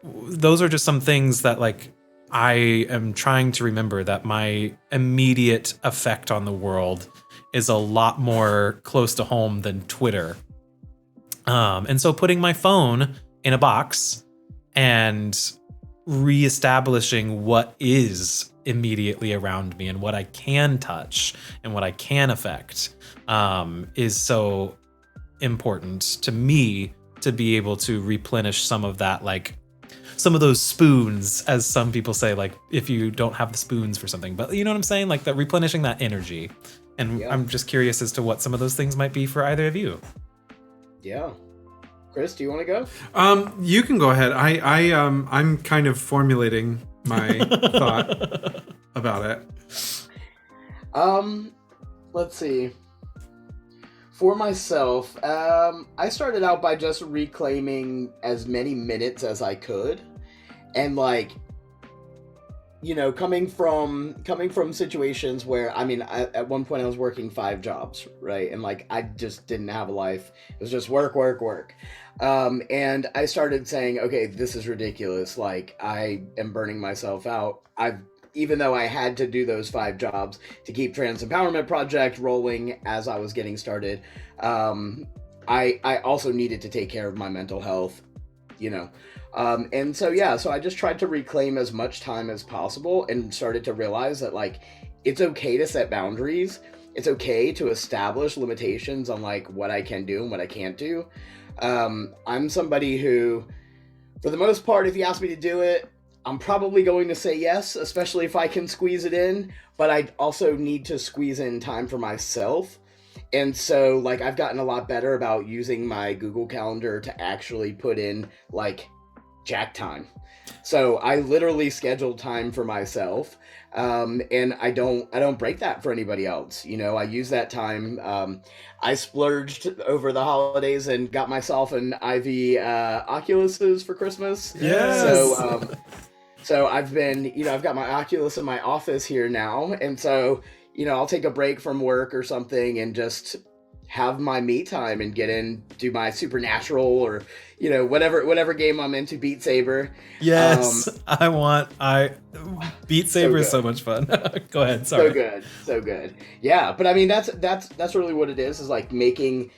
those are just some things that like I am trying to remember, that my immediate effect on the world is a lot more close to home than Twitter. And so putting my phone in a box and reestablishing what is immediately around me and what I can touch and what I can affect is so important to me, to be able to replenish some of that, like some of those spoons, as some people say, like if you don't have the spoons for something, but you know what I'm saying? Like that, replenishing that energy. And yeah. I'm just curious as to what some of those things might be for either of you. Yeah. Chris, do you want to go? You can go ahead. I'm kind of formulating my thought about it. Let's see. For myself, I started out by just reclaiming as many minutes as I could, and like, you know, coming from situations where, I mean, at one point I was working 5 jobs, right? And like, I just didn't have a life. It was just work. And I started saying, okay, this is ridiculous. Like, I am burning myself out. Even though I had to do those 5 jobs to keep Trans Empowerment Project rolling as I was getting started, I also needed to take care of my mental health, you know. And so, yeah, so I just tried to reclaim as much time as possible and started to realize that, like, it's okay to set boundaries. It's okay to establish limitations on, like, what I can do and what I can't do. I'm somebody who, for the most part, if you ask me to do it, I'm probably going to say yes, especially if I can squeeze it in, but I also need to squeeze in time for myself. And so, like, I've gotten a lot better about using my Google Calendar to actually put in, like, jack time. So I literally schedule time for myself, and I don't break that for anybody else. You know, I use that time. I splurged over the holidays and got myself an IV Oculuses for Christmas. Yes. So I've been, you know, I've got my Oculus in my office here now, and so, you know, I'll take a break from work or something and just have my me time and get in, do my Supernatural or, whatever game I'm into, Beat Saber. Yes, Beat Saber is good. so much fun. Go ahead, So sorry. good, so good. Yeah, but I mean that's really what it is like making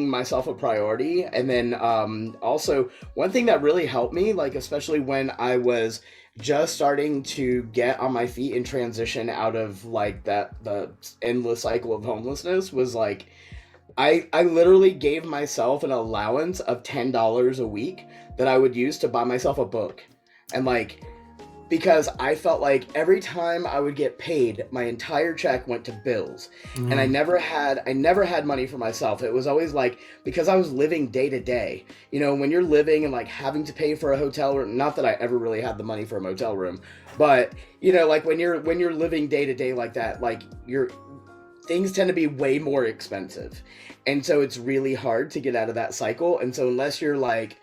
myself a priority. And then also one thing that really helped me, like especially when I was just starting to get on my feet and transition out of like the endless cycle of homelessness, was like I literally gave myself an allowance of $10 a week that I would use to buy myself a book. And like, because I felt like every time I would get paid, my entire check went to bills. And I never had money for myself. It was always like, because I was living day to day. When you're living and like having to pay for a hotel room, not that I ever really had the money for a motel room, but like when you're living day to day like that, like things tend to be way more expensive. And so it's really hard to get out of that cycle. And so unless you're like,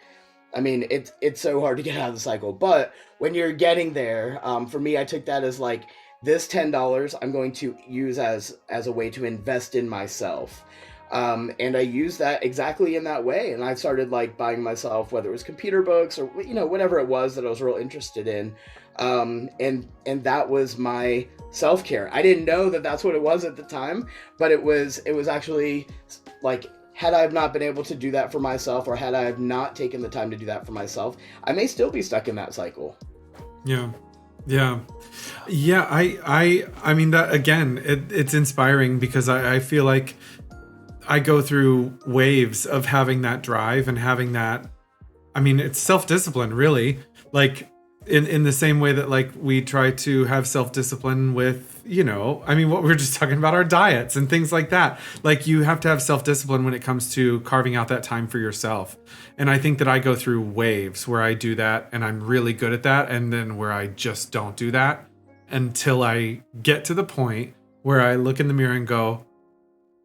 I mean, it's so hard to get out of the cycle. But when you're getting there, for me, I took that as like, this $10 I'm going to use as a way to invest in myself. And I used that exactly in that way. And I started like buying myself, whether it was computer books or, whatever it was that I was real interested in. And that was my self-care. I didn't know that that's what it was at the time, but it was actually like, had I not been able to do that for myself, or had I have not taken the time to do that for myself, I may still be stuck in that cycle. Yeah. I mean, that again, it's inspiring, because I feel like I go through waves of having that drive and having that, I mean, it's self-discipline really, like in the same way that like we try to have self-discipline with, I mean, what we were just talking about, our diets and things like that. Like you have to have self-discipline when it comes to carving out that time for yourself. And I think that I go through waves where I do that and I'm really good at that, and then where I just don't do that until I get to the point where I look in the mirror and go,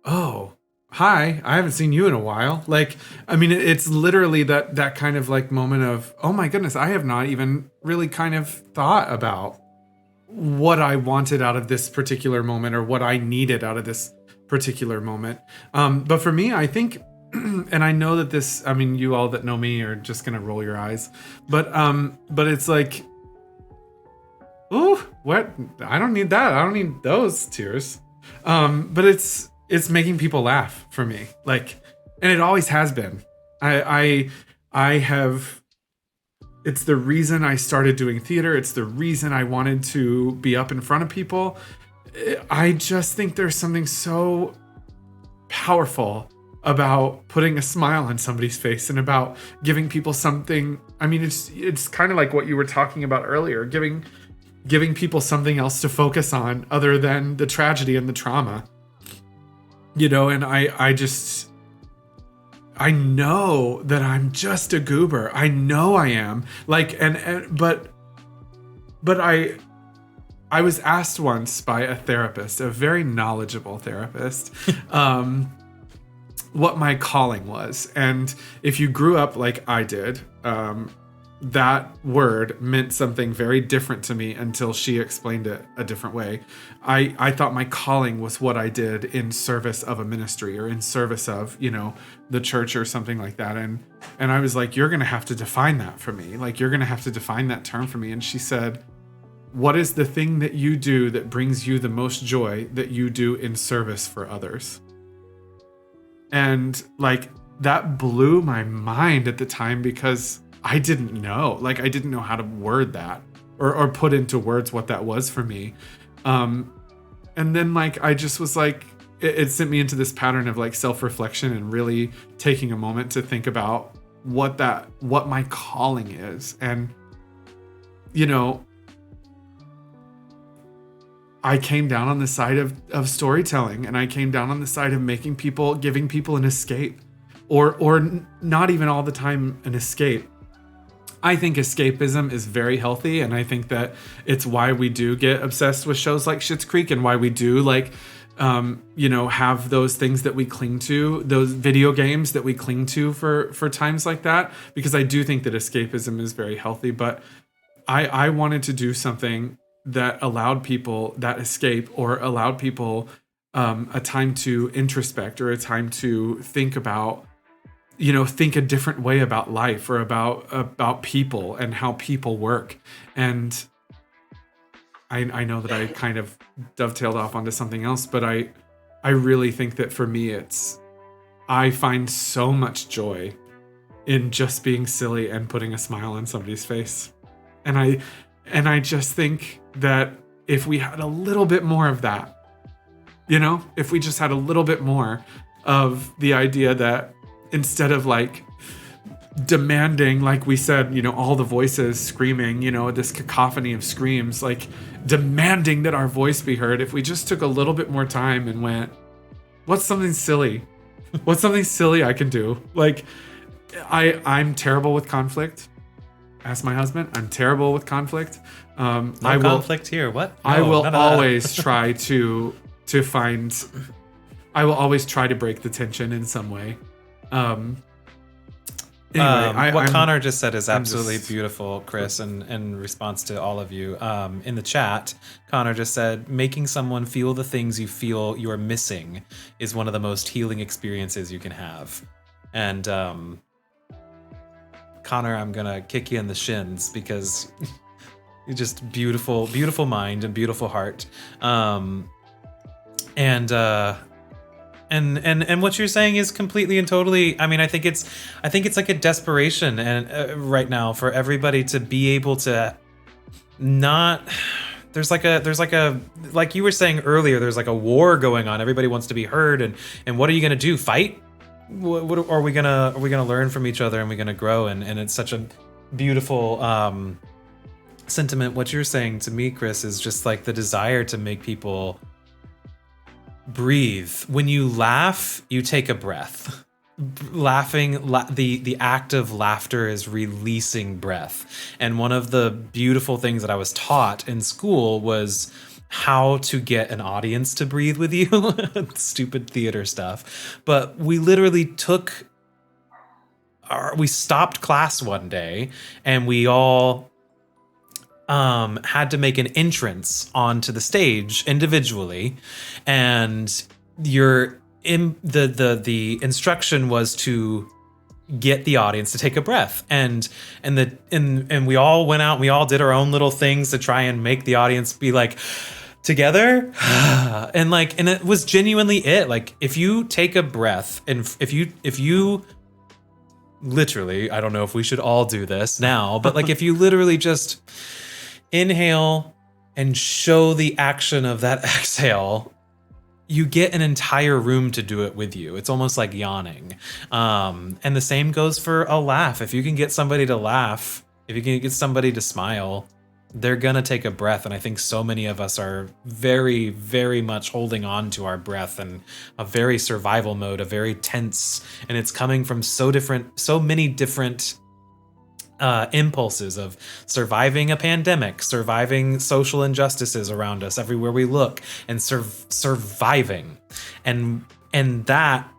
oh, hi, I haven't seen you in a while. Like, I mean, it's literally that kind of like moment of, oh my goodness, I have not even really kind of thought about what I wanted out of this particular moment, or what I needed out of this particular moment. But for me, I think, and I know that this, I mean, you all that know me are just going to roll your eyes, but it's like, ooh, what? I don't need that. I don't need those tears. But it's making people laugh for me. Like, and it always has been. I have, it's the reason I started doing theater. It's the reason I wanted to be up in front of people. I just think there's something so powerful about putting a smile on somebody's face and about giving people something. I mean, it's kind of like what you were talking about earlier, giving people something else to focus on other than the tragedy and the trauma. And I know that I'm just a goober. I know I am. Like, but I was asked once by a therapist, a very knowledgeable therapist, what my calling was. And if you grew up like I did, that word meant something very different to me until she explained it a different way. I thought my calling was what I did in service of a ministry, or in service of, the church or something like that. And I was like, you're going to have to define that for me. Like, you're going to have to define that term for me. And she said, what is the thing that you do that brings you the most joy that you do in service for others? And like, that blew my mind at the time, because I didn't know. Like, I didn't know how to word that or put into words what that was for me. And then like, I just was like, it sent me into this pattern of like self-reflection and really taking a moment to think about what my calling is. And, I came down on the side of storytelling, and I came down on the side of giving people an escape, or not even all the time an escape. I think escapism is very healthy, and I think that it's why we do get obsessed with shows like Schitt's Creek, and why we do like, have those things that we cling to, those video games that we cling to for times like that, because I do think that escapism is very healthy. But I wanted to do something that allowed people that escape, or allowed people a time to introspect, or a time to think about think a different way about life or about people and how people work. And I know that I kind of dovetailed off onto something else, but I really think that for me, I find so much joy in just being silly and putting a smile on somebody's face. And I just think that if we had a little bit more of that, if we just had a little bit more of the idea that instead of like demanding, like we said, all the voices screaming, this cacophony of screams, like demanding that our voice be heard, if we just took a little bit more time and went, what's something silly? What's something silly I can do? Like, I'm terrible with conflict. Ask my husband. I'm terrible with conflict. No conflict here. What? I will always try to find. I will always try to break the tension in some way. Anyway, what Connor just said is absolutely beautiful, Chris, and in response to all of you. In the chat, Connor just said, making someone feel the things you feel you're missing is one of the most healing experiences you can have. And Connor, I'm going to kick you in the shins because you're just beautiful, beautiful mind and beautiful heart. And what you're saying is completely and totally. I mean, I think it's like a desperation and right now for everybody to be able to not. There's like a like you were saying earlier. There's like a war going on. Everybody wants to be heard, and what are you gonna do? Fight? What are we gonna learn from each other and we're gonna grow? And it's such a beautiful sentiment. What you're saying to me, Chris, is just like the desire to make people breathe. When you laugh, you take a breath. Laughing, the act of laughter is releasing breath. And one of the beautiful things that I was taught in school was how to get an audience to breathe with you. Stupid theater stuff. But we literally we stopped class one day and we all had to make an entrance onto the stage individually, and the instruction was to get the audience to take a breath, and we all went out and we all did our own little things to try and make the audience be like together and it was genuinely it. Like, if you take a breath and if you literally, I don't know if we should all do this now, but like if you literally just inhale and show the action of that exhale, you get an entire room to do it with you. It's almost like yawning. And the same goes for a laugh. If you can get somebody to laugh, if you can get somebody to smile, they're gonna take a breath. And I think so many of us are very, very much holding on to our breath in a very survival mode, a very tense, and it's coming from so many different impulses of surviving a pandemic, surviving social injustices around us everywhere we look, and surviving. And that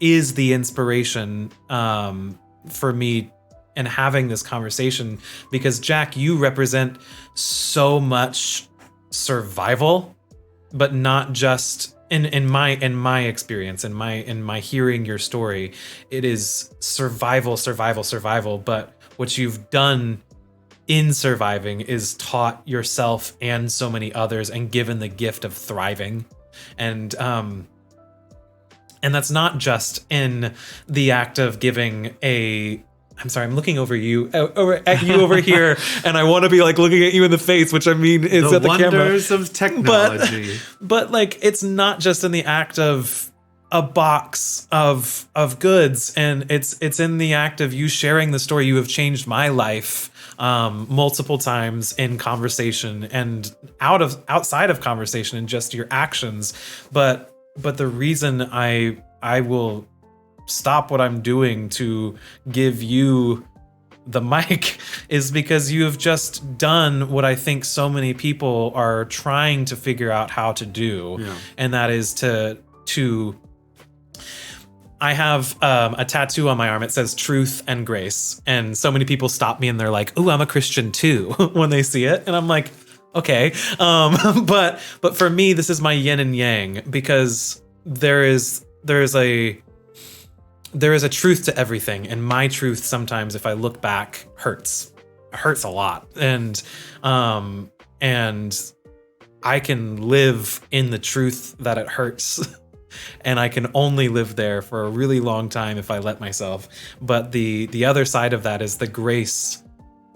is the inspiration for me in having this conversation, because Jack, you represent so much survival, but not just in my experience, in my hearing your story, it is survival, but what you've done in surviving is taught yourself and so many others and given the gift of thriving. And that's not just in the act of giving I'm sorry, I'm looking over at you over here, and I want to be like looking at you in the face, which I mean is at the camera. The wonders of technology. But like, it's not just in the act of a box of goods, and it's in the act of you sharing the story. You have changed my life multiple times in conversation and outside of conversation and just your actions. But the reason I will stop what I'm doing to give you the mic is because you have just done what I think so many people are trying to figure out how to do. Yeah. And that is to I have a tattoo on my arm. It says truth and grace. And so many people stop me and they're like, "Ooh, I'm a Christian too," when they see it. And I'm like, okay. But for me, this is my yin and yang, because there's there is a truth to everything, and my truth sometimes, if I look back, hurts. It hurts a lot, and I can live in the truth that it hurts. And I can only live there for a really long time if I let myself. But the other side of that is the grace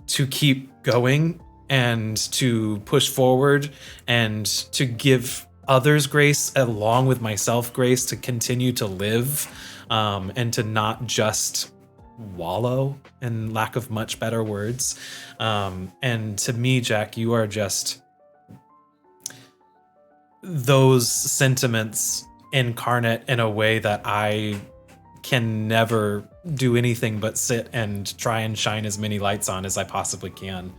to keep going and to push forward and to give others grace along with myself grace to continue to live, and to not just wallow, in lack of much better words. And to me, Jack, you are just those sentiments incarnate in a way that I can never do anything but sit and try and shine as many lights on as I possibly can,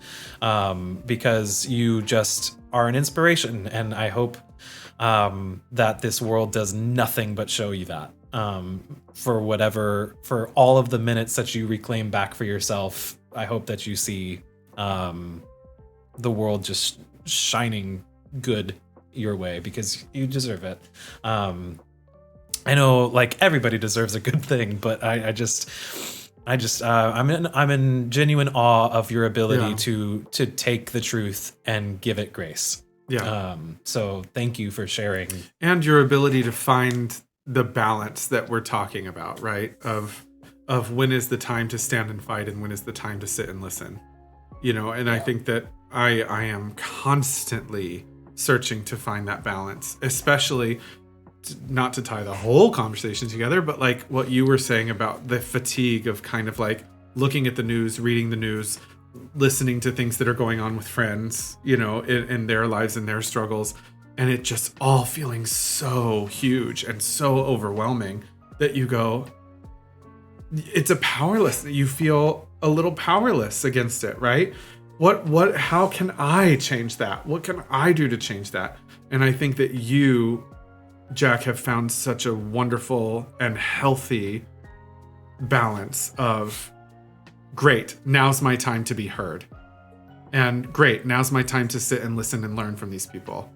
because you just are an inspiration, and I hope that this world does nothing but show you that, for all of the minutes that you reclaim back for yourself. I hope that you see the world just shining good your way, because you deserve it. I know, like, everybody deserves a good thing, but I'm in genuine awe of your ability to take the truth and give it grace. Yeah. So thank you for sharing. And your ability to find the balance that we're talking about, right? Of when is the time to stand and fight and when is the time to sit and listen. You know, and I think that I am constantly searching to find that balance, especially not to tie the whole conversation together, but like what you were saying about the fatigue of kind of like looking at the news, reading the news, listening to things that are going on with friends, you know, in their lives and their struggles, and it just all feeling so huge and so overwhelming that you go, it's a powerless, you feel a little powerless against it, right? How can I change that? What can I do to change that? And I think that you, Jack, have found such a wonderful and healthy balance of, great, now's my time to be heard. And great, now's my time to sit and listen and learn from these people.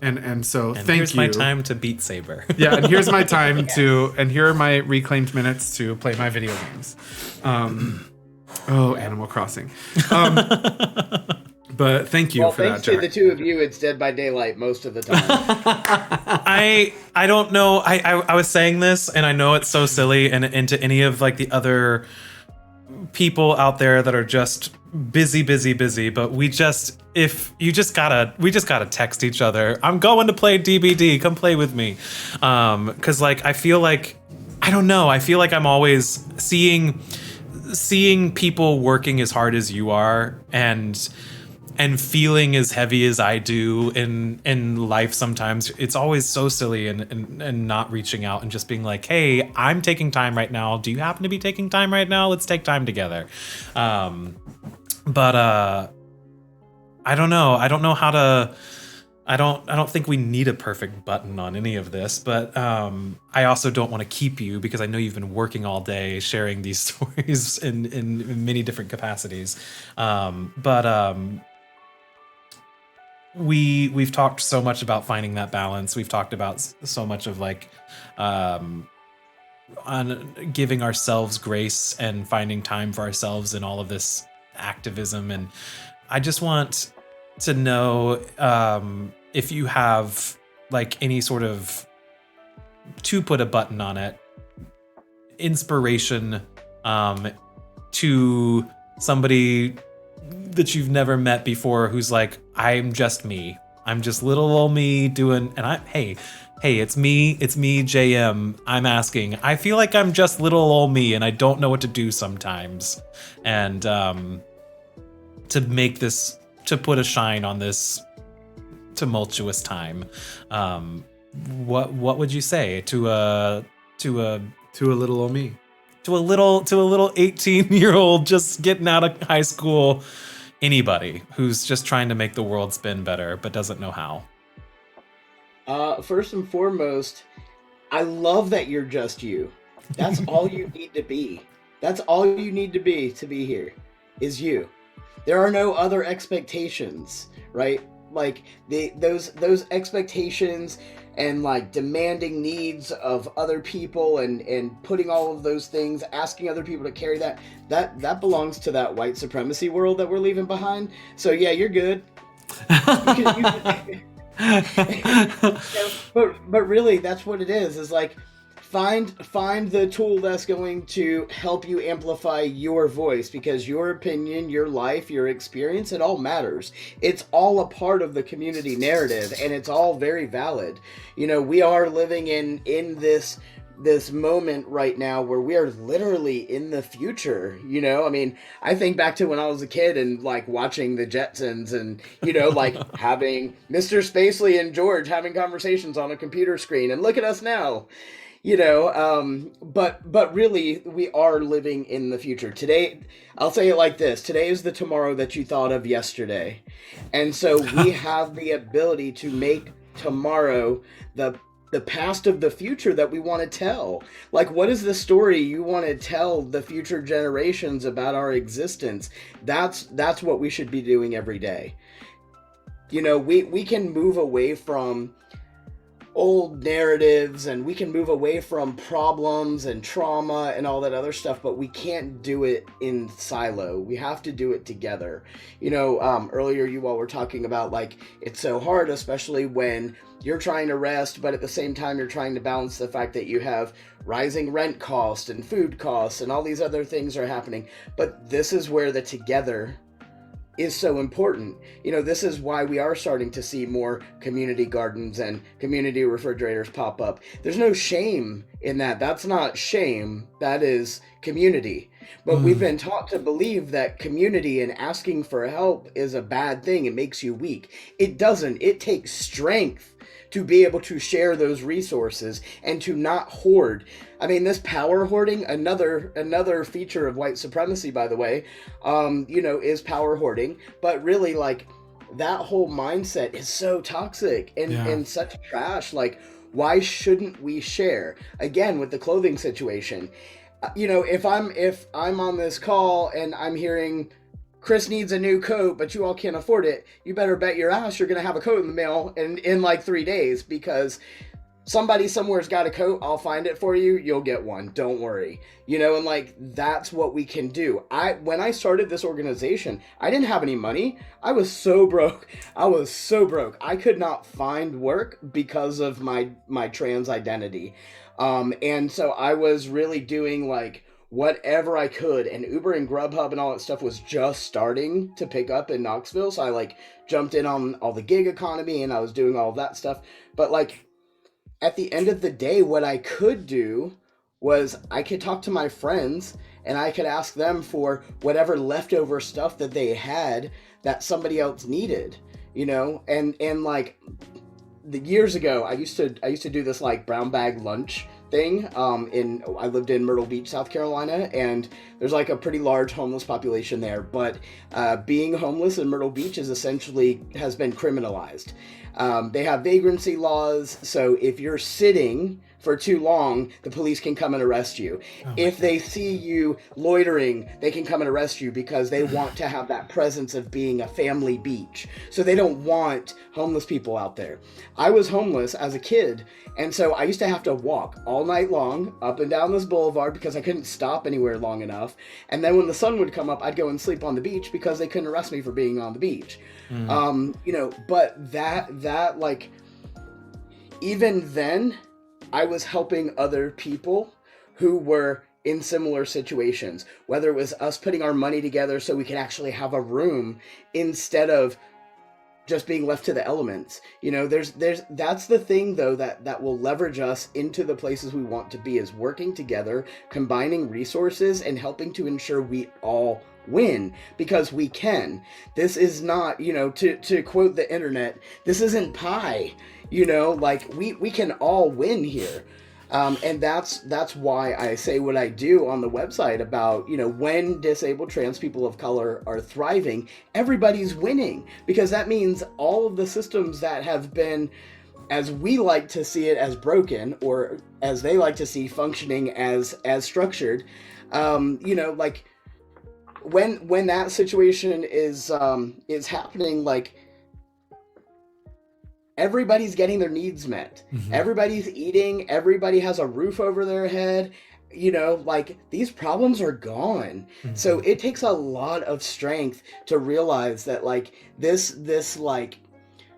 And so thank you. Here's my time to Beat Saber. Yeah, and here's my time and here are my reclaimed minutes to play my video games. Animal Crossing. But thank you for that, Jack. To the two of you, it's Dead by Daylight most of the time. I don't know. I was saying this, and I know it's so silly, and into any of like the other people out there that are just busy, but we just gotta text each other. I'm going to play DBD. Come play with me. 'Cause like I feel like I'm always seeing people working as hard as you are and feeling as heavy as I do in life sometimes. It's always so silly and not reaching out and just being like, hey, I'm taking time right now. Do you happen to be taking time right now? Let's take time together. But I don't know. I don't know how to. I don't think we need a perfect button on any of this, but I also don't want to keep you because I know you've been working all day sharing these stories in many different capacities. We've talked so much about finding that balance. We've talked about so much of like on giving ourselves grace and finding time for ourselves in all of this activism. And I just want to know if you have like any sort of, to put a button on it, inspiration to somebody that you've never met before who's like, I'm just me. I'm just little old me doing, and hey, it's me, JM. I'm asking. I feel like I'm just little old me and I don't know what to do sometimes. And to make this, to put a shine on this tumultuous time, what would you say to a little old me? To a little 18-year-old just getting out of high school, anybody who's just trying to make the world spin better but doesn't know how? First and foremost, I love that you're just you. That's all you need to be. That's all you need to be here, is you. There are no other expectations, right? like those expectations and like demanding needs of other people and putting all of those things, asking other people to carry that belongs to that white supremacy world that we're leaving behind. So yeah, you're good. But really, that's what it is like find the tool that's going to help you amplify your voice, because your opinion, your life, your experience, it all matters. It's all a part of the community narrative, and it's all very valid. We are living in this moment right now where we are literally in the future. I mean, I think back to when I was a kid and like watching the Jetsons and like having Mr. Spacely and George having conversations on a computer screen, and look at us now. But really, we are living in the future. Today, I'll say it like this: today is the tomorrow that you thought of yesterday. And so we have the ability to make tomorrow the past of the future that we want to tell. Like, what is the story you want to tell the future generations about our existence? That's what we should be doing every day. We can move away from old narratives, and we can move away from problems and trauma and all that other stuff, but we can't do it in silo. We have to do it together. Earlier you all were talking about like it's so hard, especially when you're trying to rest, but at the same time you're trying to balance the fact that you have rising rent costs and food costs and all these other things are happening. But this is where the together is so important. This is why we are starting to see more community gardens and community refrigerators pop up. There's no shame in that. That's not shame. That is community. But we've been taught to believe that community and asking for help is a bad thing. It makes you weak. It doesn't. It takes strength to be able to share those resources and to not hoard. I mean, this power hoarding, another feature of white supremacy, by the way, is power hoarding. But really, like, that whole mindset is so toxic and such trash. Like, why shouldn't we share? Again, with the clothing situation, if I'm on this call and I'm hearing Chris needs a new coat, but you all can't afford it, you better bet your ass you're going to have a coat in the mail in like 3 days, because somebody somewhere's got a coat. I'll find it for you. You'll get one. Don't worry. And like, that's what we can do. When I started this organization, I didn't have any money. I was so broke. I could not find work because of my trans identity. And so I was really doing like whatever I could, and Uber and Grubhub and all that stuff was just starting to pick up in Knoxville. So I like jumped in on all the gig economy and I was doing all of that stuff. But like, at the end of the day, what I could do was I could talk to my friends and I could ask them for whatever leftover stuff that they had that somebody else needed, and like years ago, I used to do this like brown bag lunch thing. I lived in Myrtle Beach, South Carolina, and there's like a pretty large homeless population there. But being homeless in Myrtle Beach has been criminalized. They have vagrancy laws, so if you're sitting for too long, the police can come and arrest you. If they see you loitering, they can come and arrest you because they want to have that presence of being a family beach. So they don't want homeless people out there. I was homeless as a kid, and so I used to have to walk all night long up and down this boulevard because I couldn't stop anywhere long enough. And then when the sun would come up, I'd go and sleep on the beach because they couldn't arrest me for being on the beach. But that like, even then, I was helping other people who were in similar situations, whether it was us putting our money together so we could actually have a room instead of just being left to the elements. That's the thing though that will leverage us into the places we want to be, is working together, combining resources, and helping to ensure we all win, because we can. This is not, to quote the internet, this isn't pie. Like we can all win here. And that's why I say what I do on the website about, when disabled trans people of color are thriving, everybody's winning, because that means all of the systems that have been, as we like to see it, as broken, or as they like to see functioning as structured, like when that situation is happening, like, everybody's getting their needs met. Everybody's eating, everybody has a roof over their head. You know, like, these problems are gone. So it takes a lot of strength to realize that, like, this like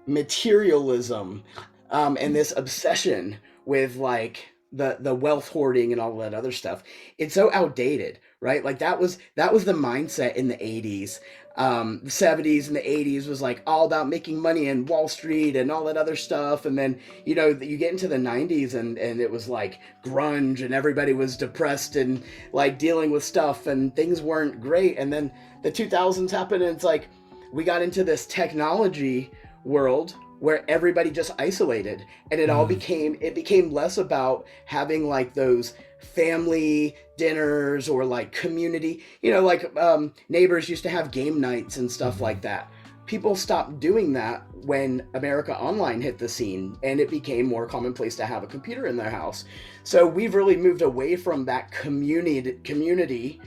materialism and this obsession with, like, the wealth hoarding and all that other stuff, it's so outdated, right? Like, that was the mindset in the 80s. The 70s and the 80s was like all about making money and Wall Street and all that other stuff. And then, you know, you get into the 90s and it was like grunge and everybody was depressed and like dealing with stuff and things weren't great. And then the 2000s happened and it's like we got into this technology world where everybody just isolated, and it became less about having like those family dinners or like community, you know, like neighbors used to have game nights and stuff like that. People stopped doing that when America Online hit the scene, and it became more commonplace to have a computer in their house. So we've really moved away from that community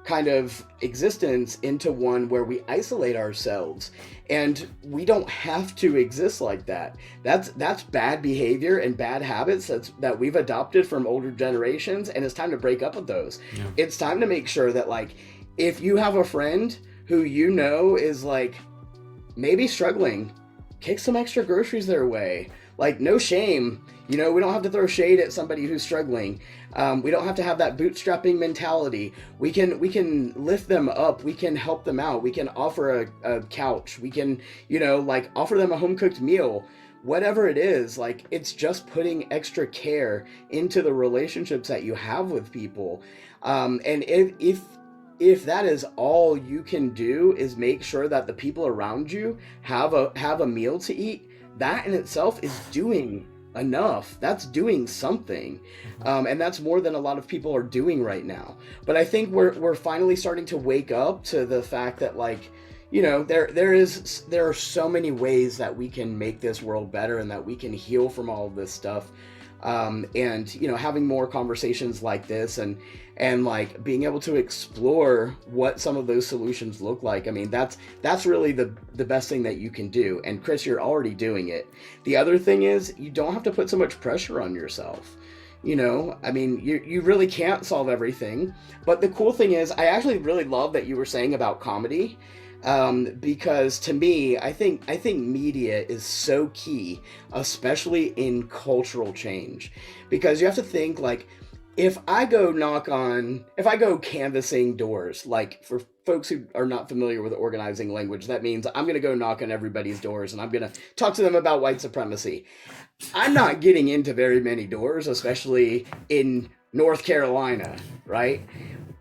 kind of existence into one where we isolate ourselves, and we don't have to exist like that. That's bad behavior and bad habits that we've adopted from older generations, and it's time to break up with those. It's time to make sure that, like, if you have a friend who you know is like maybe struggling, kick some extra groceries their way. Like, no shame. You know, we don't have to throw shade at somebody who's struggling. We don't have to have that bootstrapping mentality. We can lift them up. We can help them out. We can offer a couch. We can, you know, like, offer them a home-cooked meal. Whatever it is, like, it's just putting extra care into the relationships that you have with people. And if that is all you can do is make sure that the people around you have a meal to eat, that in itself is doing enough. That's doing something, and that's more than a lot of people are doing right now. But I think we're finally starting to wake up to the fact that, like, you know, there are so many ways that we can make this world better and that we can heal from all of this stuff. And, you know, having more conversations like this and like being able to explore what some of those solutions look like. I mean, that's really the best thing that you can do. And Chris, you're already doing it. The other thing is, you don't have to put so much pressure on yourself. You know, I mean, you really can't solve everything. But the cool thing is, I actually really love that you were saying about comedy. Because to me, I think media is so key, especially in cultural change, because you have to think, like, if I go canvassing doors, like, for folks who are not familiar with organizing language, that means I'm going to go knock on everybody's doors and I'm going to talk to them about white supremacy. I'm not getting into very many doors, especially in North Carolina, right?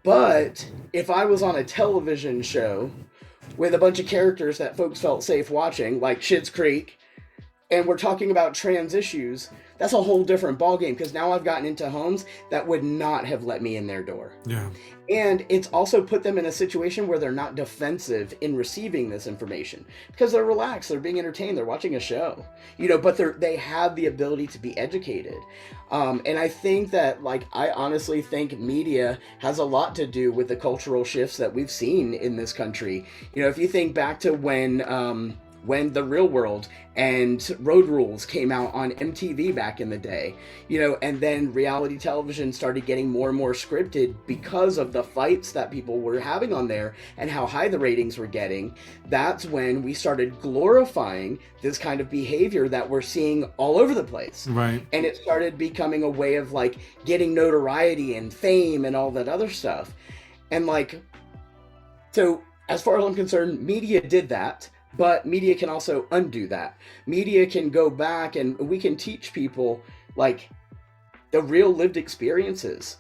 But if I was on a television show with a bunch of characters that folks felt safe watching, like Schitt's Creek, and we're talking about trans issues, that's a whole different ballgame, because now I've gotten into homes that would not have let me in their door. Yeah. And it's also put them in a situation where they're not defensive in receiving this information, because they're relaxed, they're being entertained, they're watching a show, you know, but they have the ability to be educated. And I think that, like, I honestly think media has a lot to do with the cultural shifts that we've seen in this country. You know, if you think back to when The Real World and Road Rules came out on MTV back in the day, you know, and then reality television started getting more and more scripted because of the fights that people were having on there and how high the ratings were getting. That's when we started glorifying this kind of behavior that we're seeing all over the place. Right. And it started becoming a way of, like, getting notoriety and fame and all that other stuff. And, like, so as far as I'm concerned, media did that. But media can also undo that. Media can go back and we can teach people, like, the real lived experiences.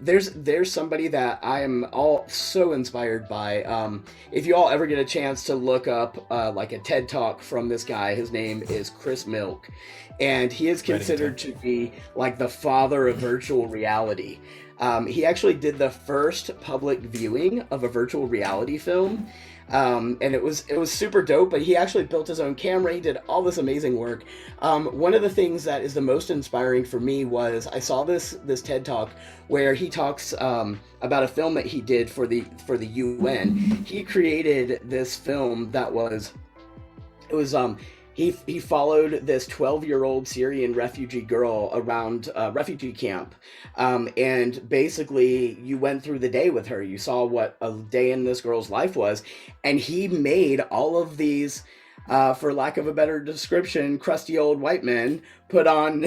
There's somebody that I am all so inspired by. If you all ever get a chance to look up like a TED Talk from this guy, his name is Chris Milk. And he is considered to be like the father of virtual reality. He actually did the first public viewing of a virtual reality film. And it was super dope, but he actually built his own camera. He did all this amazing work. One of the things that is the most inspiring for me was I saw this TED Talk where he talks about a film that he did for the UN. He created this film that was he followed this 12-year-old Syrian refugee girl around a refugee camp, and basically you went through the day with her. You saw what a day in this girl's life was, and he made all of these, for lack of a better description, crusty old white men put on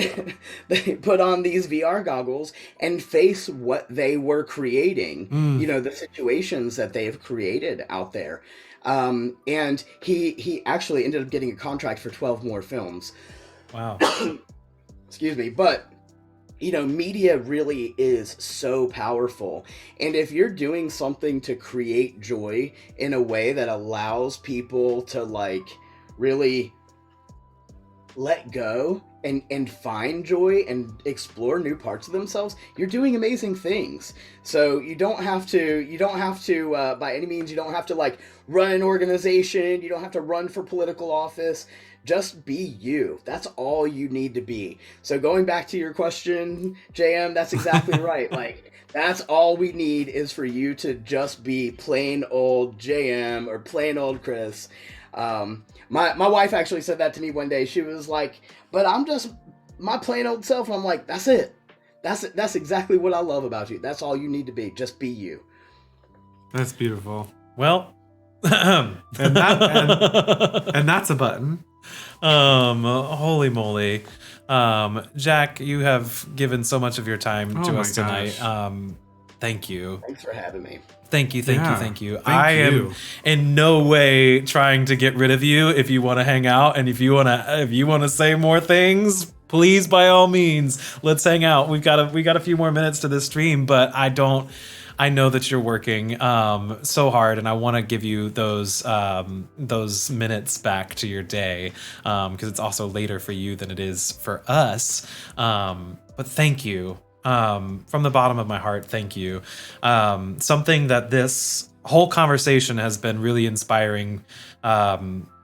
they put on these VR goggles and face what they were creating. You know, the situations that they've created out there. And he actually ended up getting a contract for 12 more films. Wow. Excuse me. But, you know, media really is so powerful. And if you're doing something to create joy in a way that allows people to, like, really let go and find joy and explore new parts of themselves, you're doing amazing things. So you don't have to by any means, you don't have to like run an organization, you don't have to run for political office. Just be you. That's all you need to be. So going back to your question, JM, that's exactly right. Like, that's all we need is for you to just be plain old JM or plain old Chris. My wife actually said that to me one day. She was like, but I'm just my plain old self. And I'm like, that's it. That's exactly what I love about you. That's all you need to be. Just be you. That's beautiful. Well, and that's a button. Holy moly. Jack, you have given so much of your time to us tonight. Thank you. Thanks for having me. Thank you. Thank I you. am in no way trying to get rid of you. If you want to hang out and if you want to say more things, please, by all means, let's hang out. We got a few more minutes to this stream, but I know that you're working so hard, and I want to give you those minutes back to your day, because it's also later for you than it is for us. But thank you. From the bottom of my heart, thank you. Something that this whole conversation has been really inspiring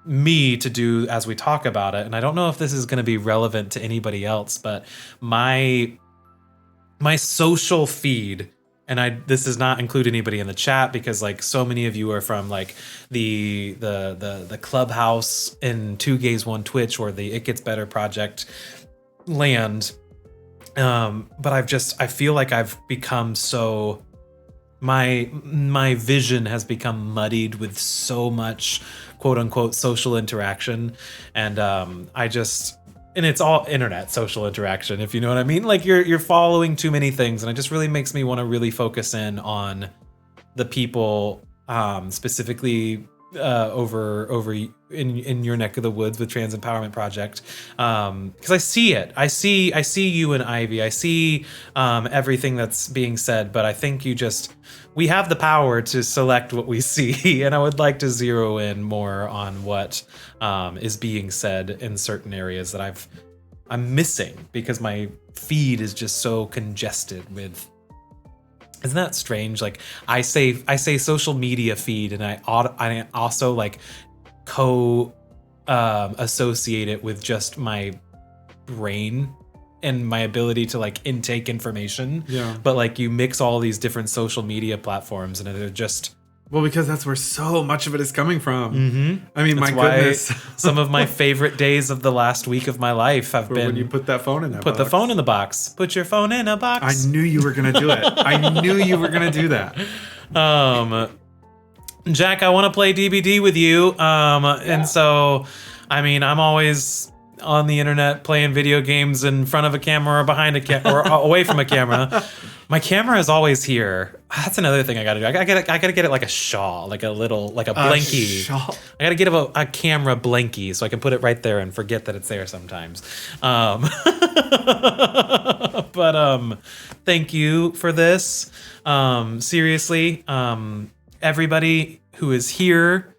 me to do as we talk about it, and I don't know if this is going to be relevant to anybody else, but my social feed, and this does not include anybody in the chat because like so many of you are from like the Clubhouse and Two Gays One Twitch or the It Gets Better Project land. But I feel like I've become so, my vision has become muddied with so much quote unquote social interaction. And, and it's all internet social interaction, if you know what I mean. Like you're following too many things, and it just really makes me want to really focus in on the people, specifically over in your neck of the woods with Trans Empowerment Project, because I see it. I see you and Ivy. I see everything that's being said, but I think we have the power to select what we see, and I would like to zero in more on what is being said in certain areas that I'm missing because my feed is just so congested with. Isn't that strange? Like I say social media feed, and I also like associate it with just my brain and my ability to like intake information. Yeah. But like you mix all these different social media platforms, and they're just. Well, because that's where so much of it is coming from. Mm-hmm. I mean, that's my goodness. Some of my favorite days of the last week of my life have been when you put that phone in that box. Put the phone in the box. Put your phone in a box. I knew you were going to do it. I knew you were going to do that. Jack, I want to play DBD with you. And so, I mean, I'm always on the internet playing video games in front of a camera or behind a camera or away from a camera. My camera is always here. That's another thing I gotta do. I gotta get it like a shawl, like a blankie. I gotta get a camera blankie so I can put it right there and forget that it's there sometimes. But thank you for this. Seriously, everybody who is here,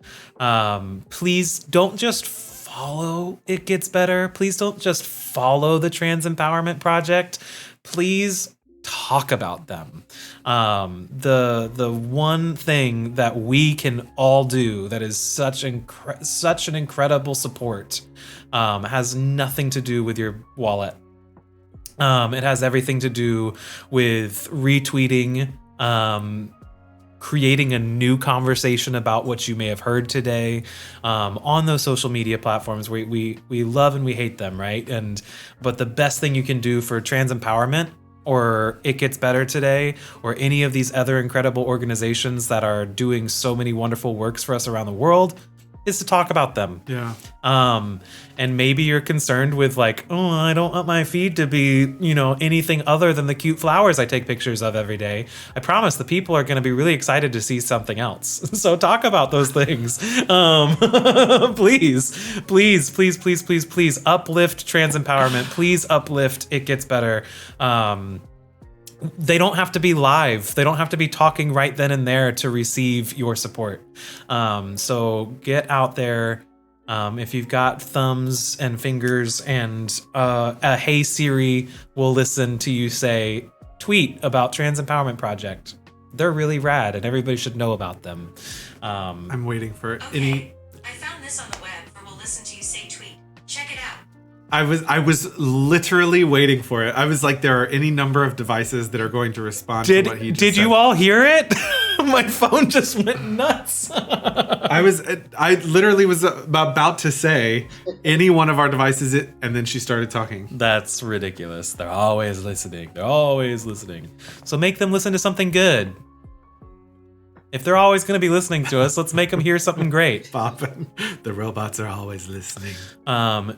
please don't just follow It Gets Better. Please don't just follow the Trans Empowerment Project. Please talk about them. The one thing that we can all do that is such an incredible support has nothing to do with your wallet. It has everything to do with retweeting creating a new conversation about what you may have heard today on those social media platforms. We love and we hate them, right? But the best thing you can do for trans empowerment, or It Gets Better Today, or any of these other incredible organizations that are doing so many wonderful works for us around the world, is to talk about them. Yeah. And maybe you're concerned with like, oh, I don't want my feed to be, anything other than the cute flowers I take pictures of every day. I promise the people are going to be really excited to see something else. So talk about those things. Please uplift trans empowerment. Please uplift It Gets Better. They don't have to be live. They don't have to be talking right then and there to receive your support. So get out there. If you've got thumbs and fingers and a Hey Siri will listen to you say, tweet about Trans Empowerment Project. They're really rad and everybody should know about them. I'm waiting for Okay, any... I found this on the web, or will listen to you say tweet. Check it out. I was literally waiting for it. I was like, there are any number of devices that are going to respond to what he just Did said. you all hear it? My phone just went nuts. I literally was about to say any one of our devices, and then she started talking. That's ridiculous. They're always listening. So make them listen to something good. If they're always going to be listening to us, let's make them hear something great. Bobbin, the robots are always listening.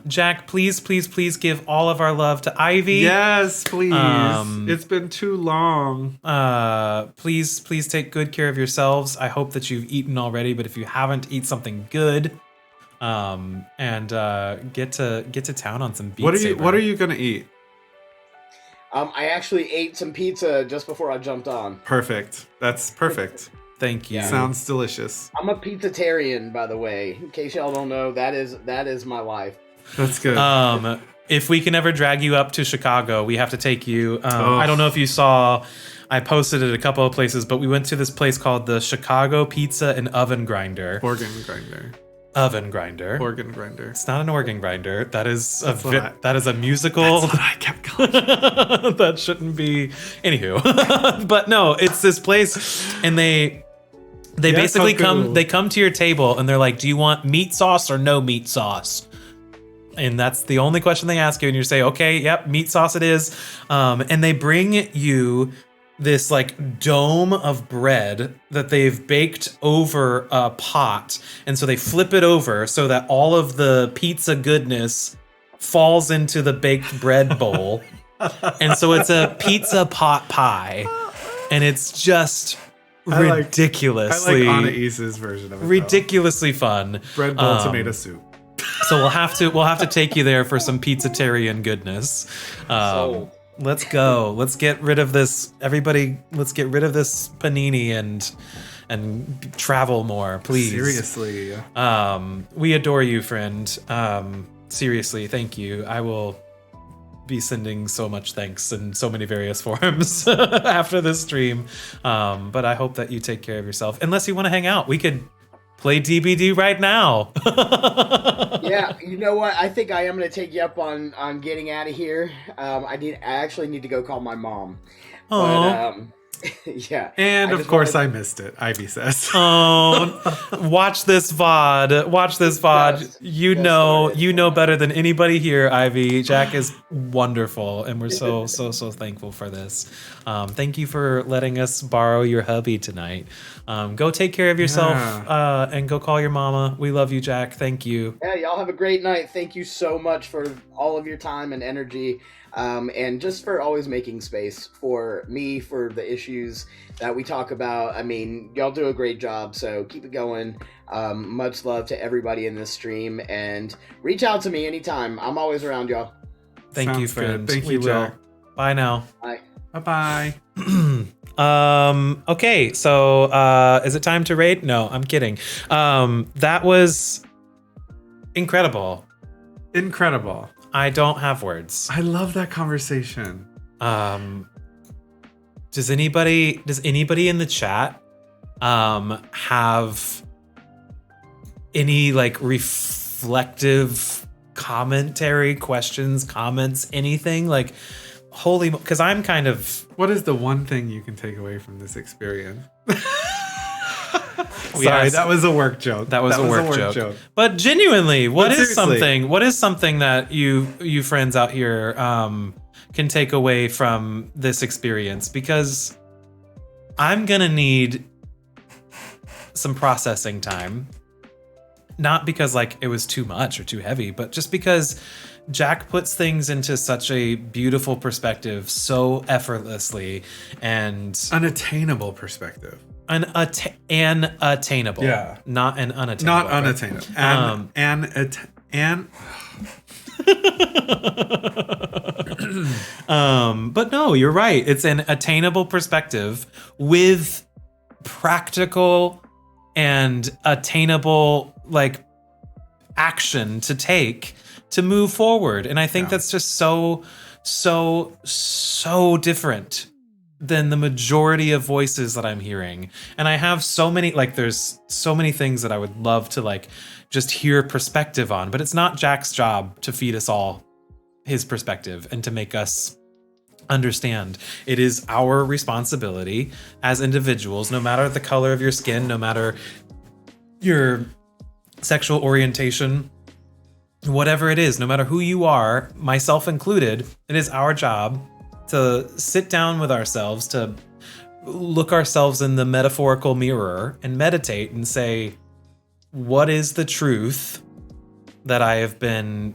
Jack, please give all of our love to Ivy. Yes, please. It's been too long. Please take good care of yourselves. I hope that you've eaten already, but if you haven't, eat something good. And get to town on some Beat Saber. What are you gonna eat? I actually ate some pizza just before I jumped on. Perfect. That's perfect. Thank you. Sounds delicious. I'm a pizzatarian, by the way. In case y'all don't know, that is my life. That's good. If we can ever drag you up to Chicago, we have to take you. I don't know if you saw, I posted it a couple of places, but we went to this place called the Chicago Pizza and Oven Grinder. Organ grinder. Oven grinder. Organ grinder. It's not an organ grinder. That is that is a musical. That's what I kept calling. That shouldn't be. Anywho, but no, it's this place, and they basically come to your table and they're like, do you want meat sauce or no meat sauce? And that's the only question they ask you, and you say, okay, yep, meat sauce it is. And they bring you this like dome of bread that they've baked over a pot. And so they flip it over so that all of the pizza goodness falls into the baked bread bowl. And so it's a pizza pot pie. And it's just ridiculously... I like Anais' version of it. Ridiculously fun. Bread bowl tomato soup. So we'll have to take you there for some pizzatarian goodness. Sold. Let's go. Let's get rid of this. Everybody, let's get rid of this panini and travel more, please. Seriously. We adore you, friend. Seriously, thank you. I will be sending so much thanks in so many various forms after this stream. But I hope that you take care of yourself. Unless you want to hang out, we could play DBD right now. Yeah, you know what? I think I am going to take you up on getting out of here. I actually need to go call my mom. Oh. Yeah. And of course I missed it, Ivy says. Oh, watch this VOD. Watch this VOD. Yes. You know better than anybody here, Ivy. Jack is wonderful, and we're so thankful for this. Thank you for letting us borrow your hubby tonight. Go take care of yourself and go call your mama. We love you, Jack. Thank you. Yeah, y'all have a great night. Thank you so much for all of your time and energy. And just for always making space for me, for the issues that we talk about. I mean, y'all do a great job, so keep it going. Much love to everybody in this stream, and reach out to me anytime. I'm always around, y'all. Thank you, Sounds friend. good. Thank We you, will. Jack. Bye now. Bye. Bye-bye. Okay, so is it time to raid? No, I'm kidding. That was incredible. Incredible. I don't have words. I love that conversation. Does anybody in the chat have any like reflective commentary, questions, comments, anything? Like, holy, because I'm kind of... What is the one thing you can take away from this experience? Sorry, that was a work joke. That was a work joke. But genuinely, what is something that you friends out here can take away from this experience? Because I'm gonna need some processing time. Not because like it was too much or too heavy, but just because Jack puts things into such a beautiful perspective so effortlessly and unattainable perspective. Attainable. Yeah. Not an unattainable. Not unattainable. But no, you're right. It's an attainable perspective with practical and attainable like action to take to move forward. And I think that's just so different than the majority of voices that I'm hearing. And I have so many, like there's so many things that I would love to like just hear perspective on, but it's not Jack's job to feed us all his perspective and to make us understand. It is our responsibility as individuals, no matter the color of your skin, no matter your sexual orientation, whatever it is, no matter who you are, myself included, it is our job to sit down with ourselves, to look ourselves in the metaphorical mirror and meditate and say, what is the truth that I have been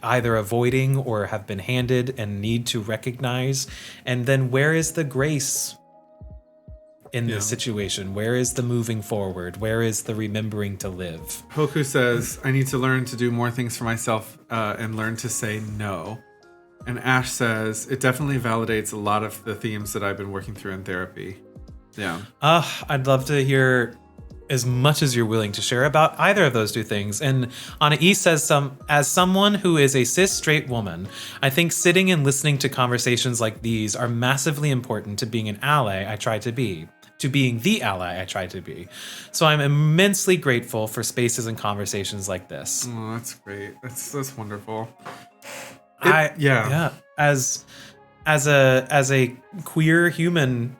either avoiding or have been handed and need to recognize? And then where is the grace in this situation? Where is the moving forward? Where is the remembering to live? Hoku says, I need to learn to do more things for myself and learn to say no. And Ash says, it definitely validates a lot of the themes that I've been working through in therapy. Yeah. I'd love to hear as much as you're willing to share about either of those two things. And Anais says, as someone who is a cis straight woman, I think sitting and listening to conversations like these are massively important to being an ally I try to be, to being the ally I try to be. So I'm immensely grateful for spaces and conversations like this. Oh, that's great. That's wonderful. As a queer human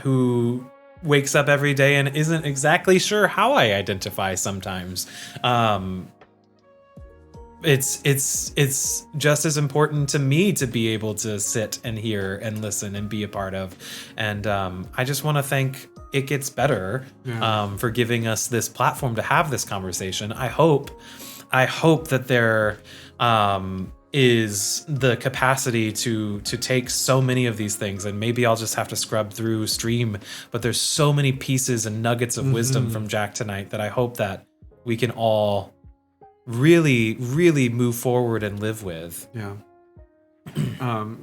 who wakes up every day and isn't exactly sure how I identify sometimes, it's just as important to me to be able to sit and hear and listen and be a part of. And I just want to thank It Gets Better for giving us this platform to have this conversation. I hope that there is the capacity to take so many of these things, and maybe I'll just have to scrub through stream, but there's so many pieces and nuggets of wisdom from Jack tonight that I hope that we can all really, really move forward and live with. Yeah.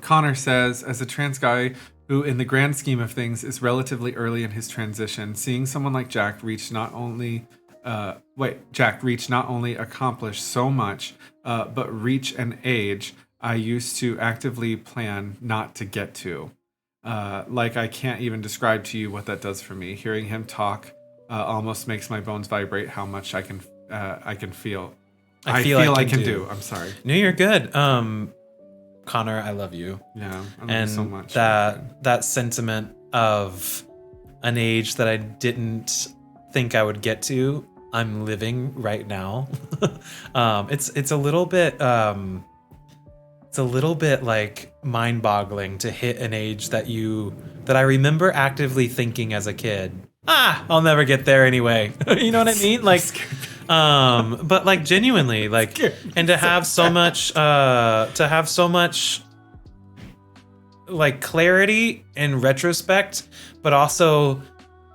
Connor says, as a trans guy who in the grand scheme of things is relatively early in his transition, seeing someone like Jack reach not only accomplish so much, but reach an age I used to actively plan not to get to. Like I can't even describe to you what that does for me. Hearing him talk almost makes my bones vibrate how much I can feel. I feel I can do. I'm sorry. No, you're good. Connor, I love you. Yeah, I love you so much. That sentiment of an age that I didn't think I would get to, I'm living right now. It's a little bit like mind-boggling to hit an age that I remember actively thinking as a kid, I'll never get there anyway. You know what I mean? Like, but like genuinely, like, and to have so much like clarity in retrospect, but also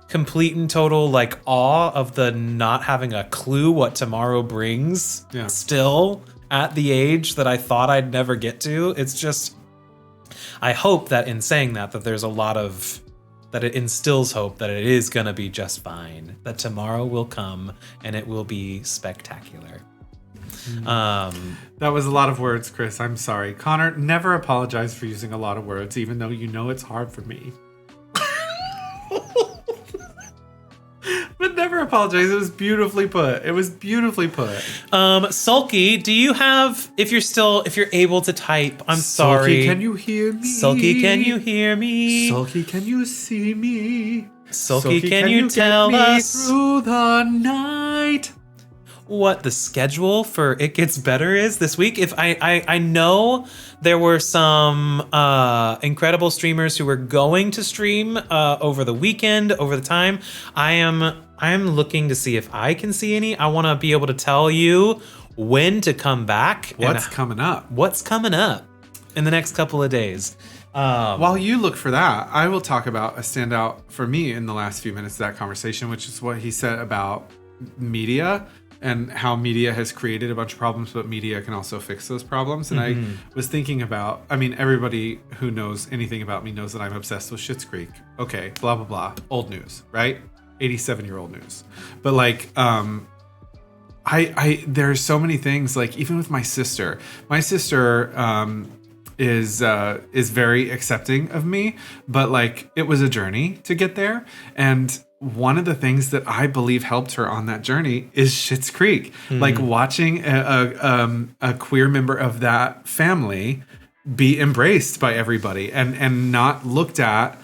complete and total like awe of the not having a clue what tomorrow brings. Yeah. Still at the age that I thought I'd never get to. It's just, I hope that in saying that there's a lot of, that it instills hope that it is gonna be just fine, that tomorrow will come and it will be spectacular. That was a lot of words, Chris. I'm sorry. Connor, never apologize for using a lot of words, even though you know it's hard for me. But never apologize. It was beautifully put. Sulky, do you have, if you're able to type, I'm sorry. Sulky, can you hear me? Sulky, can you hear me? Sulky, can you see me? Sulky, can you tell get me us through the night? what the schedule for It Gets Better is this week? If I know there were some incredible streamers who were going to stream over the weekend, over the time. I am looking to see if I can see any. I want to be able to tell you when to come back. What's coming up? What's coming up in the next couple of days. While you look for that, I will talk about a standout for me in the last few minutes of that conversation, which is what he said about media and how media has created a bunch of problems, but media can also fix those problems. And I was thinking about, I mean, everybody who knows anything about me knows that I'm obsessed with Schitt's Creek. Okay, blah, blah, blah. Old news, right? 87-year-old news. But like, there's so many things, like even with my sister is very accepting of me, but like it was a journey to get there. And one of the things that I believe helped her on that journey is Schitt's Creek. Like watching a queer member of that family be embraced by everybody and not looked at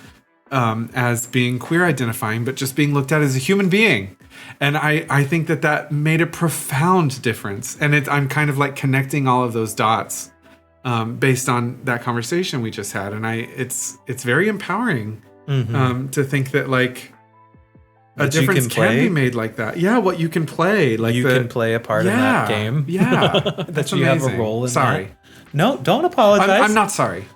as being queer identifying, but just being looked at as a human being. And I think that made a profound difference. And I'm kind of like connecting all of those dots based on that conversation we just had. And it's very empowering to think that like a That you difference can play? can be made like that. Yeah, what you can play. Like You can play a part in that game. Yeah. that That's you have a amazing. role in Sorry. that. No, don't apologize. I'm not sorry.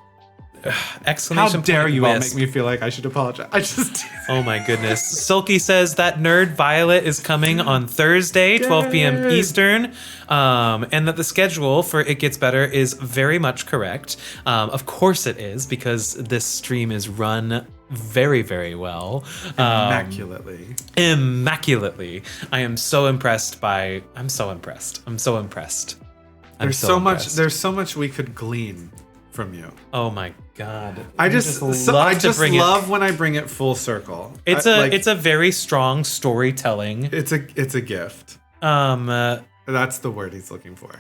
How Exclamation dare point you all missed. make me feel like I should apologize? I just... Oh my goodness. Sulky says that Nerd Violet is coming on Thursday, 12 p.m. Yay. Eastern, and that the schedule for It Gets Better is very much correct. Of course it is, because this stream is run very, very well. Immaculately. Immaculately. I am so impressed by... I'm so impressed. I'm so impressed. I'm There's so much. impressed. There's so much we could glean from you. Oh my God. I You just love to bring it- love when I bring it full circle. It's a very strong storytelling. it's a gift. That's the word he's looking for.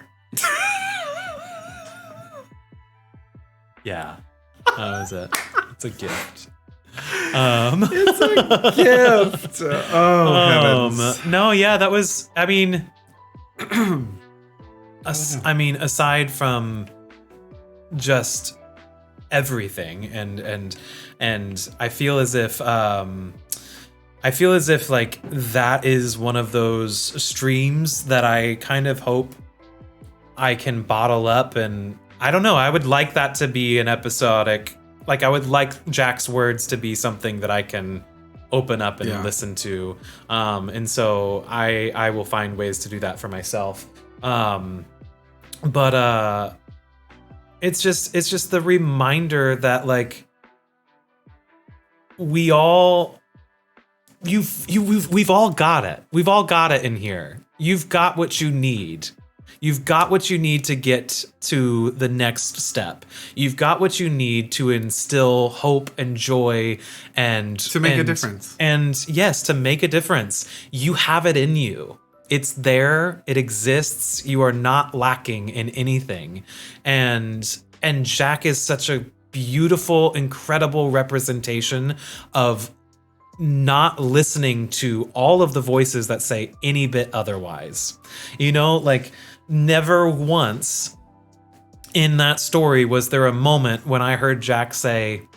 Yeah. That was it. It's a gift. It's a gift. Oh heavens. No, yeah, that was, I mean, aside from just everything and I feel as if like that is one of those streams that I kind of hope I can bottle up, and I don't know, I would like that to be an episodic, like I would like Jack's words to be something that I can open up and listen to, and so I will find ways to do that for myself, but it's just the reminder that like we've all got it. We've all got it in here. You've got what you need. You've got what you need to get to the next step. You've got what you need to instill hope and joy and To make a difference. And yes, to make a difference. You have it in you. It's there. It exists. You are not lacking in anything. And Jack is such a beautiful, incredible representation of not listening to all of the voices that say any bit otherwise. You know, like never once in that story was there a moment when I heard Jack say,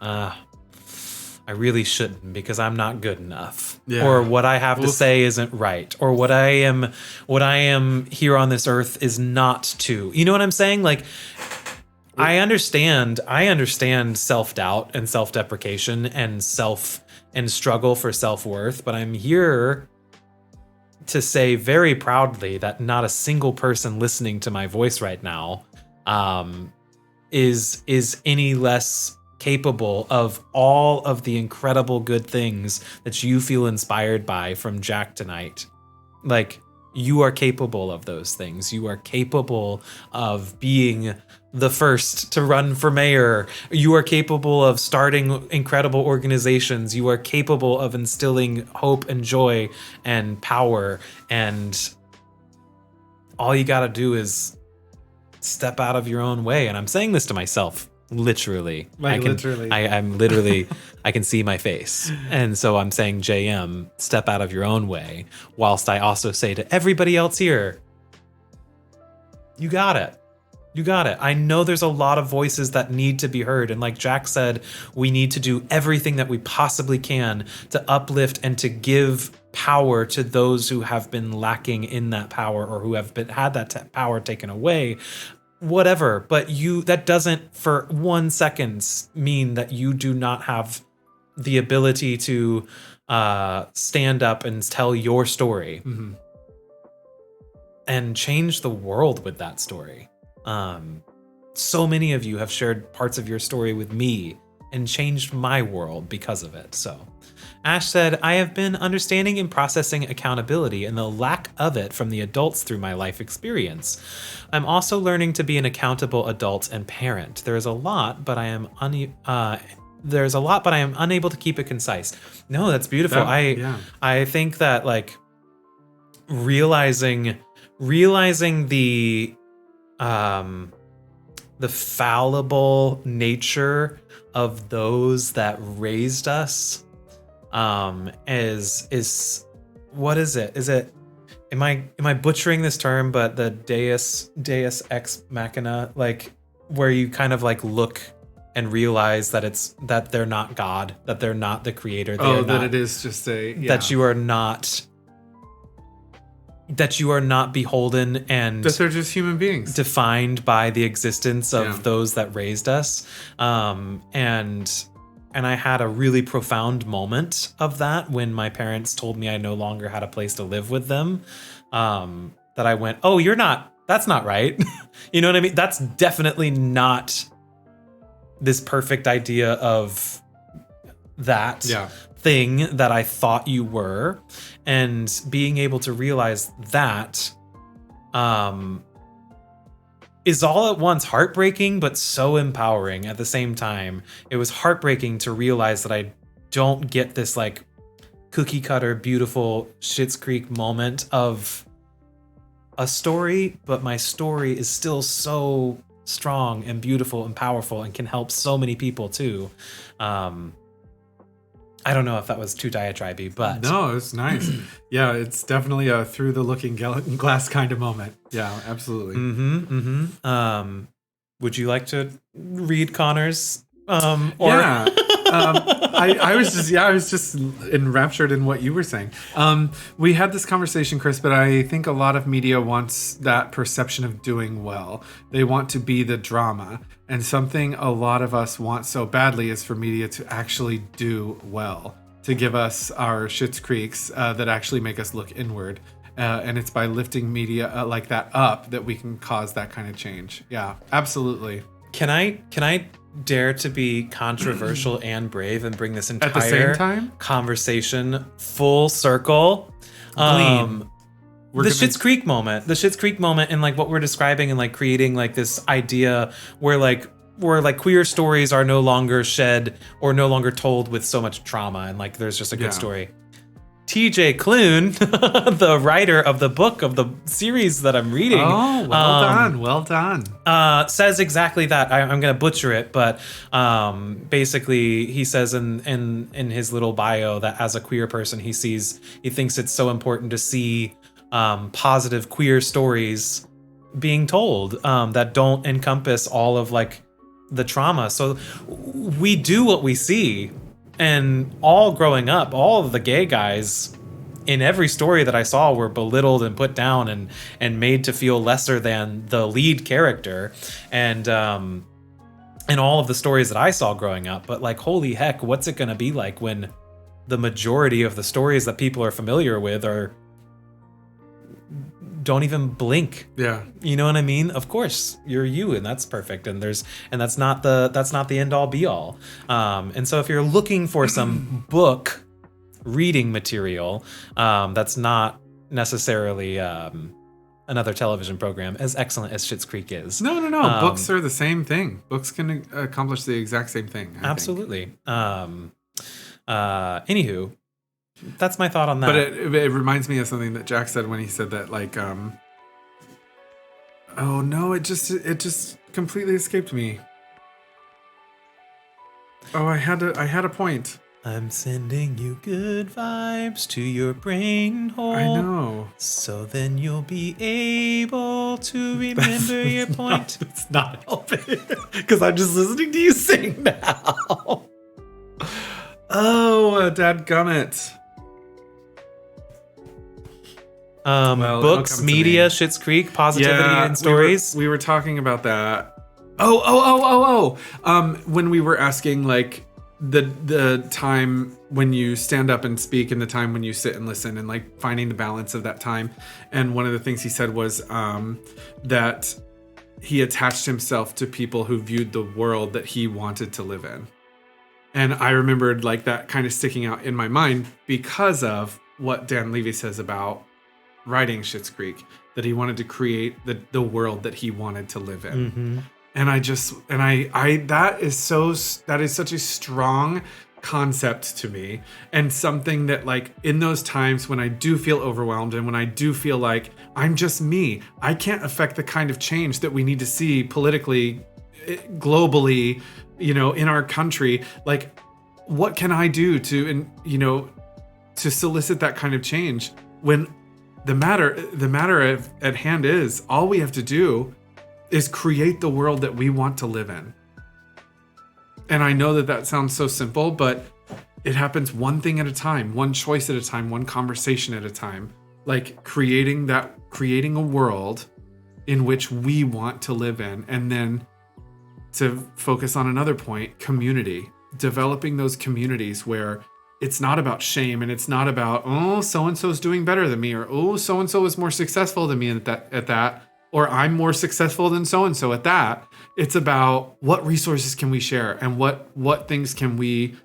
I really shouldn't because I'm not good enough. Yeah. Or what I have to say isn't right. Or what I am here on this earth is not to. You know what I'm saying? Like I understand self-doubt and self-deprecation and struggle for self-worth, but I'm here to say very proudly that not a single person listening to my voice right now is any less capable of all of the incredible good things that you feel inspired by from Jack tonight. Like, you are capable of those things. You are capable of being the first to run for mayor. You are capable of starting incredible organizations. You are capable of instilling hope and joy and power. And all you got to do is step out of your own way. And I'm saying this to myself Literally. Like, literally. I'm literally, I can see my face. And so I'm saying, JM, step out of your own way, whilst I also say to everybody else here, you got it. You got it. I know there's a lot of voices that need to be heard. And like Jack said, we need to do everything that we possibly can to uplift and to give power to those who have been lacking in that power or who have had that power taken away. Whatever. But that doesn't for 1 second mean that you do not have the ability to stand up and tell your story and change the world with that story. So many of you have shared parts of your story with me and changed my world because of it. So Ash said, I have been understanding and processing accountability and the lack of it from the adults through my life experience. I'm also learning to be an accountable adult and parent. There is a lot, but I am unable to keep it concise. No, that's beautiful. I think that like realizing the fallible nature of those that raised us is what is it? Is it am I butchering this term, but the Deus ex machina, like where you kind of like look and realize that they're not God, that they're not the creator. It is just that you are not beholden and that they're just human beings defined by the existence of those that raised us. And I had a really profound moment of that when my parents told me I no longer had a place to live with them. That I went, oh, that's not right. You know what I mean? That's definitely not this perfect idea of that thing that I thought you were. And being able to realize that is all at once heartbreaking, but so empowering at the same time. It was heartbreaking to realize that I don't get this like cookie cutter, beautiful Schitt's Creek moment of a story, but my story is still so strong and beautiful and powerful and can help so many people too. I don't know if that was too diatribe-y, but... No, it's nice. Yeah, it's definitely a through the looking glass kind of moment. Yeah, absolutely. Would you like to read Connor's? Yeah. I was just enraptured in what you were saying. We had this conversation, Chris, but I think a lot of media wants that perception of doing well. They want to be the drama. And something a lot of us want so badly is for media to actually do well, to give us our Schitt's Creeks that actually make us look inward. And it's by lifting media like that up that we can cause that kind of change. Yeah, absolutely. Can I dare to be controversial and brave and bring this entire at the same time conversation full circle? The Schitt's Creek moment and like what we're describing and like creating like this idea where queer stories are no longer shed or no longer told with so much trauma and like there's just a good story. TJ Klune, the writer of the book of the series that I'm reading. Oh, well done. Says exactly that. I'm going to butcher it, but basically he says in his little bio that as a queer person, he thinks it's so important to see positive queer stories being told that don't encompass all of like the trauma. So we do what we see. And all growing up, all of the gay guys in every story that I saw were belittled and put down and made to feel lesser than the lead character. And all of the stories that I saw growing up. But like, holy heck, what's it going to be like when the majority of the stories that people are familiar with don't even blink? Yeah. You know what I mean? Of course, you're you, and that's perfect. And that's not the end all be all. And so if you're looking for some book reading material, that's not necessarily another television program, as excellent as Schitt's Creek is. No. Books are the same thing. Books can accomplish the exact same thing. I absolutely. Anywho, that's my thought on that. But it reminds me of something that Jack said when he said that, like, oh no, it just completely escaped me. Oh, I had a point. I'm sending you good vibes to your brain hole. I know. So then you'll be able to remember your point. It's not helping because I'm just listening to you sing now. Oh, dadgummit. Well, it'll Books, come to media, me. Schitt's Creek, positivity and stories. We were talking about that. Oh. When we were asking like the time when you stand up and speak and the time when you sit and listen and like finding the balance of that time. And one of the things he said was that he attached himself to people who viewed the world that he wanted to live in. And I remembered like that kind of sticking out in my mind because of what Dan Levy says about writing Schitt's Creek, that he wanted to create the world that he wanted to live in. Mm-hmm. And that is such a strong concept to me, and something that like in those times when I do feel overwhelmed and when I do feel like I'm just me, I can't affect the kind of change that we need to see politically, globally, in our country. Like, what can I do to solicit that kind of change when the matter at hand is all we have to do is create the world that we want to live in. And I know that sounds so simple, but it happens one thing at a time, one choice at a time, one conversation at a time. Like creating a world in which we want to live in. And then to focus on another point, community. Developing those communities where it's not about shame and it's not about, oh, so-and-so's doing better than me, or oh, so-and-so is more successful than me at that. Or I'm more successful than so-and-so at that. It's about what resources can we share and what things can we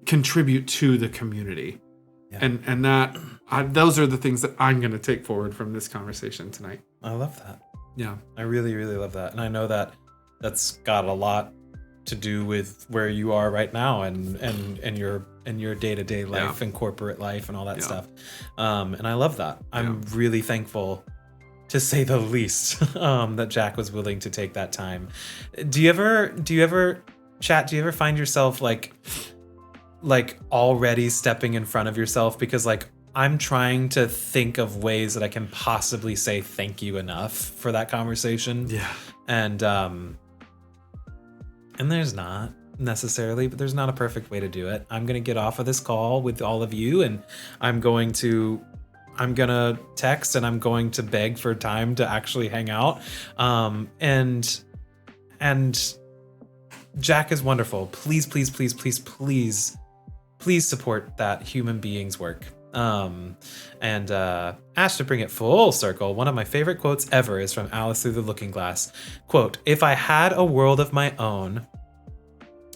contribute to the community. Yeah. And those are the things that I'm going to take forward from this conversation tonight. I love that. Yeah. I really, really love that. And I know that that's got a lot to do with where you are right now and your day-to-day life and corporate life and all that stuff. And I love that. I'm really thankful, to say the least, that Jack was willing to take that time. Do you ever find yourself like already stepping in front of yourself? Because like I'm trying to think of ways that I can possibly say thank you enough for that conversation. Yeah. And there's not necessarily, but there's not a perfect way to do it. I'm going to get off of this call with all of you, and I'm going to text and I'm going to beg for time to actually hang out. And Jack is wonderful. Please support that human being's work. And Ash, to bring it full circle, one of my favorite quotes ever is from Alice Through the Looking Glass. Quote, "If I had a world of my own,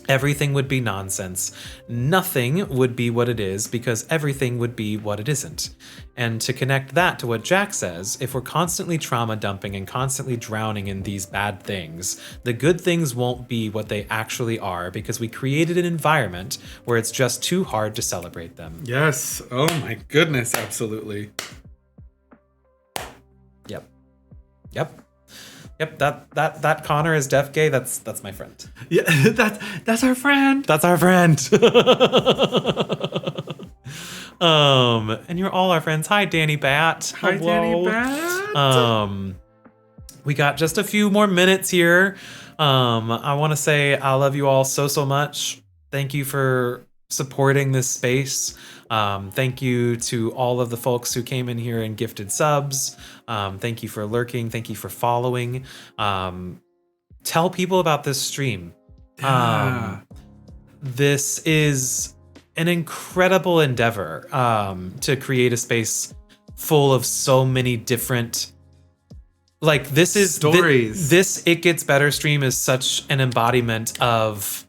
everything would be nonsense. Nothing would be what it is because everything would be what it isn't." And to connect that to what Jack says, if we're constantly trauma dumping and constantly drowning in these bad things, the good things won't be what they actually are because we created an environment where it's just too hard to celebrate them. Yes. Oh my goodness. Absolutely. Yep, that Connor is deaf gay. That's my friend. Yeah, that's our friend. That's our friend. And you're all our friends. Hi, Danny Bat. Hi, Hello. Danny Bat. We got just a few more minutes here. I want to say I love you all so much. Thank you for supporting this space. Thank you to all of the folks who came in here and gifted subs. Thank you for lurking. Thank you for following. Tell people about this stream. This is an incredible endeavor to create a space full of so many different, like, this is stories. This It Gets Better stream is such an embodiment of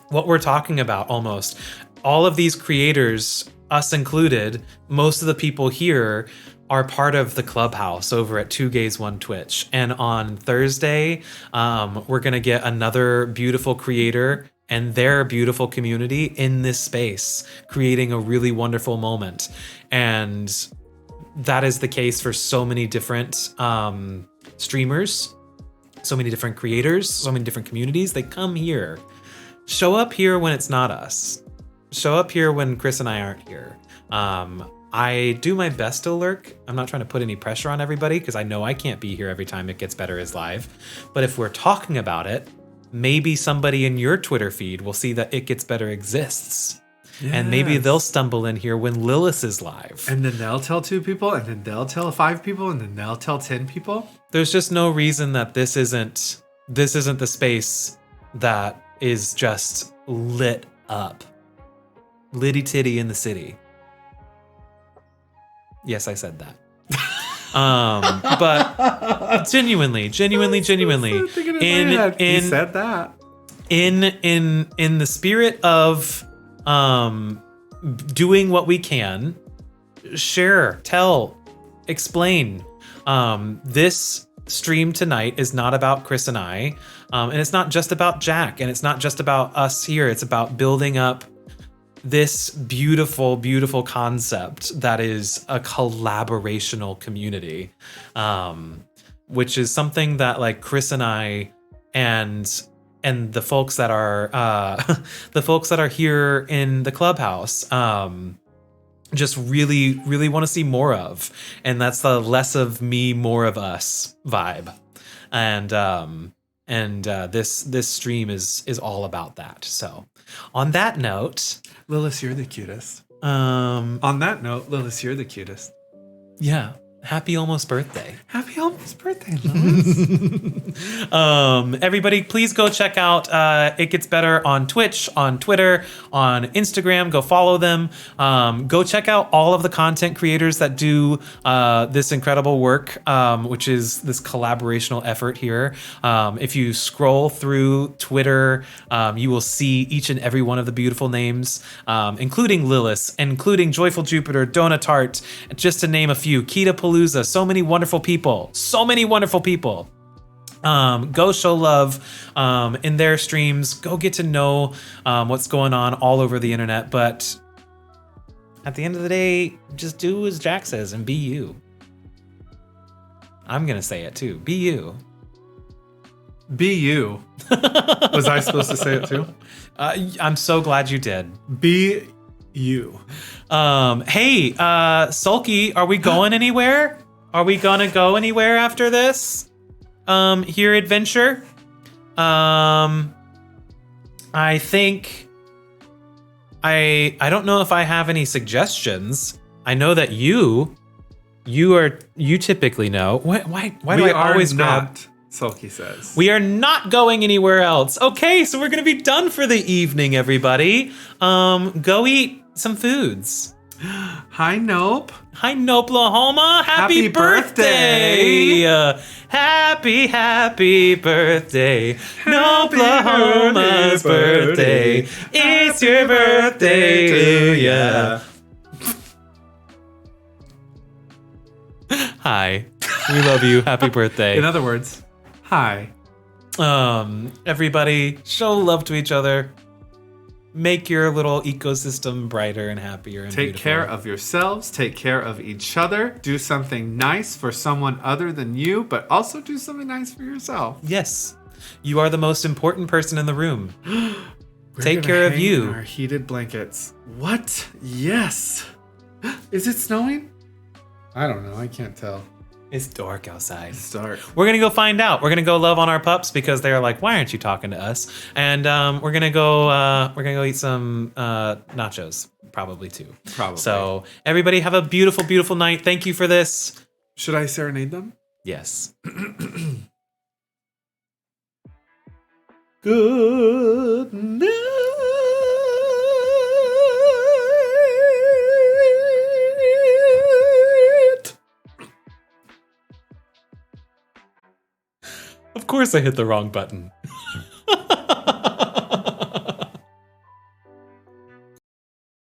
what we're talking about. Almost all of these creators, us included, most of the people here are part of the clubhouse over at Two Gays One Twitch. And on Thursday, we're going to get another beautiful creator and their beautiful community in this space, creating a really wonderful moment. And that is the case for so many different streamers, so many different creators, so many different communities. They come here show up here when it's not us. Show up here when Chris and I aren't here. I do my best to lurk. I'm not trying to put any pressure on everybody because I know I can't be here every time It Gets Better is live. But if we're talking about it, maybe somebody in your Twitter feed will see that It Gets Better exists. Yes. And maybe they'll stumble in here when Lilith is live. And then they'll tell 2 people, and then they'll tell 5 people, and then they'll tell 10 people. There's just no reason that this isn't the space that is just lit up. Litty titty in the city. Yes, I said that. But genuinely, he said that. In the spirit of doing what we can, share, tell, explain. This stream tonight is not about Chris and I, and it's not just about Jack, and it's not just about us here. It's about building up this beautiful, beautiful concept that is a collaborational community, which is something that like Chris and I and the folks that are here in the clubhouse just really, really want to see more of. And that's the less of me, more of us vibe. And this stream is all about that. So on that note, Lilith, you're the cutest. On that note, Lilith, you're the cutest. Yeah. Happy almost birthday. Happy almost birthday, Lilith. Everybody, please go check out It Gets Better on Twitch, on Twitter, on Instagram. Go follow them. Go check out all of the content creators that do this incredible work, which is this collaborational effort here. If you scroll through Twitter, you will see each and every one of the beautiful names, including Lilith, including Joyful Jupiter, Donut Tart, just to name a few. Kita Palooza, so many wonderful people. Go show love in their streams. Go get to know what's going on all over the internet. But at the end of the day, just do as Jack says and be you. I'm going to say it too. Be you. Be you. Was I supposed to say it too? I'm so glad you did. Be you. Hey, Sulky, are we going anywhere? Are we gonna go anywhere after this? Here, adventure? I think I don't know if I have any suggestions. I know that you typically know. Why do I always not? Sulky says. We are not going anywhere else. Okay, so we're gonna be done for the evening, everybody. Go eat some foods. Hi, Nope. Hi, Noplahoma. Happy birthday. Happy birthday. Noplahoma's birthday. It's your birthday to ya. Hi. We love you. Happy birthday. In other words, hi. Everybody, show love to each other. Make your little ecosystem brighter and happier and Take beautiful. care of yourselves. Take care of each other. Do something nice for someone other than you, but also do something nice for yourself. Yes. You are the most important person in the room. Take gonna care of hang you. in our heated blankets. What? Yes. Is it snowing? I don't know. I can't tell. It's dark outside. It's dark. We're gonna go find out. We're gonna go love on our pups because they're like, "Why aren't you talking to us?" And we're gonna go eat some nachos, probably too. Probably. So everybody have a beautiful, beautiful night. Thank you for this. Should I serenade them? Yes. Good night. Of course I hit the wrong button.